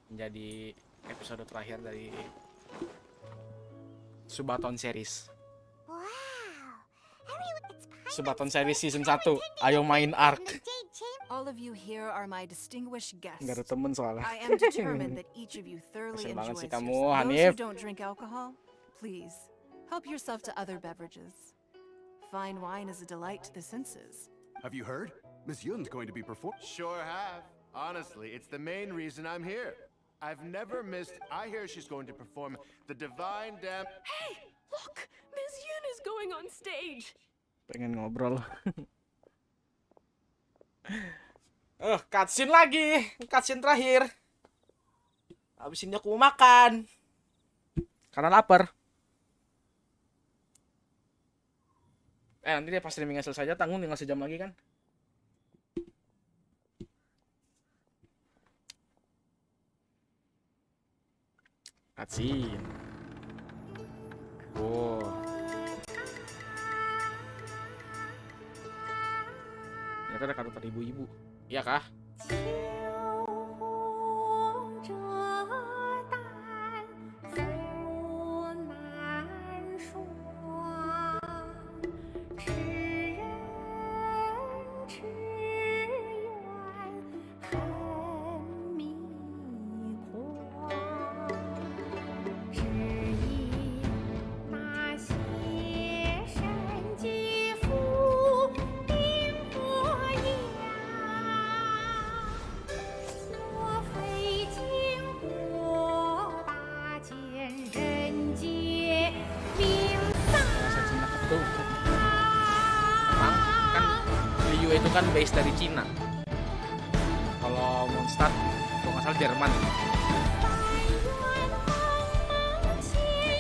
menjadi episode terakhir dari Subathont series. Subathont series season 1. Ayo Main Arc. All of you here are my distinguished guests. Nggak ada temen soalnya. I am determined that each of you thoroughly Kasian banget enjoys sih kamu, yourself. Those Hanif. who don't drink alcohol, please help yourself to other beverages. Fine wine is a delight to the senses. Have you heard? Miss Yun's going to be performing. Sure have. Honestly, it's the main reason I'm here. I've never missed. I hear she's going to perform the Divine Dam. Hey, look! Miss Yun is going on stage. Pengen ngobrol. Cutscene lagi. Cutscene terakhir. Habis ini aku mau makan. Karena lapar. Nanti dia pas streamingnya selesai aja, tanggung tinggal sejam lagi kan. Cutscene. Oh. Ternyata ada kartu ibu-ibu. Iya kah? Itu kan base dari Cina. Kalau Mondstadt, kalau nggak salah Jerman.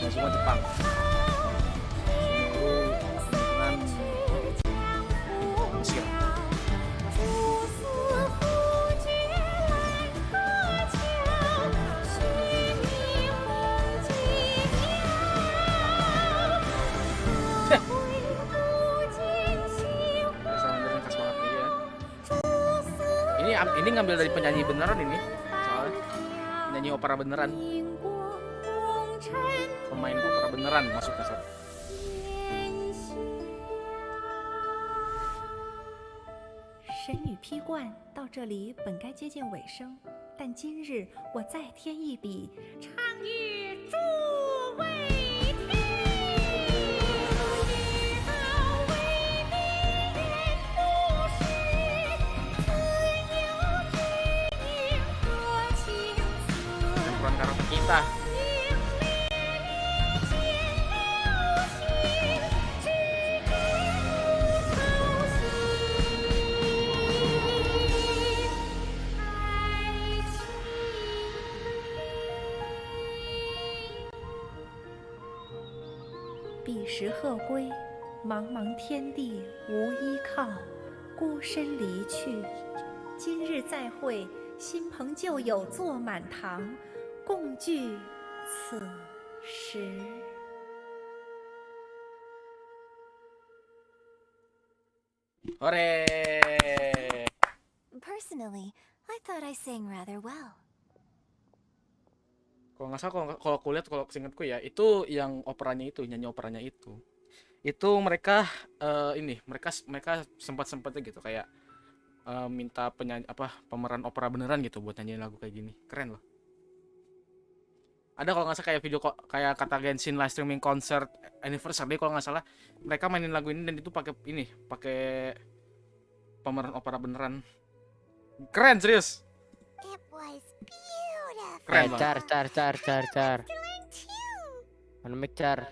Semua Jepang. Dengan Mesir. Ini ngambil dari penyanyi beneran ini, soalnya penyanyi opera beneran, pemain opera beneran maksudnya. 神女披冠到这里本该接近尾声，但今日我再添一笔，唱与诸位。 kita.彼时鹤归，茫茫天地无依靠，孤身离去。今日再会，新朋旧友坐满堂。 共聚此时。Hore! Personally, I thought I sang rather well. Kalau nggak salah, kalau aku lihat, kalau seingatku ya, itu yang operanya itu, nyanyi operanya itu mereka mereka sempat-sempatnya gitu kayak minta penyanyi pemeran opera beneran gitu buat nyanyi lagu kayak gini, keren loh. Ada kalau nggak salah kayak video kayak kata Genshin live streaming concert anniversary kalau nggak salah mereka mainin lagu ini dan itu pakai pemeran opera beneran. Keren serius. It was beautiful. Keren Car. Mana mecar?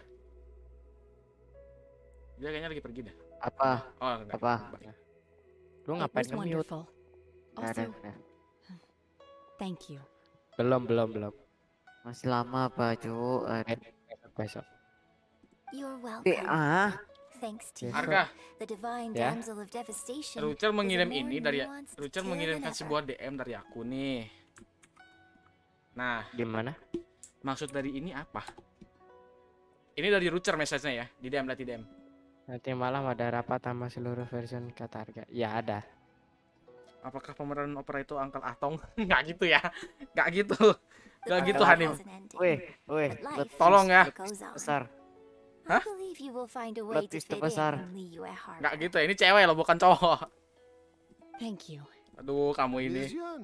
Dia kayaknya lagi pergi deh. Apa? Oh, enggak. Apa? Lu ngapain nge-mute? Also, thank you. Belum. Masih lama apa, Cuk? Besok. You're welcome. Thanks to you, Arka. the divine damsel of devastation. Rucer mengirimkan sebuah DM dari aku nih. Nah, gimana? Maksud dari ini apa? Ini dari Rucer message-nya ya, di DM. Nanti malam ada rapat sama seluruh version kata harga. Ya ada. Apakah pemeran opera itu Uncle Atong? Nggak gitu ya. Nggak gitu. Nggak gitu Hanim. Weh, tolong ya. Besar. Hah? Plot twist besar. Nggak gitu ya, ini cewek loh bukan cowok. Thank you. Aduh, kamu ini. Miss Yun.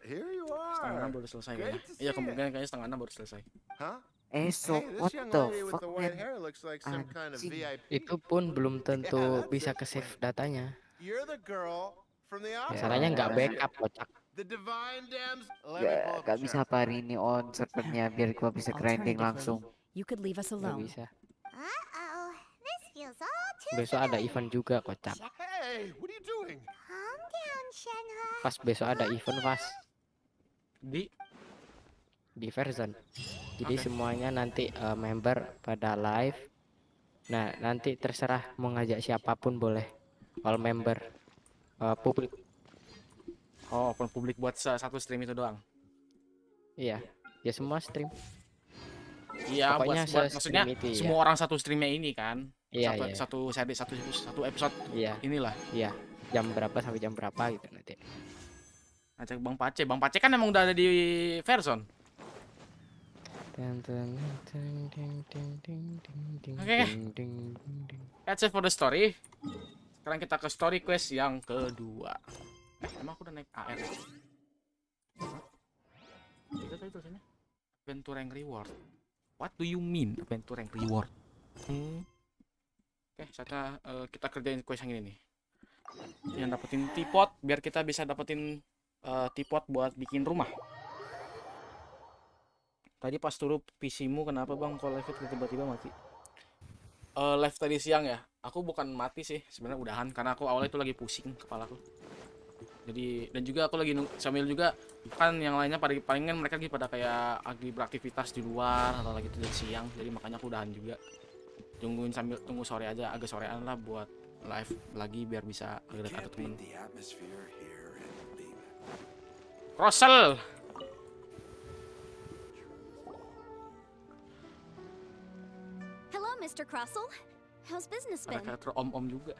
Here you Setengah 6 are. baru selesai Great kayaknya. to Iya, see kemungkinan kayaknya setengah 6 baru selesai. Huh? So Hey, what this young the lady with fuck, the white man? hair looks like some kind of Anjing. VIP. Itu pun belum tentu that's bisa it. ke save datanya. You're the girl from the Masalahnya nggak opera. backup, kocak. The divine damsel. Let me pull up Gak the bisa chart. apa hari ini on servernya biar gua bisa grinding langsung. You could leave us Nggak alone. bisa. Uh-oh, this feels all too Besok ada event juga, kocak. Hey, what are you doing? Calm down, Shenhe. Pas besok ada event pas Di version. Jadi semuanya nanti member pada live. Nah, nanti terserah mau ngajak siapapun boleh. All member publik. Oh, open publik buat satu stream itu doang. Iya, ya semua stream. Iya, Pokoknya buat maksudnya se-stream itu, ya. semua orang satu streamnya ini kan. Iya, satu, iya. satu episode. Iya. Inilah. Iya. Jam berapa sampai jam berapa gitu nanti. Ajak Bang Pace. Bang Pace kan emang udah ada di version. Oke. That's it for the story. Sekarang kita ke story quest yang kedua. Emang aku udah naik AR. Itu tadi tulisannya adventure rank reward. What do you mean adventure rank reward? Oke, saatnya kita kerjain quest yang ini nih. Yang dapetin teapot biar kita bisa dapetin teapot buat bikin rumah. Tadi pas turun PC-mu kenapa bang kalau live tiba-tiba mati? Live tadi siang ya. Aku bukan mati sih, sebenarnya udahan karena aku awalnya itu lagi pusing kepalaku. Jadi dan juga aku lagi sambil juga kan yang lainnya pada palingan mereka lagi pada kayak lagi beraktivitas di luar atau lagi tidur siang. Jadi makanya aku udahan juga. Tungguin sambil tunggu sore aja, agak sorean lah buat live lagi biar bisa ada temen. Russell. Hello, Mr. Crossell. How's business Ada been? karakter om-om juga.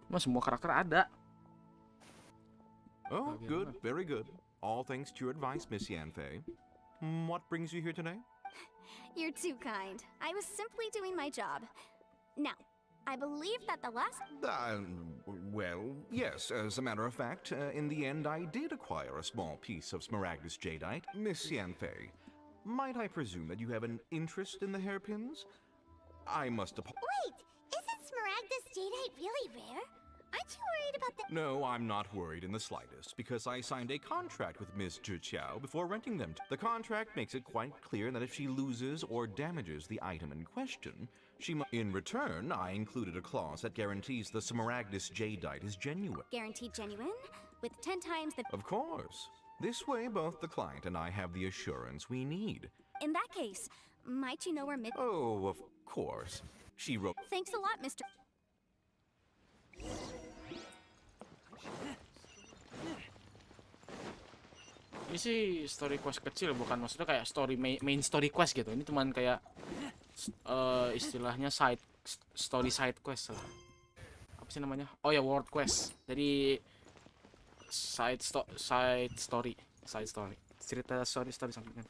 Mas semua karakter ada. Oh, good, very good. All thanks to your advice, Miss Yanfei. What brings you here today? You're too kind. I was simply doing my job. Now, I believe that the last... Well, yes, as a matter of fact, in the end I did acquire a small piece of Smaragdus jadeite. Miss Yanfei, might I presume that you have an interest in the hairpins? I must Wait, isn't Smaragdus jadeite really rare? Aren't you worried about the... No, I'm not worried in the slightest, because I signed a contract with Ms. Zhiqiao before renting them. The contract makes it quite clear that if she loses or damages the item in question, she must... In return, I included a clause that guarantees the Smaragdus jadeite is genuine. Guaranteed genuine? With 10 times the... Of course. This way, both the client and I have the assurance we need. In that case, might you know where Oh, of course. She wrote... Thanks a lot, Mr. Ini sih story quest kecil, bukan maksudnya kayak story main story quest gitu. Ini cuman kayak istilahnya story side quest lah. Apa sih namanya? Oh ya, world quest. Jadi side story. Cerita story sampingan.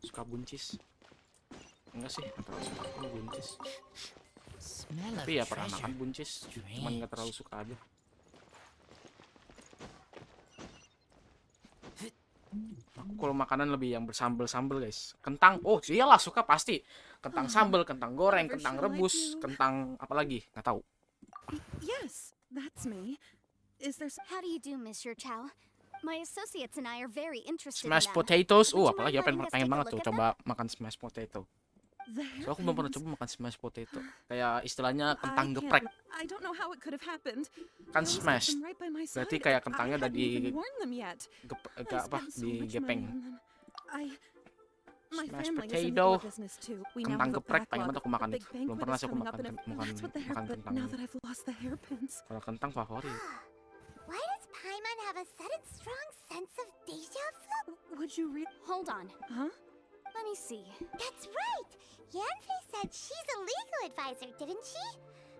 Suka buncis? Enggak sih, nggak terlalu suka aku buncis. Tapi ya pernah makan buncis, cuman nggak terlalu suka aja. Aku kalau makanan lebih yang bersambel-sambel guys. Kentang, oh iyalah suka pasti. Kentang sambel, kentang goreng, kentang rebus, kentang apa lagi? Nggak tahu. Yes, that's me. Is there... How do you do, Mr. Chow? My associates and I are very interested Smashed in them. potatoes, Would you apalagi mind apa letting us pengen take a banget look tuh at coba makan smashed potato. So aku belum pernah coba makan smashed potato. Kayak istilahnya kentang geprek. I don't know how it could have happened. Kan smash. Berarti kayak kentangnya udah di digepeng. Smashed potato, kentang geprek, pengen banget aku makan itu. Belum pernah sih aku makan kentang. Kalau kentang favorit. Why does Paimon have a sudden strong sense of deja vu? Would you read? Hold on. Huh? Let me see. That's right! Yanfei said she's a legal advisor, didn't she?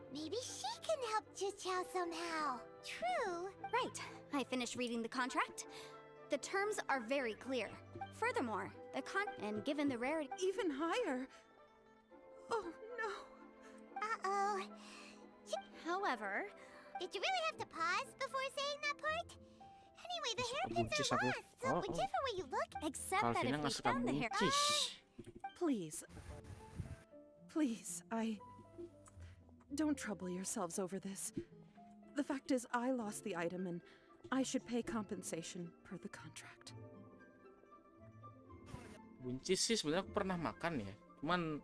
Maybe she can help Zhiqiao somehow. True. Right. I finished reading the contract. The terms are very clear. Furthermore, and given the rarity... Even higher. Oh, no. Uh-oh. However, Did you really have to pause before saying that part? Anyway, the hairpins buncis are aku. lost, so whichever way you look, except that Calvinnya if we nggak suka found the hair, buncis. Please, don't trouble yourselves over this. The fact is, I lost the item and I should pay compensation per the contract. Buncis sih sebenarnya aku pernah makan ya. Cuman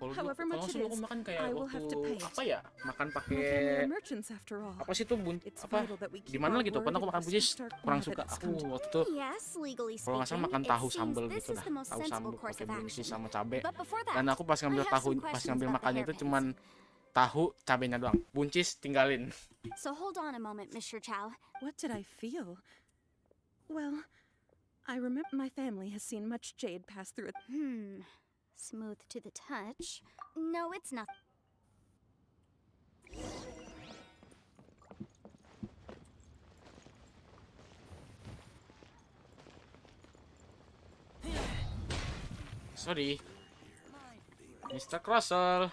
kalau However much it aku is, makan kayak I will have to waktu pay it. apa ya? Makan My pakai family are merchants after all. apa sih itu It's apa vital that we di keep mana our gitu? word Pernah aku and makan buncis respect our kurang bond suka that it's aku come to. waktu itu. yes, legally Kalau nggak salah speaking, makan it tahu seems sambal this gitu is dah. the most Tahu sensible sambal course pakai of buncis action. sama cabe. But before that, Dan aku pas ngambil I have tahu some pas questions ngambil about the makannya itu hairpins. cuman tahu cabenya doang. Buncis tinggalin. So hold on a moment, Mr. Chow. What did I feel? Well, I remember my family has seen much jade pass through it. Smooth to the touch. No, it's not. Sorry, Mr. Crossel.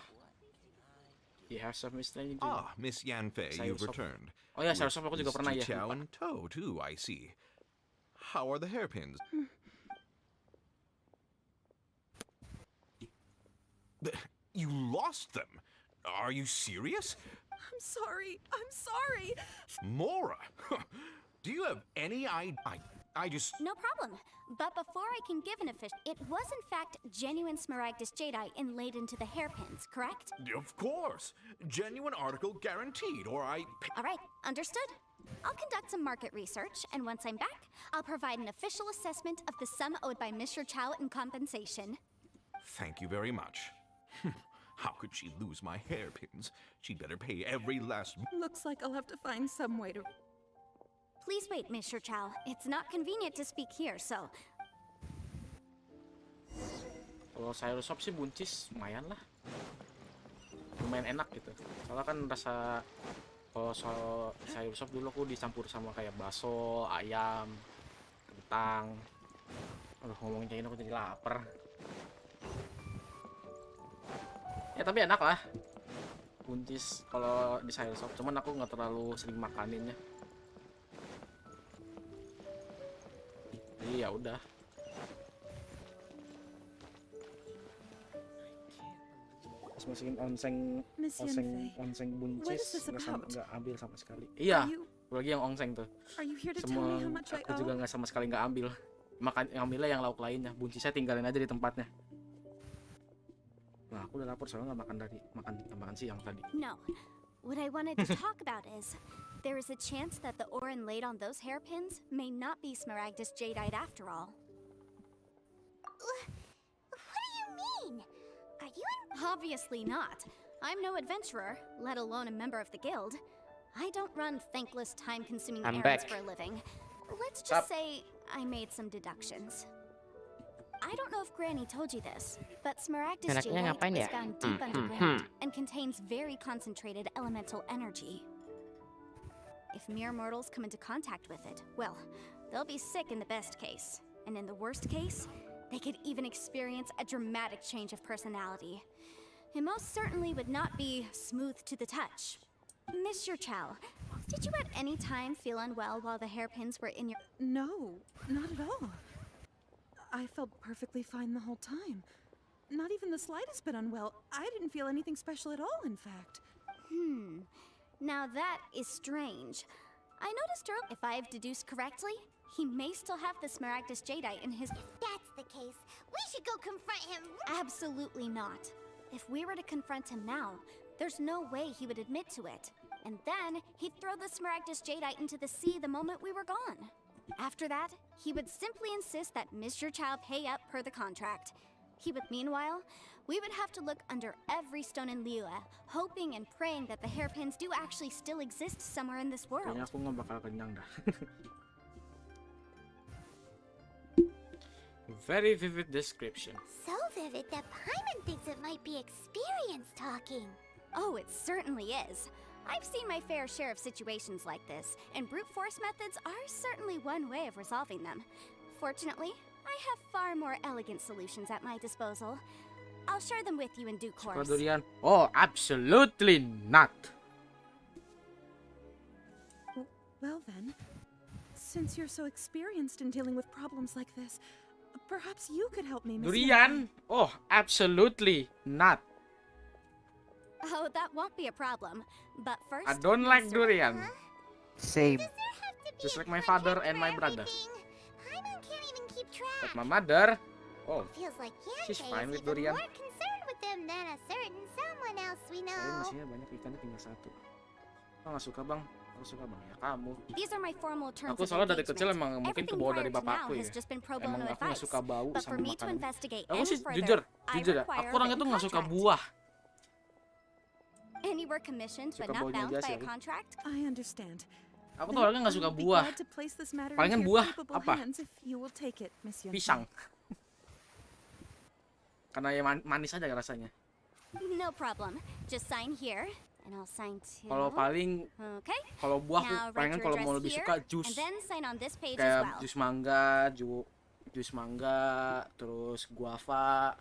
You have some mystery to do. Ah, Miss Yanfei, you've returned. Oh ya, With sayur sop aku juga pernah ya. Mr. Chow lupa. and Toe, too, I see. How are the hairpins? You lost them? Are you serious? I'm sorry. Mora, do you have any idea? I just... No problem. But before I can give an official, it was in fact genuine smaragdus jadeite inlaid into the hairpins, correct? Of course. Genuine article guaranteed, or I... All right, understood. I'll conduct some market research, and once I'm back, I'll provide an official assessment of the sum owed by Mr. Chow in compensation. Thank you very much. How could she lose my hairpins? She'd better pay every last... Looks like I'll have to find some way to... Please wait, Mr. Chow. It's not convenient to speak here, so... Kalau sayur sop sih buncis lumayan lah. Lumayan enak gitu. Soalnya kan rasa kalau sayur sop dulu aku dicampur sama kayak bakso, ayam, kentang. Aduh, ngomongin kayak gini aku jadi lapar. Ya tapi enak lah. Buncis kalau di sayur sop, cuman aku nggak terlalu sering makaninnya. Jadi ya udah. Pas masukin onseng buncis nggak ambil sama sekali. Iya, lagi yang onseng tuh. Semua aku juga nggak sama sekali nggak ambil. Ngambilnya yang lauk lainnya. Buncisnya tinggalin aja di tempatnya. Nah, aku udah lapar soalnya nggak makan siang tadi. No. What I wanted to talk about is, there is a chance that the ore inlaid on those hairpins may not be smaragdus jadeite after all. What do you mean? Are you in... Obviously not. I'm no adventurer, let alone a member of the guild. I don't run thankless, time-consuming I'm errands back. for a living. Let's just say I made some deductions. I don't know if Granny told you this, but smaragdus Enaknya jadeite ngapain is ya? found deep underground and contains very concentrated elemental energy. If mere mortals come into contact with it, well, they'll be sick in the best case. And in the worst case, they could even experience a dramatic change of personality. It most certainly would not be smooth to the touch. Mr. Chow, did you at any time feel unwell while the hairpins were in your... No, not at all. I felt perfectly fine the whole time. Not even the slightest bit unwell. I didn't feel anything special at all, in fact. Now that is strange. I noticed if I've deduced correctly, he may still have the smaragdus jadeite in his... If that's the case, we should go confront him. Absolutely not. If we were to confront him now, there's no way he would admit to it. And then, he'd throw the smaragdus jadeite into the sea the moment we were gone. After that, he would simply insist that Mr. Chow pay up per the contract. Meanwhile, we would have to look under every stone in Liyue, hoping and praying that the hairpins do actually still exist somewhere in this world. Kayaknya aku nggak bakal kenyang dah. Very vivid description. So vivid that Paimon thinks it might be experience talking. Oh, it certainly is. I've seen my fair share of situations like this, and brute force methods are certainly one way of resolving them. Fortunately, I have far more elegant solutions at my disposal. I'll share them with you in due course. Durian? Oh, absolutely not. Well then, since you're so experienced in dealing with problems like this, perhaps you could help me, Miss Durian? Oh, absolutely not. Oh, that won't be a problem. But first, I don't like Mr. durian. Same. Just like my father and my brother. Paimon can't even keep track. But my mother, oh, Feels like she's Yanfei fine is with even durian. more concerned with them than a certain someone else we Kalian know. mesinnya banyak, ikannya tinggal satu. Kau nggak suka bang? Aku suka bang, ya kamu. These are my formal terms Aku of soalnya dari kecil engagement. emang mungkin Everything kebawa prior dari to now bapakku ya. has just been pro Emang bono aku nggak advice. suka bau But for sama me to makanan. investigate Aku any sih further, jujur I ya. require Aku a orangnya tuh written nggak suka contract. buah. And you were commissioned but Suka not baunya bound aja by a sih. contract? I understand. Aku tuh orangnya nggak suka buah. Palingan buah apa? Pisang. Karena ya manis aja rasanya. No problem. Just sign here, and I'll sign too. Kalau paling, Okay. kalau buah Now aku write pengen your kalau mau address lebih here, suka jus. and then sign on this page as Kayak well. jus mangga, jus mangga, terus guava,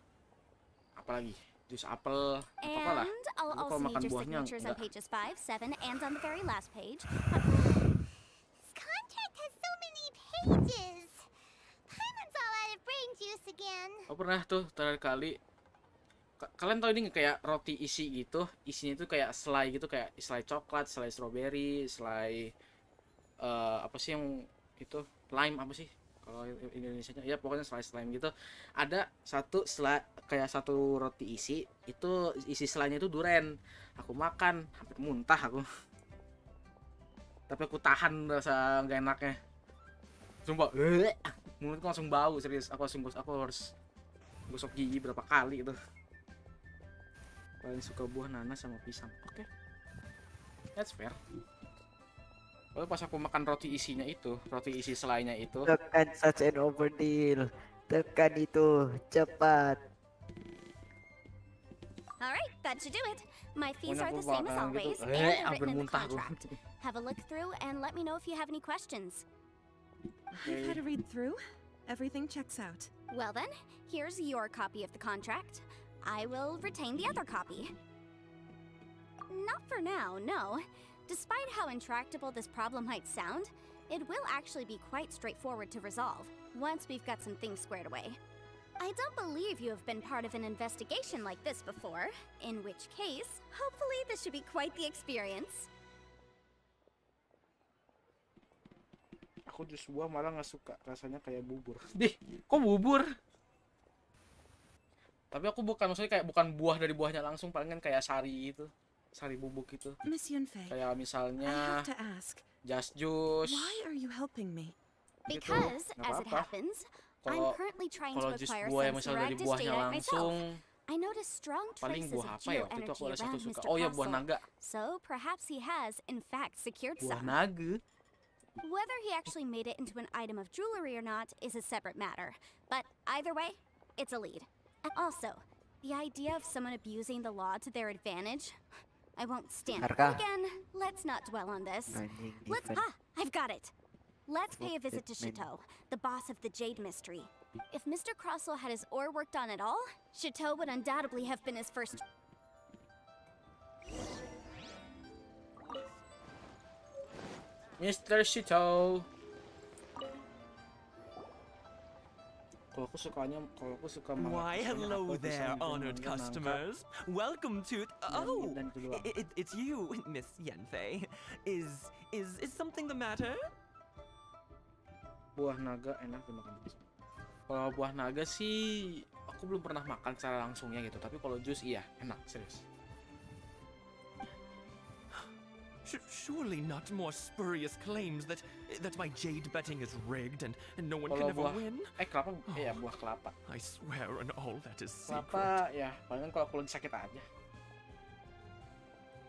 apalagi jus apel, apa lah. And I'll Kalau also makan need your buahnya signatures on enggak. pages 5, 7, and on the very last page. This contract has so many pages. Paimon's all out of brain juice again. Aku pernah tuh terakhir kali. Kalian tahu ini nggak, kayak roti isi gitu, isinya itu kayak selai gitu, kayak selai coklat, selai strawberry, selai apa sih yang itu lime apa sih kalau Indonesianya, ya pokoknya selai slime gitu. Ada satu selai, kayak satu roti isi itu, isi selainya itu duren. Aku makan hampir muntah aku, tapi aku tahan rasa nggak enaknya. Sumpah, mulutku langsung bau serius. Aku harus gosok gigi berapa kali itu. Paling suka buah nanas sama pisang. Oke. That's fair. Lalu pas aku makan roti isinya itu, roti isi selainya itu. Tekan such an overdeal. Tekan itu, cepat. Alright, that should do it. My fees Pokoknya are aku the same as bakalan always, gitu. and they're Hampir written in the muntah aku. contract. Have a look through and let me know if you have any questions. I've had a read through. Everything checks out. Well then, here's your copy of the contract. I will retain the other copy. Not for now, no. Despite how intractable this problem might sound, it will actually be quite straightforward to resolve, once we've got some things squared away. I don't believe you have been part of an investigation like this before, in which case, hopefully this should be quite the experience. Aku jus buah malah nggak suka, rasanya kayak bubur. Dih, kok bubur? Tapi aku maksudnya kayak bukan buah dari buahnya langsung, palingan kayak sari gitu, sari bubuk gitu. Miss Yunfei, Kayak misalnya I have to ask, just juice. why are you helping me? Because, nggak as it apa-apa. happens, Kalau I'm currently trying kalau to jus acquire buah yang some misalnya dari Smaragdus buahnya jadeite langsung, myself. I noticed strong paling traces buah of apa ya? Waktu itu aku geoenergy ada satu around suka. Mr. Oh ya, buah Crossel. naga. So perhaps he has, in fact, secured Buah some. naga. Whether he actually made it into an item of jewelry or not is a separate matter. But either way, it's a lead. And also, the idea of someone abusing the law to their advantage, I won't stand it. Harga. Again, let's not dwell on this. I've got it. Let's pay a visit to Chateau, the boss of the Jade Mystery. If Mr. Crossel had his ore worked on at all, Chateau would undoubtedly have been his first. Mr. Chateau. Kalau aku suka Why, hello there, honored customers. Welcome to. Oh, it's you, Miss Yanfei. Is something the matter? Buah naga enak dimakan. Kalau buah naga sih aku belum pernah makan secara langsungnya gitu, tapi kalau jus iya enak, serius. Surely not more spurious claims that my jade betting is rigged and no one Kalau can ever buah, win. kelapa, ya buah kelapa. I swear on all that is secret. Kelapa ya, palingan kalau aku lagi sakit aja.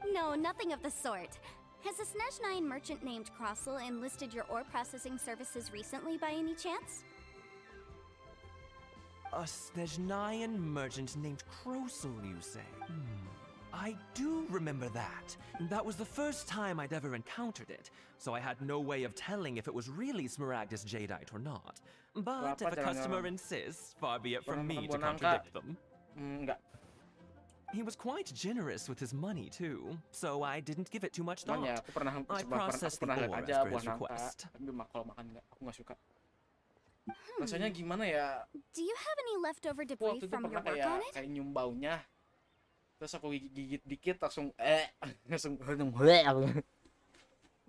No, nothing of the sort. Has a Snezhnine merchant named Crossel enlisted your ore processing services recently by any chance? A Snezhnine merchant named Crossel, you say? I do remember that. That was the first time I'd ever encountered it, so I had no way of telling if it was really Smaragdus jadeite or not. But if a customer insists, far be it from me to contradict them. Enggak. He was quite generous with his money too, so I didn't give it too much Cuman ya thought. aku pernah I processed the lihat ore aja after buah his nangka, request. tapi kalau makan aku nggak suka. Rasanya gimana ya? Do you have any leftover debris Waktu itu from your pernah work on it? kayak nyium baunya. Terus aku gigit dikit langsung langsung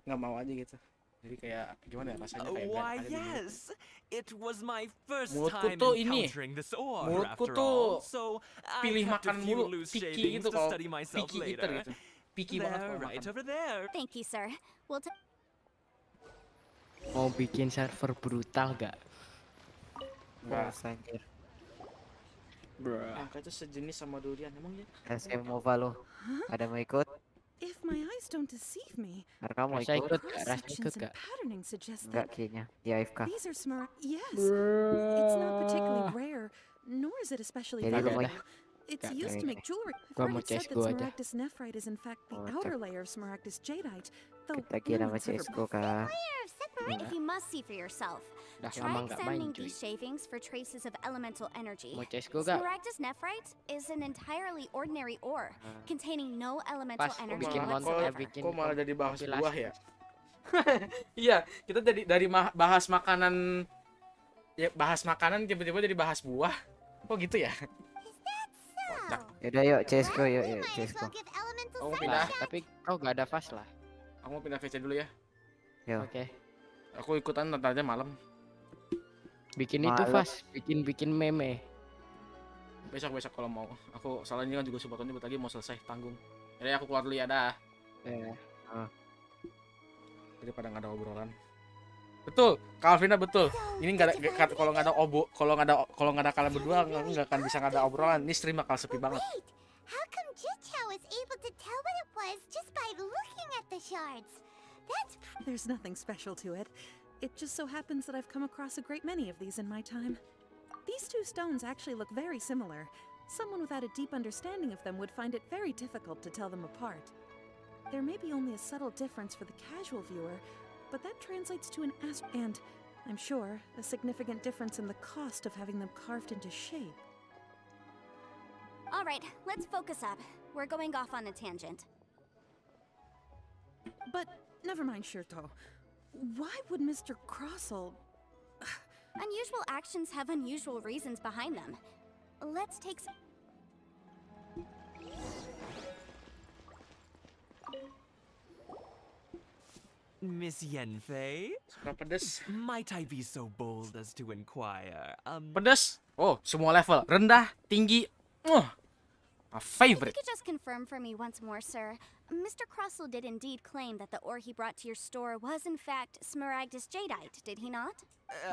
nggak mau aja gitu. Jadi kayak gimana ya rasanya kayak Why, aja di mulut. yes. It was my first Mulutku time tuh ini, encountering this ore mulutku after tuh all, so I pilih kept a makan few mulu, loose picky shavings gitu to kalau study myself picky eater later. gitu. Picky banget They're kalau right makan. over there. Thank you, sir. We'll Mau bikin server brutal gak? Enggak. Anjir. Angka itu sejenis sama durian emang ya? Semoga lo. Ada mau ikut? If my eyes don't deceive me, Arka mau Rasa ikut? ikut gak? Rasa ikut sections and gak? patterning suggest Enggak that kayaknya. Di AFK. these are Yes, it's not particularly rare, nor is it especially Jadi lu mau valuable. It's Gak, used to gak, make jewelry. I've Gua heard mau it said that CS:GO aja. smaragdus nephrite is in fact the Oh, outer cak. layer of smaragdus jadeite, though Kita kira no sama one's ever CSGO kah? If you must see for yourself, Dah try lama nggak main examining cuy. these shavings for traces of elemental energy. Mau CS:GO gak? Smaragdus nephrite is an entirely ordinary ore containing no elemental Pas energy bikin montor, whatsoever. bikin Kok malah jadi bahas kompilasi. buah ya? Iya, kita dari bahas makanan ya bahas makanan tiba-tiba jadi bahas buah. Kok gitu ya? Yaudah yuk CSGO yuk CSGO. Aku mau Lah, pindah. tapi kau gak ada fast lah. Aku mau pindah VC dulu ya. Yo. Oke. Aku ikutan ntar aja malam. Bikin itu Malam. fast, bikin meme. Besok kalau mau. Aku soalnya ini kan juga Subathont bentar lagi mau selesai tanggung. Jadi aku keluar dulu ya dah. Daripada nggak ada obrolan. Betul, Calvina betul. Ini kalau nggak ada kalian berdua nggak akan bisa nggak ada obrolan. Ini stream bakal sepi banget. How come Jichao was able to tell what it was just by looking at the shards? There's nothing special to it. It just so happens that I've come across a great many of these in my time. These two stones actually look very similar. Someone without a deep understanding of them would find it very difficult to tell them apart. There may be only a subtle difference for the casual viewer, but that translates to and, I'm sure, a significant difference in the cost of having them carved into shape. All right, let's focus up. We're going off on a tangent. But never mind, Shirto. Why would Mr. Crossell... Unusual actions have unusual reasons behind them. Let's take some... Miss Yanfei? Suka pedes. Might I be so bold as to inquire? Pedes. Oh, semua level. Rendah, tinggi. My favorite. If you could just confirm for me once more, sir. Mr. Crossell did indeed claim that the ore he brought to your store was in fact smaragdus jadeite, did he not?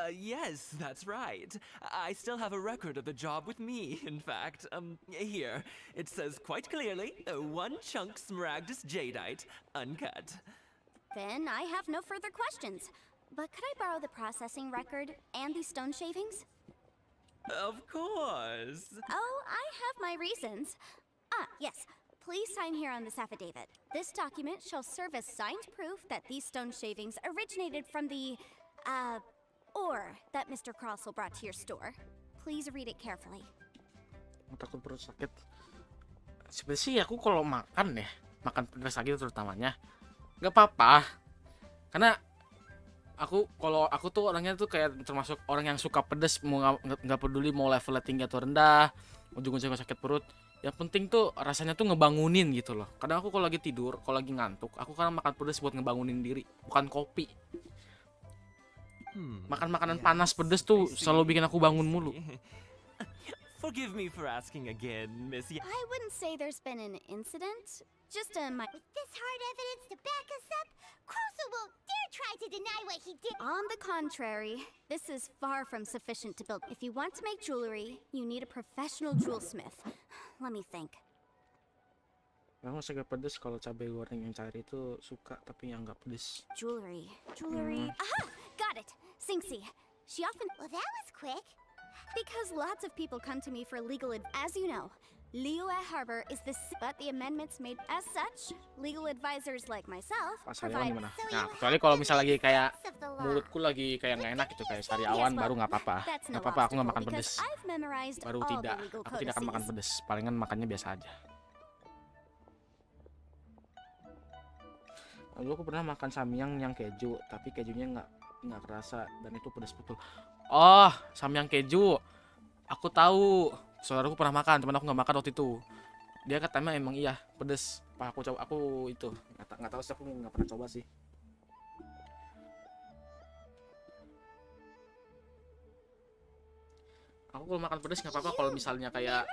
Yes, that's right. I still have a record of the job with me, in fact. Here. It says quite clearly, 1 chunk smaragdus jadeite, uncut. Then I have no further questions. But could I borrow the processing record and these stone shavings? Of course. Oh, I have my reasons. Yes. Please sign here on this affidavit. This document shall serve as signed proof that these stone shavings originated from the, ore that Mr. Crossell brought to your store. Please read it carefully. Takut perut sakit. Sebenarnya sih aku kalau makan makan pedas lagi terutamanya, nggak apa-apa. Karena kalau aku tuh orangnya tuh kayak termasuk orang yang suka pedas, mau nggak peduli mau levelnya tinggi atau rendah, ujung-ujungnya sakit perut. Yang penting tuh rasanya tuh ngebangunin gitu loh. Kadang aku kalau lagi tidur, kalau lagi ngantuk, aku kan makan pedas buat ngebangunin diri, bukan kopi. Makan makanan panas pedas tuh selalu bikin aku bangun mulu. Forgive me for asking again, Miss I wouldn't say there's been an incident. Just a With this hard evidence to back us up, Crossell won't dare try to deny what he did. On the contrary, this is far from sufficient to build. If you want to make jewelry, you need a professional jewelsmith. Let me think. Aku suka pedas kalau cabai goreng yang cair itu suka, tapi yang nggak pedas. Jewelry. Aha! Got it. Singsi. She often... Well, that was quick. Because lots of people come to me for legal advice. As you know, Liyue Harbor is the... But the amendments made as such, legal advisors like myself Pasarnya provide... gimana? Nah, kecuali kalau misalnya lagi kayak mulutku lagi kayak nggak enak gitu, kayak sariawan, baru nggak apa-apa. Nggak apa-apa, aku nggak makan pedas. Baru tidak. Aku tidak akan makan pedas. Palingan makannya biasa aja. Lalu aku pernah makan samyang yang keju, tapi kejunya nggak kerasa dan itu pedas betul. Oh, samyang keju. Aku tahu. Saudaraku pernah makan, cuman aku nggak makan waktu itu. Dia katanya emang iya pedes. Pas aku coba, aku itu nggak tahu sih, aku nggak pernah coba sih. Aku kalau makan pedes nggak apa-apa kalau misalnya kayak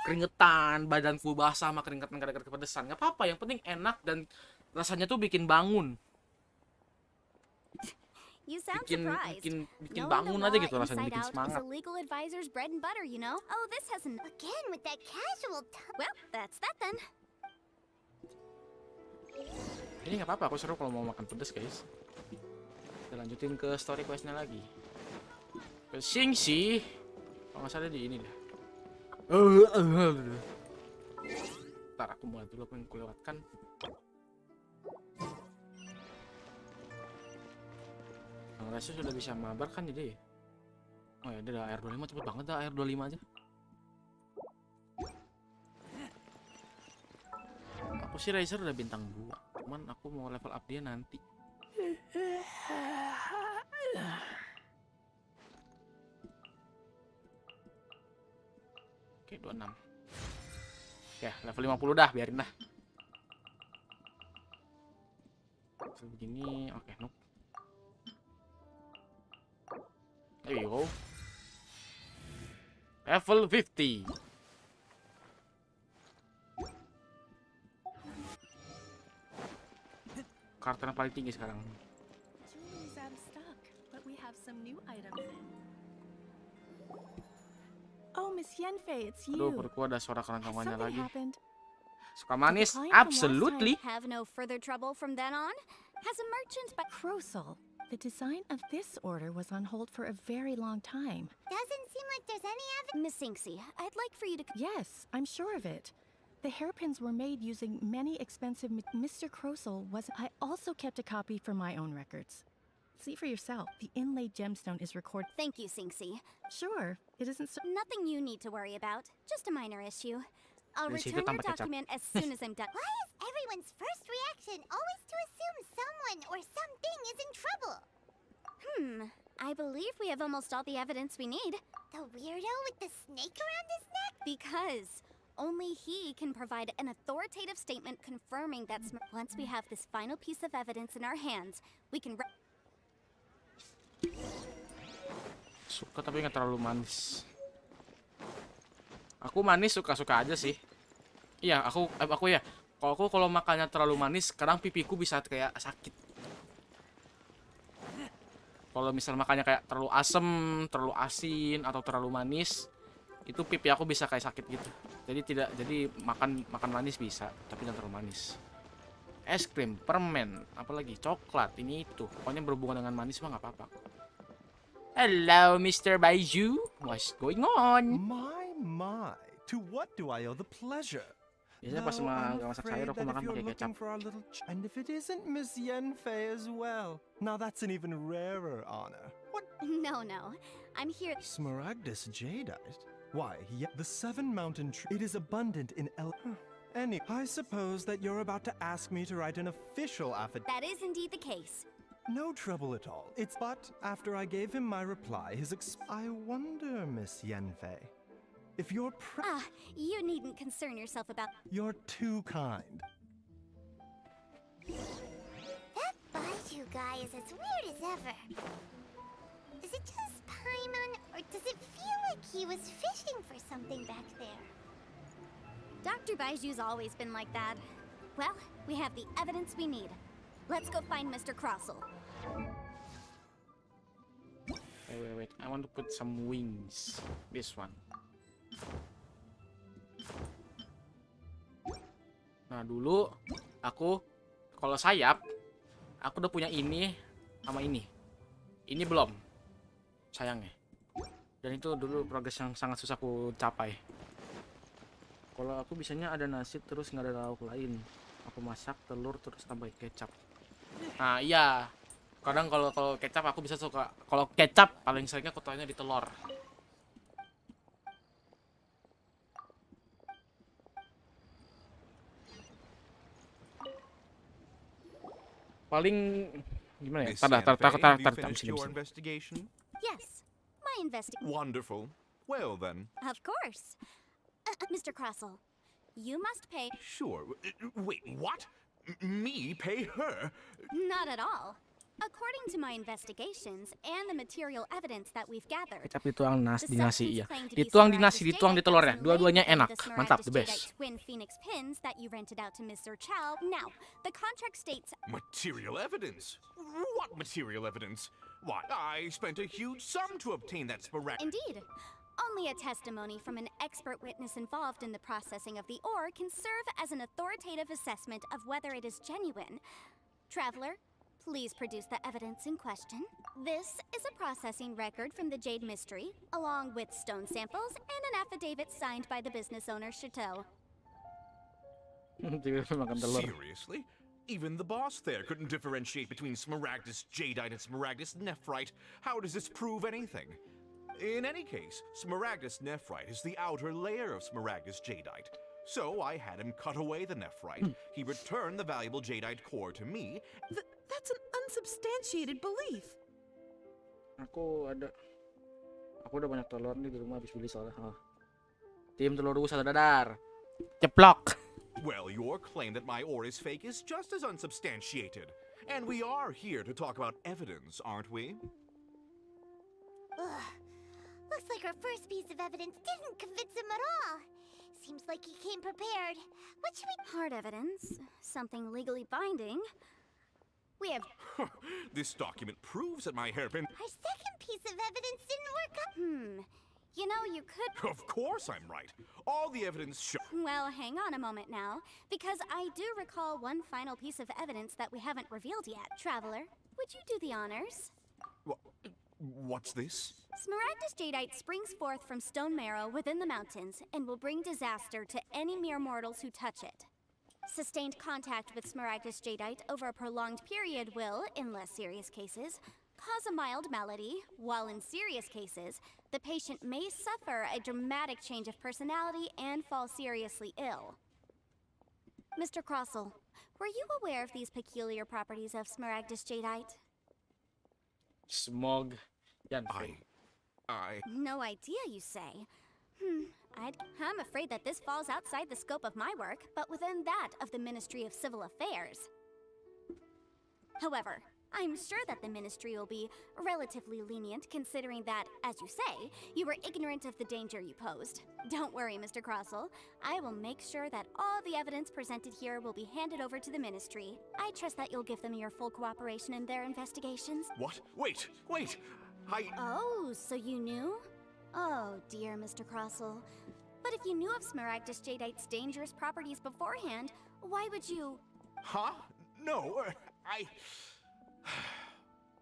keringetan, badanku basah sama keringetan gara-gara kepedesan, nggak apa-apa. Yang penting enak dan rasanya tuh bikin bangun. You sound bikin surprised. bikin Knowing bangun the aja law gitu rasanya, inside bikin out is semangat. a legal advisor's bread and butter, you know. Oh, this hasn't. Again with that casual Well, that's that then. Ini nggak apa-apa, aku seru kalau mau makan pedes guys. Kita lanjutin ke story questnya lagi. Pesing sih, kalau nggak salah di ini deh. Ntar aku mulai dulu, aku yang kelewatkan. Bang Rasio sudah bisa mabar kan jadi ya? Oh ya, dia air 25 cepet banget dah, air 25 aja. Aku sih Razer udah bintang 2, cuman aku mau level up dia nanti. Oke, 26. Oke, level 50 dah, biarin dah. Begini, oke, nope. There you go. Level 50. Karakter yang paling tinggi sekarang. Jewelry's out of stock, but we have some new items in. Oh, Miss Yenfei, it's you. Aduh, perutku ada suara keroncongannya Something lagi. happened. Suka manis? The client from last Absolutely. Have no further trouble from then on? Has a merchant but Crosel, the design of this order was on hold for a very long time. Doesn't seem like there's any Miss Inksy, I'd like for you to. Yes, I'm sure of it. The hairpins were made using many expensive. Mr. Crosel was. I also kept a copy for my own records. See for yourself. The inlaid gemstone is recorded. Thank you, Sinksy. Sure, it isn't so. Nothing you need to worry about. Just a minor issue. I'll Dari situ return your tambah kecap. document as soon as I'm done. Why is everyone's first reaction always to assume someone or something is in trouble? I believe we have almost all the evidence we need. The weirdo with the snake around his neck? Because only he can provide an authoritative statement confirming that once we have this final piece of evidence in our hands, we can. Suka tapi nggak terlalu manis. Aku manis suka-suka aja sih. Iya, aku ya. Kalau makannya terlalu manis, kadang pipiku bisa kayak sakit. Kalau misal makannya kayak terlalu asem, terlalu asin atau terlalu manis, itu pipi aku bisa kayak sakit gitu. Jadi makan manis bisa, tapi jangan terlalu manis. Es krim, permen, apalagi coklat, ini itu. Pokoknya berhubungan dengan manis mah nggak apa-apa. Hello, Mr. Baiju. What's going on? My, to what do I owe the pleasure? Biasanya pas masak sayur aku makan pakai kecap. And if it isn't Miss Yenfei as well. Now that's an even rarer honor. What? No. I'm here. Smaragdus jadeite? Why, yeah, the 7 mountain tree. It is abundant in I suppose that you're about to ask me to write an official affidavit. That is indeed the case. No trouble at all. But after I gave him my reply, I wonder, Miss Yenfei, if you're you needn't concern yourself about. You're too kind. That Baiju guy is as weird as ever. Is it just Paimon, or does it feel like he was fishing for something back there? Dr. Baiju's always been like that. Well, we have the evidence we need. Let's go find Mr. Crossel. Wait. I want to put some wings. This one. Nah, dulu aku kalau sayap, aku udah punya ini sama ini. Ini belum. Sayangnya. Dan itu dulu progres yang sangat susah aku capai. Kalau aku bisanya ada nasi terus nggak ada lauk lain. Aku masak telur terus tambah kecap. Nah iya, kadang kalau kecap aku bisa suka. Kalau kecap paling seringnya aku tanya di telur. paling gimana ya? Miss Tar, Santa Fe, have you tar, finished sini, your sini. investigation? Yes, my Wonderful. Well then. Of course. Mr. Crossell, you must pay. Sure. Wait, what? Me pay her? Not at all. According to my investigations and the material evidence that we've gathered, Kecap dituang the di nasi substance ya. claimed to be Dituang di Smaragdus nasi, dituang di jadeite telurnya. is inlaid Dua-duanya with enak, the mantap, the Smaragdus best. jadeite twin phoenix pins that you rented out to Mr. Chow. Now, the contract states. Material evidence? What material evidence? Why, I spent a huge sum to obtain that sporadic. Indeed. Only a testimony from an expert witness involved in the processing of the ore can serve as an authoritative assessment of whether it is genuine. Traveler, please produce the evidence in question. This is a processing record from the Jade Mystery, along with stone samples and an affidavit signed by the business owner, Chateau. Seriously? Even the boss there couldn't differentiate between Smaragdus jadeite and Smaragdus nephrite. How does this prove anything? In any case, Smaragdus nephrite is the outer layer of Smaragdus jadeite. So I had him cut away the nephrite. He returned the valuable jadeite core to me. That's an unsubstantiated belief. Aku udah banyak telur nih di rumah habis beli soalnya. Tim telur rebus satu dadar. Ceplok. Well, your claim that my ore is fake is just as unsubstantiated. And we are here to talk about evidence, aren't we? Ugh. Looks like our first piece of evidence didn't convince him at all. Seems like he came prepared. What should we... Hard evidence. Something legally binding. We have... This document proves that my hairpin... Our second piece of evidence didn't work out. You know, you could... Of course I'm right. All the evidence shows... Well, hang on a moment now, because I do recall one final piece of evidence that we haven't revealed yet. Traveler, would you do the honors? What's this? Smaragdus jadeite springs forth from stone marrow within the mountains and will bring disaster to any mere mortals who touch it. Sustained contact with Smaragdus jadeite over a prolonged period will, in less serious cases, cause a mild malady, while in serious cases, the patient may suffer a dramatic change of personality and fall seriously ill. Mr. Crossell, were you aware of these peculiar properties of Smaragdus jadeite? Semoga. No idea, you say? I'm afraid that this falls outside the scope of my work, but within that of the Ministry of Civil Affairs. However, I'm sure that the Ministry will be relatively lenient, considering that, as you say, you were ignorant of the danger you posed. Don't worry, Mr. Crossell. I will make sure that all the evidence presented here will be handed over to the Ministry. I trust that you'll give them your full cooperation in their investigations. What? Wait! Oh, so you knew? Oh, dear, Mr. Crossell. But if you knew of Smaragdus jadeite's dangerous properties beforehand, why would you... Huh? No,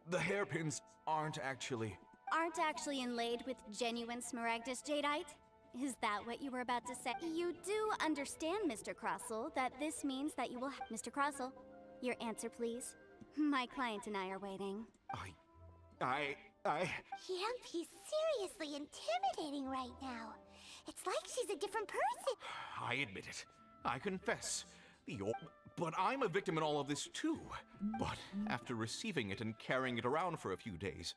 The hairpins aren't actually inlaid with genuine Smaragdus jadeite? Is that what you were about to say? You do understand, Mr. Crossell, that this means that you will... Mr. Crossell, your answer, please. My client and I are waiting. Yep, he's seriously intimidating right now. It's like she's a different person. I admit it. I confess. But I'm a victim in all of this too. But after receiving it and carrying it around for a few days,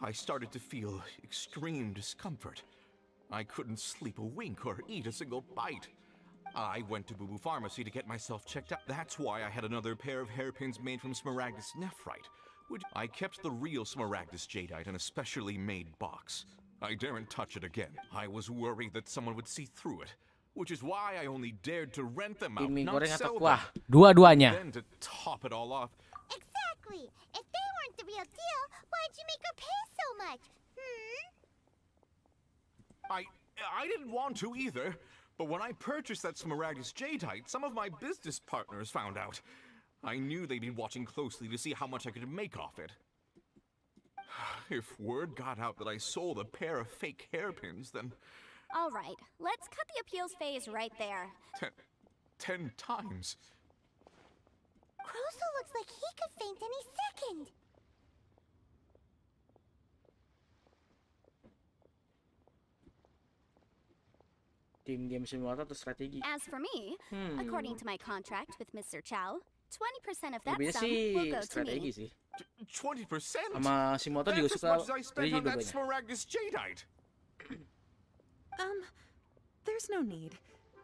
I started to feel extreme discomfort. I couldn't sleep a wink or eat a single bite. I went to Boo Boo Pharmacy to get myself checked out. That's why I had another pair of hairpins made from Smaragdus nephrite. I kept the real Smaragdus jadeite in a specially made box. I daren't touch it again. I was worried that someone would see through it, which is why I only dared to rent them out, Mie not goreng atau sell kuah? them. Dua-duanya. Then to top it all off, Exactly. If they weren't the real deal, why'd you make her pay so much? I didn't want to either. But when I purchased that Smaragdus jadeite, some of my business partners found out. I knew they'd been watching closely to see how much I could make off it. If word got out that I sold a pair of fake hairpins, then... All right, let's cut the appeals phase right there. 10 times. Crossell looks like he could faint any second. Diam-diam simulator atau strategi? As for me, according to my contract with Mr. Chow, 20% of that Lebihnya sum sih will go to strategi me. sih. 20%? Sama si motor juga That's as suka much as I spent beli on that dua-duanya. Smaragdus jadeite. There's no need.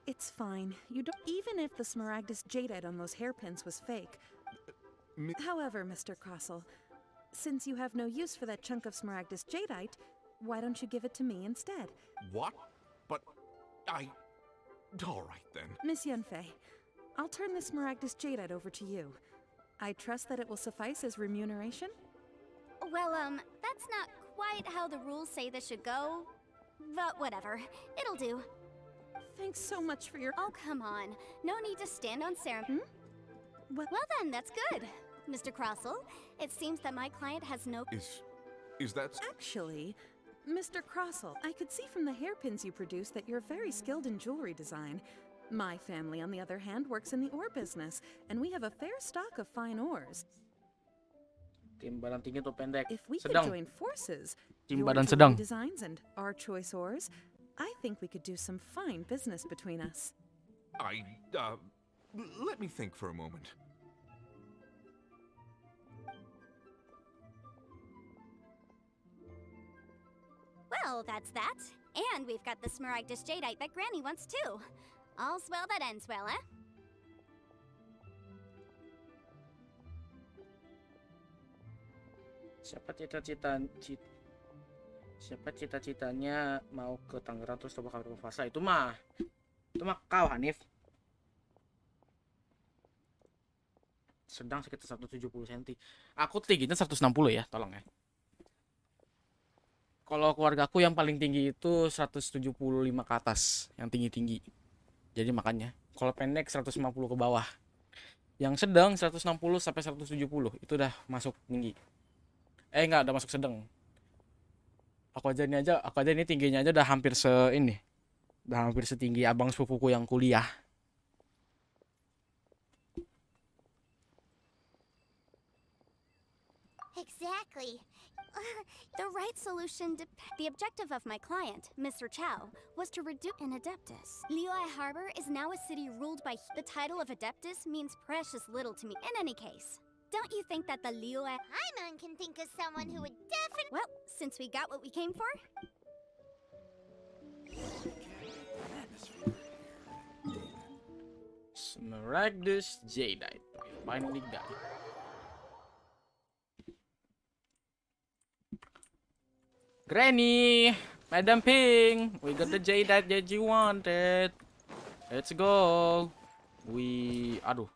It's fine. You don't. Even if the Smaragdus jadeite on those hairpins was fake. However, Mr. Crossell, since you have no use for that chunk of Smaragdus jadeite, why don't you give it to me instead? What? But I... All right then. Miss Yunfei, I'll turn the Smaragdus jadeite over to you. I trust that it will suffice as remuneration? Well, that's not quite how the rules say this should go. But whatever. It'll do. Thanks so much for your... Oh, come on. No need to stand on ceremony. Well then, that's good. Mr. Crossell, it seems that my client has no... Is that... Actually, Mr. Crossell, I could see from the hairpins you produce that you're very skilled in jewelry design. My family, on the other hand, works in the ore business, and we have a fair stock of fine ores. Tim badan tinggi atau pendek? If we Sedang. could join forces, Tim your badan jewelry sedang. designs and our choice ores, I think we could do some fine business between us. Let me think for a moment. Well, that's that. And we've got the Smaragdus jadeite that Granny wants too. All's well that ends well, eh? Siapa cita-citanya mau ke Tangerang terus coba Namaku Fashla? Itu mah kau, Hanif. Sedang sekitar 170 cm. Aku tingginya 160 ya, tolong ya. Kalau keluargaku yang paling tinggi itu 175 ke atas, yang tinggi-tinggi. Jadi makanya, kalau pendek 150 ke bawah. Yang sedang 160 sampai 170 itu udah masuk tinggi. Enggak, udah masuk sedang. Aku aja ini tingginya aja udah hampir udah hampir setinggi abang sepupuku yang kuliah. Exactly. The right solution, the objective of my client, Mr. Chow, was to reduce an Adeptus. Liyue Harbor is now a city ruled by the title of Adeptus means precious little to me. In any case, don't you think that the Liyue... Paimon can think of someone who would definitely... Well, since we got what we came for... Smaragdus jadeite. Finally got it. Granny, Madam Ping, we got the jadeite that you wanted. Let's go. Aduh.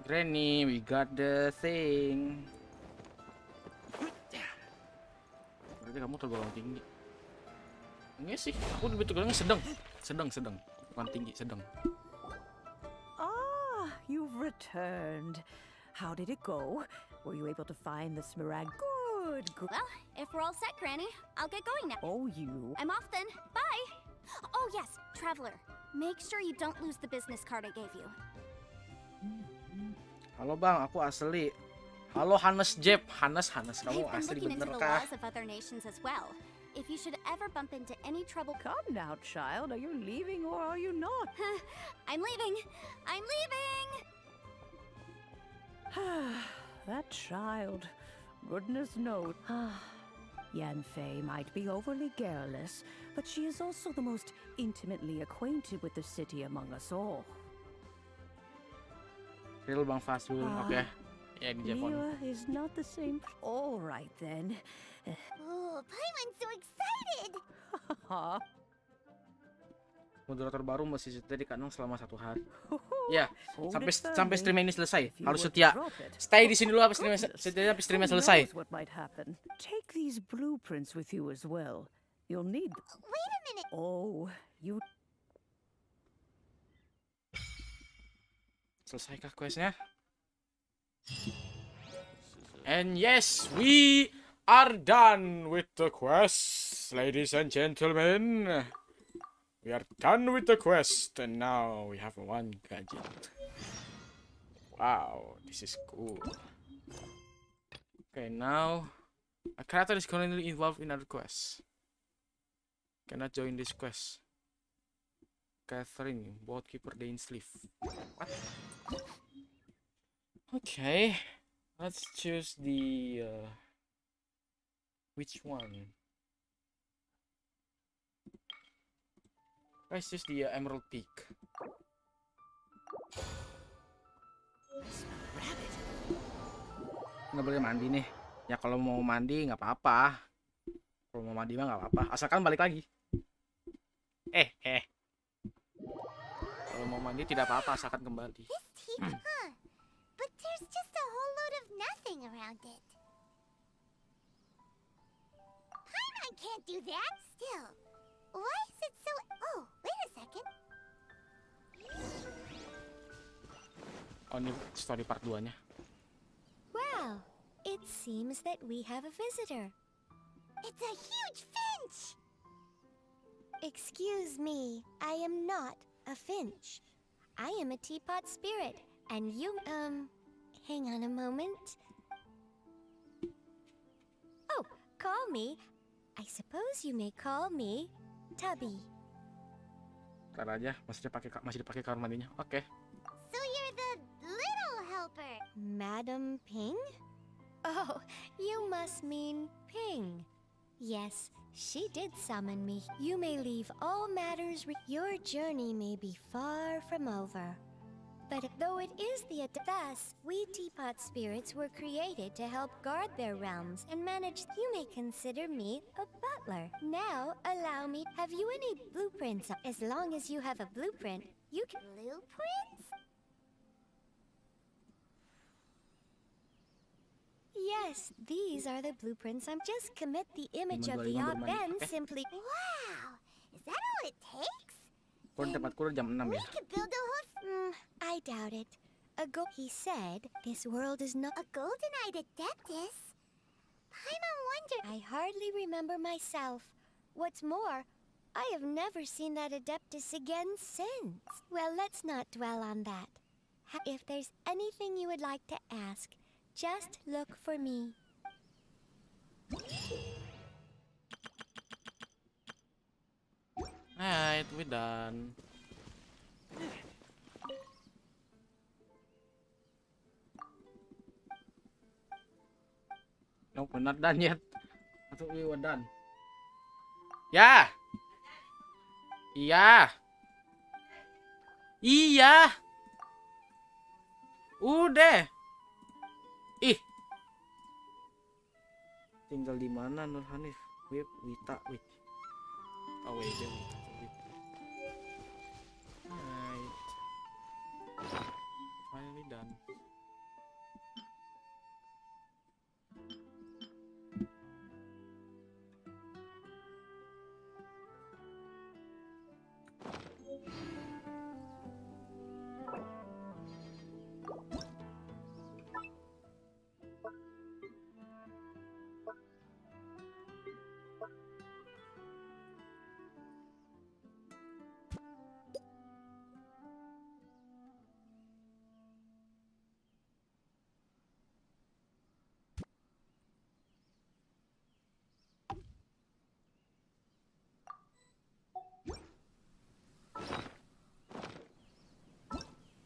Granny, we got the thing. Berarti kamu tergolong tinggi. Enggak sih, aku lebih tergolong sedang, bukan tinggi, sedang. You've returned. How did it go? Were you able to find the Smaragd? Good. Well, if we're all set, Granny, I'll get going now. Oh, you. I'm off then. Bye. Oh, yes, Traveler. Make sure you don't lose the business card I gave you. Halo bang, aku asli. Halo Hannes Jeb, Hannes, kamu I've been asli looking into bener the kah? laws of other nations as well. If you should ever bump into any trouble... Come now, child. Are you leaving or are you not? I'm leaving. I'm leaving! That child. Goodness knows. Yanfei might be overly garrulous, but she is also the most intimately acquainted with the city among us all. Real Bang Fasul, oke. Ya di Jepang. Liyue is not the same. All right then. Oh, Paimon's so excited! Moderator baru mesti setia di kanong selama 1 hari. Ya, sampai stream ini selesai. Harus setia. Stay di sini dulu sampai streamnya selesai. What might happen? Take these blueprints with you as well. You'll need them. Wait a minute. Oh, you. Selesaikah questnya? And yes, we are done with the quest, ladies and gentlemen. We are done with the quest, and now we have 1 gadget. Wow, this is cool. Okay, now A character is currently involved in other quests. Cannot join this quest. Catherine, boatkeeper Dainsleaf. What? Okay, let's choose the which one? Let's choose the Emerald Peak. Nggak boleh mandi nih. Ya kalau mau mandi nggak apa-apa. Kalau mau mandi mah nggak apa-apa. Asalkan balik lagi. Kalau mau mandi tidak apa-apa asalkan kembali. But there's just a whole load of nothing around it. Paimon can't do that. Still, why is it so... Oh, wait a second. Oh, ini story part 2-nya. Well, it seems that we have a visitor. It's a huge finch! Excuse me, I am not a finch. I am a teapot spirit, and you, hang on a moment. Oh, call me. I suppose you may call me Tubby. Ntar aja, masih dipakai kamar mandinya. Oke. So you're the little helper. Madam Ping? Oh, you must mean Ping. Yes, she did summon me. You may leave all matters. Your journey may be far from over. But though it is thus, we teapot spirits were created to help guard their realms and manage. You may consider me a butler. Now, allow me. Have you any blueprints? As long as you have a blueprint, you can. Blueprints? Yes, these are the blueprints. I'm just commit the image of the then simply. Wow! Is that all it takes? Kurang tempat kurang jam 6 ya. We could build a whole... I doubt it. He said this world is not a golden-eyed adeptus. Paimon wondered. I hardly remember myself. What's more, I have never seen that adeptus again since. Well, let's not dwell on that. If there's anything you would like to ask, just look for me. Alright, we're done. Nope, we're not done yet. I thought we were done. Ya. Iya. Iya. Udah. Ih. Tinggal di mana Nur Hanif? Wita. Oh, wait, Wita. Alright. Finally done.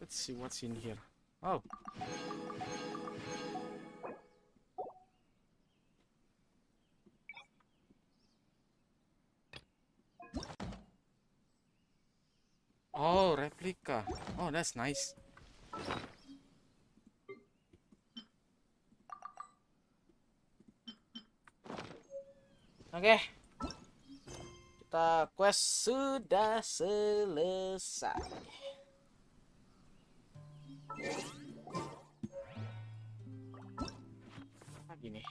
Let's see what's in here. Oh. Oh, replica. Oh, that's nice. Oke. Kita quest sudah selesai. Lagi nih.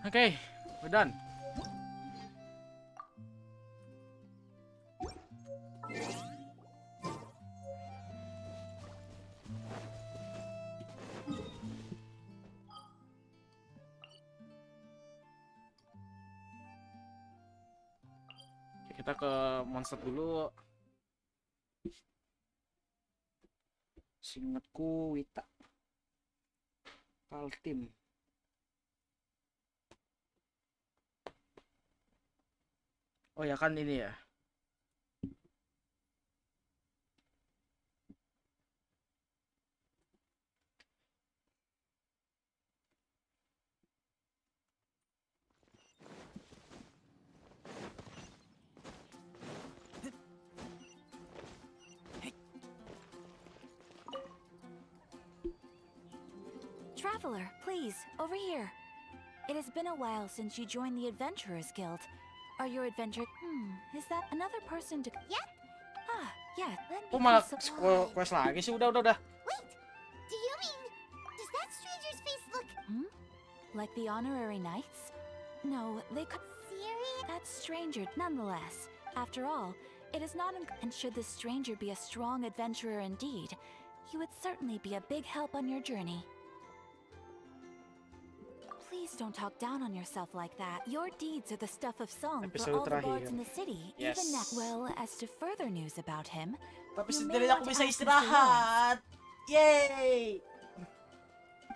Okay, we're done. Kita ke monster dulu. Seingatku Wita. Kaltim. Oh ya kan ini ya. Traveler, please, over here. It has been a while since you joined the Adventurers Guild. Are your adventure... is that another person to... Yep. Ah, yeah, let me Kok malah consult... quest lagi sih? Udah. Wait, do you mean... Does that stranger's face look... Like the honorary knights? No, they could... serious? That's stranger, nonetheless. After all, it is not... And should this stranger be a strong adventurer indeed, he would certainly be a big help on your journey. Please don't talk down on yourself like that. Your deeds are the stuff of song for all the bards in the city. Yes. Even now, well, as to further news about him, Tapi you setidaknya may aku want to bisa ask Mr. istirahat. Yeay.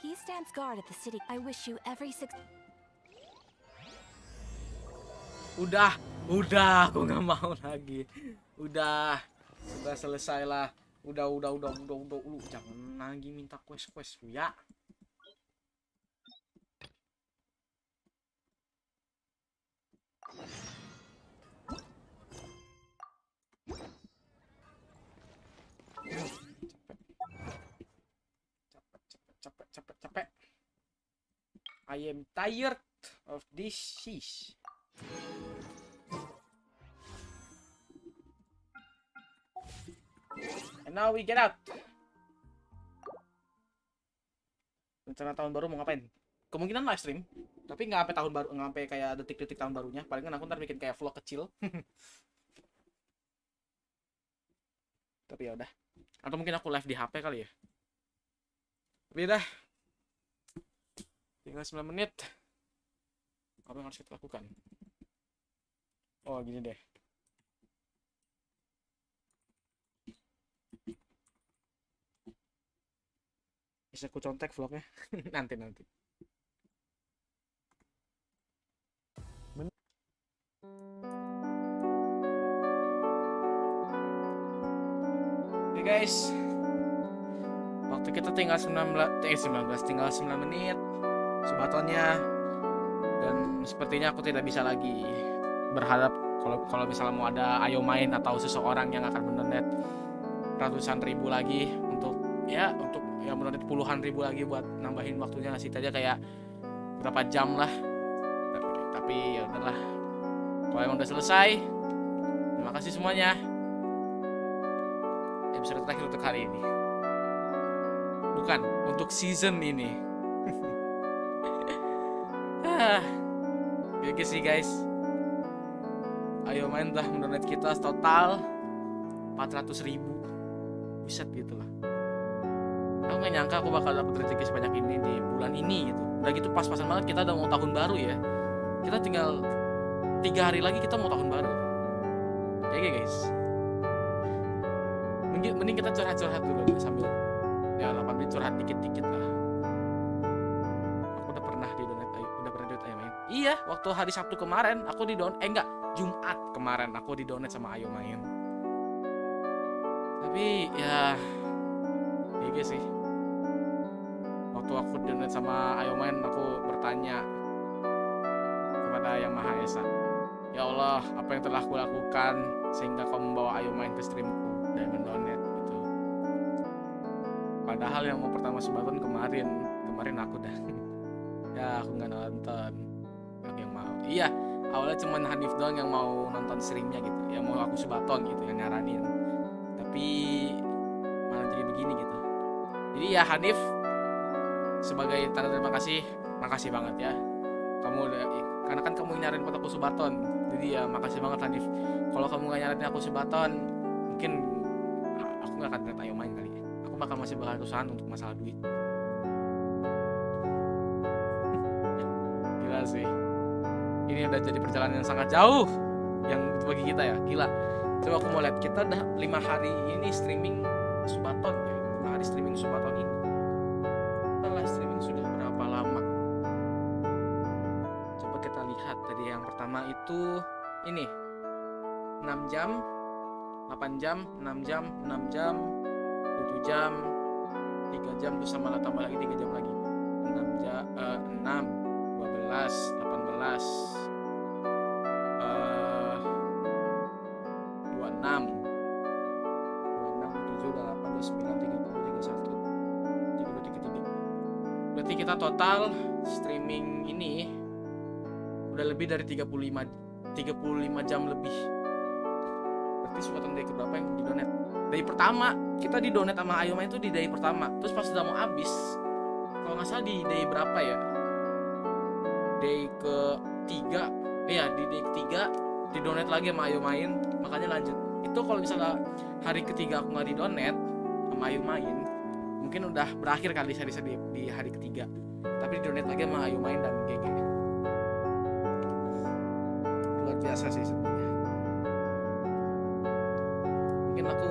He stands guard at the city. I wish you every Udah, aku nggak mau lagi. Udah selesai lah. Udah, lu jangan lagi minta quest ya. Capek. I am tired of this shit. And now we get out. Rencana tahun baru mau ngapain? Kemungkinan live stream, tapi nggak sampai tahun baru, nggak sampai kayak detik-detik tahun barunya. Palingan aku ntar bikin kayak vlog kecil. Tapi ya udah. Atau mungkin aku live di HP kali ya. Tapi dah. Tinggal 9 menit. Apa yang harus kita lakukan? Oh, gini deh. Bisa aku contek vlognya. nanti. Oke guys. Waktu kita tinggal 19 tinggal 9 menit. Subathonnya. Dan sepertinya aku tidak bisa lagi berharap kalau misalnya mau ada ayo main atau seseorang yang akan mendonate ratusan ribu lagi untuk mendonate puluhan ribu lagi buat nambahin waktunya, ngasih aja kayak berapa jam lah. Tapi ya udahlah. Kalau emang udah selesai, terima kasih semuanya. Episode terakhir untuk hari ini. Bukan, untuk season ini. Oke sih guys. Ayo main udah mendonate kita total 400.000. Buset gitu lah. Aku gak nyangka aku bakal dapet rezeki sebanyak ini di bulan ini gitu. Udah gitu pas-pasan banget kita udah mau tahun baru ya. Kita tinggal 3 hari lagi kita mau tahun baru. Oke guys. Mending kita curhat-curhat dulu sambil ya 8 menit curhat dikit-dikit lah. Aku udah pernah di donate Ayo Main. Iya, waktu hari Sabtu kemarin aku di donate Jumat kemarin aku di donate sama Ayo Main. Tapi ya GG sih. Waktu aku donate sama Ayo Main, aku bertanya kepada Yang Maha Esa, ya Allah, apa yang telah kulakukan sehingga kau membawa Ayo Main ke streamku dan mendonate gitu. Padahal yang mau pertama Subathont kemarin aku dah. Ya aku nggak nonton. Aku yang mau. Iya, awalnya cuma Hanif doang yang mau nonton streamnya gitu, yang mau aku Subathont gitu, yang nyaranin. Tapi malah jadi begini gitu. Jadi ya Hanif, sebagai tanda terima kasih, makasih banget ya. Kamu udah, karena kan kamu nyaranin buat aku Subathont. Jadi ya makasih banget Hanif. Kalau kamu gak nyaranin aku Subathont, mungkin aku gak akan ternyata Ayo Main kali ya. Aku masih bakal kesusahan untuk masalah duit. Gila sih. Ini udah jadi perjalanan yang sangat jauh yang bagi kita ya, gila. Coba aku mau lihat, kita udah 5 hari ini streaming Subathont ya. 5 hari streaming ini 6 jam, 8 jam, 6 jam, 6 jam, 7 jam, 3 jam, terus sama tambah lagi 3 jam lagi. 6 jam, 6, 12, 18, 26, 27, 28, 29, 30, 31, 32, 33. Berarti kita total streaming ini udah lebih dari 35 jam lebih. Berarti Subathont day keberapa yang di donate? Day pertama kita di donate sama Ayoma itu di day pertama. Terus pas udah mau habis, kalau nggak salah di day berapa ya? Day ketiga, di day ketiga di donate lagi sama Ayomain, makanya lanjut. Itu kalau misalnya hari ketiga aku nggak di donate sama Ayomain, mungkin udah berakhir kali seri di hari ketiga. Tapi di donate lagi sama Ayomain dan GG. Luar biasa sih sebenarnya. Mungkin aku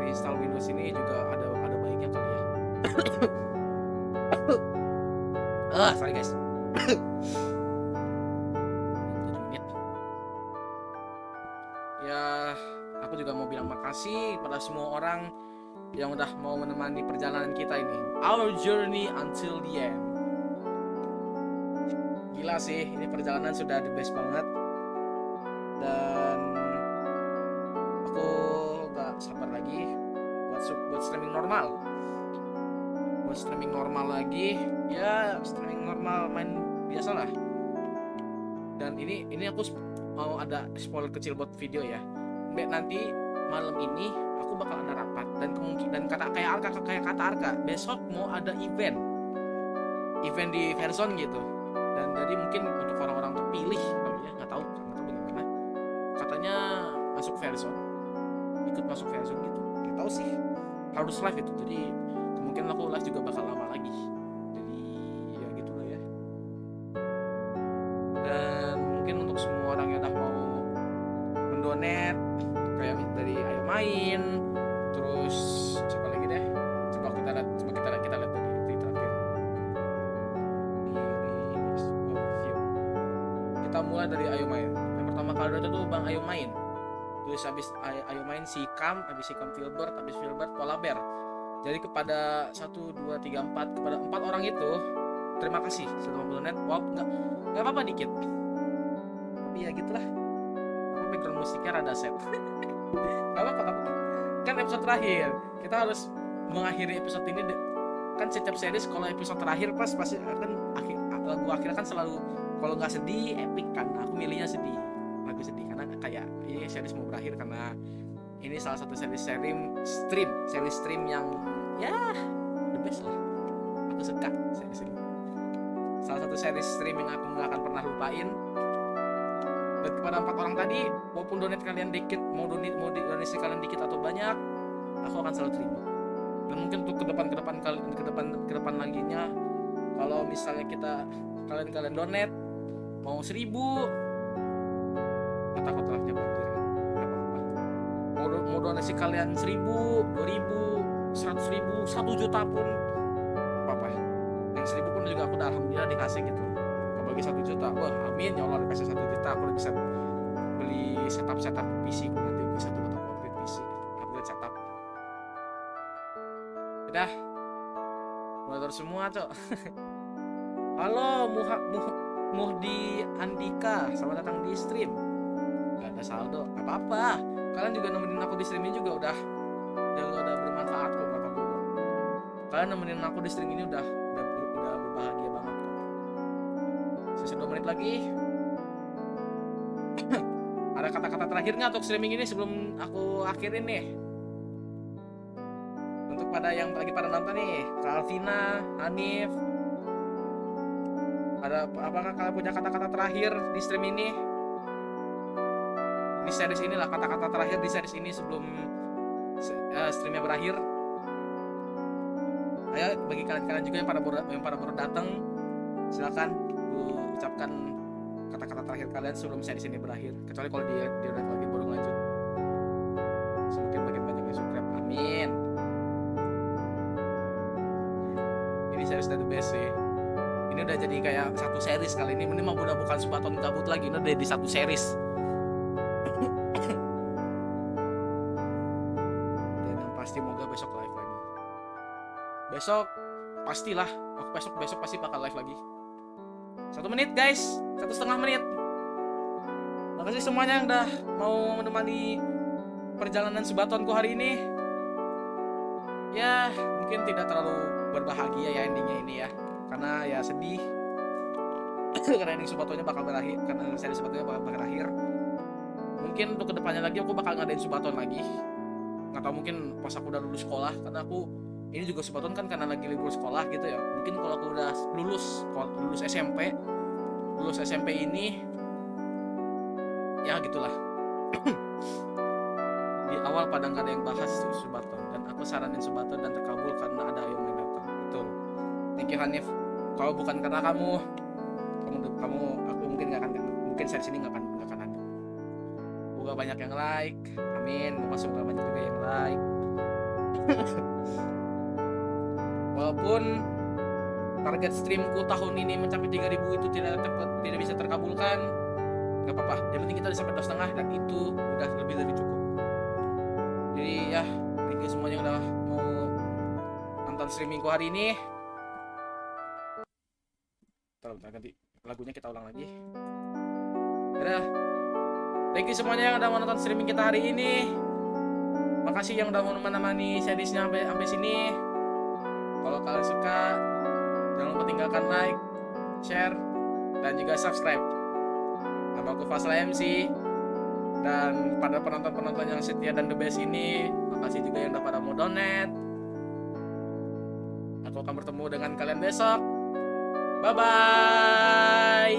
reinstall Windows ini juga ada baiknya kali ya. Sorry guys. 7 menit. Ya, aku juga mau bilang makasih pada semua orang yang udah mau menemani perjalanan kita ini. Our journey until the end. Gila sih, ini perjalanan sudah the best banget. Dan aku gak sabar lagi buat streaming normal. Buat streaming normal lagi, ya streaming normal main biasa lah. Dan ini aku mau ada spoiler kecil buat video ya. Nanti malam ini aku bakal ada rapat dan kemungkinan kayak kata Arka besok mau ada event di Verzon gitu. Dan jadi mungkin untuk orang-orang terpilih kali ya, nggak tahu bagaimana. Katanya ikut masuk Verzon gitu. Nggak tahu sih, harus live itu. Jadi kemungkinan aku live juga bakal lama lagi. Jadi ya gitulah ya. Dan mungkin untuk semua orang yang udah mau mendonate kayak dari Ayo Main, terus siapa lagi deh? Coba kita lihat dari terakhir. Overview. Kita mulai dari Ayo Main. Yang pertama kali itu tuh Bang Ayo Main. Terus habis Ayo Main habis si Kam Phillips, habis Phillips Polaber. Jadi kepada 1, 2, 3, 4 kepada 4 orang itu terima kasih sudah mendonate. Wow, nggak apa-apa dikit. Tapi ya gitulah. Aku background musiknya rada set. Gak apa-apa. Kan episode terakhir kita harus mengakhiri episode ini kan setiap series kalau episode terakhir pasti akan lagu akhirnya kan selalu kalau nggak sedih epic kan. Aku milihnya sedih, lagu sedih karena kayak ini series mau berakhir karena ini salah satu series stream yang ya the best lah. Aku suka series ini. Salah satu series stream yang aku nggak akan pernah lupain. Dan kepada 4 orang tadi, walaupun donate kalian dikit, mau donasi kalian dikit atau banyak, aku akan selalu terima. Dan mungkin untuk ke depan laginya, kalau misalnya kalian donate mau 1.000, takut live-nya banjir, nggak apa-apa. Mau donasi kalian 1.000, 2.000, 100.000, 1 juta pun, apa-apa. Yang 1.000 pun juga aku udah alhamdulillah dikasih gitu. Bagi 1 juta, wah amin ya Allah dikasih 1 juta, aku udah bisa beli setup PC, aku nanti bisa tuh untuk upgrade PC, upgrade setup. Udah, motor semua cok. Halo Muhdi Andika, selamat datang di stream. Gak ada saldo, gak apa-apa. Kalian juga nemenin aku di stream ini juga udah bermanfaat kok buat aku. Kalian nemenin aku di stream ini udah berbahagia banget. Sisa 2 menit lagi. Ada kata-kata terakhir nggak untuk streaming ini sebelum aku akhirin nih? Untuk pada yang lagi pada nonton nih, Kak Alvina, Hanif, apakah kalian punya kata-kata terakhir di stream ini? Di series inilah kata-kata terakhir di series ini sebelum streamnya berakhir. Ayo bagi kalian juga yang pada baru datang, silakan ucapkan kata-kata terakhir kalian sebelum series ini berakhir. Kecuali kalau dia lagi baru lanjut. Semakin makin banyak yang subscribe, amin. Ini series udah the best sih. Ini udah jadi kayak satu series kali ini. Ini mah udah bukan Subathont gabut lagi, ini udah di satu series. besok pastilah aku besok pasti bakal live lagi. 1 menit guys, 1,5 menit. Makasih semuanya yang udah mau menemani perjalanan Subathonku hari ini. Ya mungkin tidak terlalu berbahagia ya endingnya ini ya, karena ya sedih karena ending Subathonnya bakal berakhir, karena seri Subathonnya bakal berakhir. Mungkin untuk kedepannya lagi aku bakal ngadain Subathon lagi, nggak tahu mungkin pas aku udah lulus sekolah, karena aku ini juga Subathon kan karena lagi libur sekolah gitu ya. Mungkin kalau aku udah lulus SMP ini ya gitulah. Di awal pada nggak ada yang bahas Subathon, dan aku saranin Subathon dan terkabul karena ada yang datang. Betul. Thank you Hanif. Kalau bukan karena kamu aku mungkin seri sini nggak akan ada. Semoga banyak yang like, amin. Semoga banyak juga yang like. Walaupun target streamku tahun ini mencapai 3.000 itu tidak bisa terkabulkan, nggak apa-apa. Yang penting kita udah sampai 2,5 dan itu udah lebih dari cukup. Jadi ya, thank you semuanya yang udah mau nonton streamingku hari ini. Bentar, ganti lagunya, kita ulang lagi. Udah. Thank you semuanya yang udah mau nonton streaming kita hari ini. Makasih yang udah mau menemani seriesnya sampai sini. Kalau kalian suka, jangan lupa tinggalkan like, share, dan juga subscribe. Namaku Fashla MC. Dan pada penonton-penonton yang setia dan the best ini, makasih juga yang udah pada mau donate. Aku akan bertemu dengan kalian besok. Bye-bye.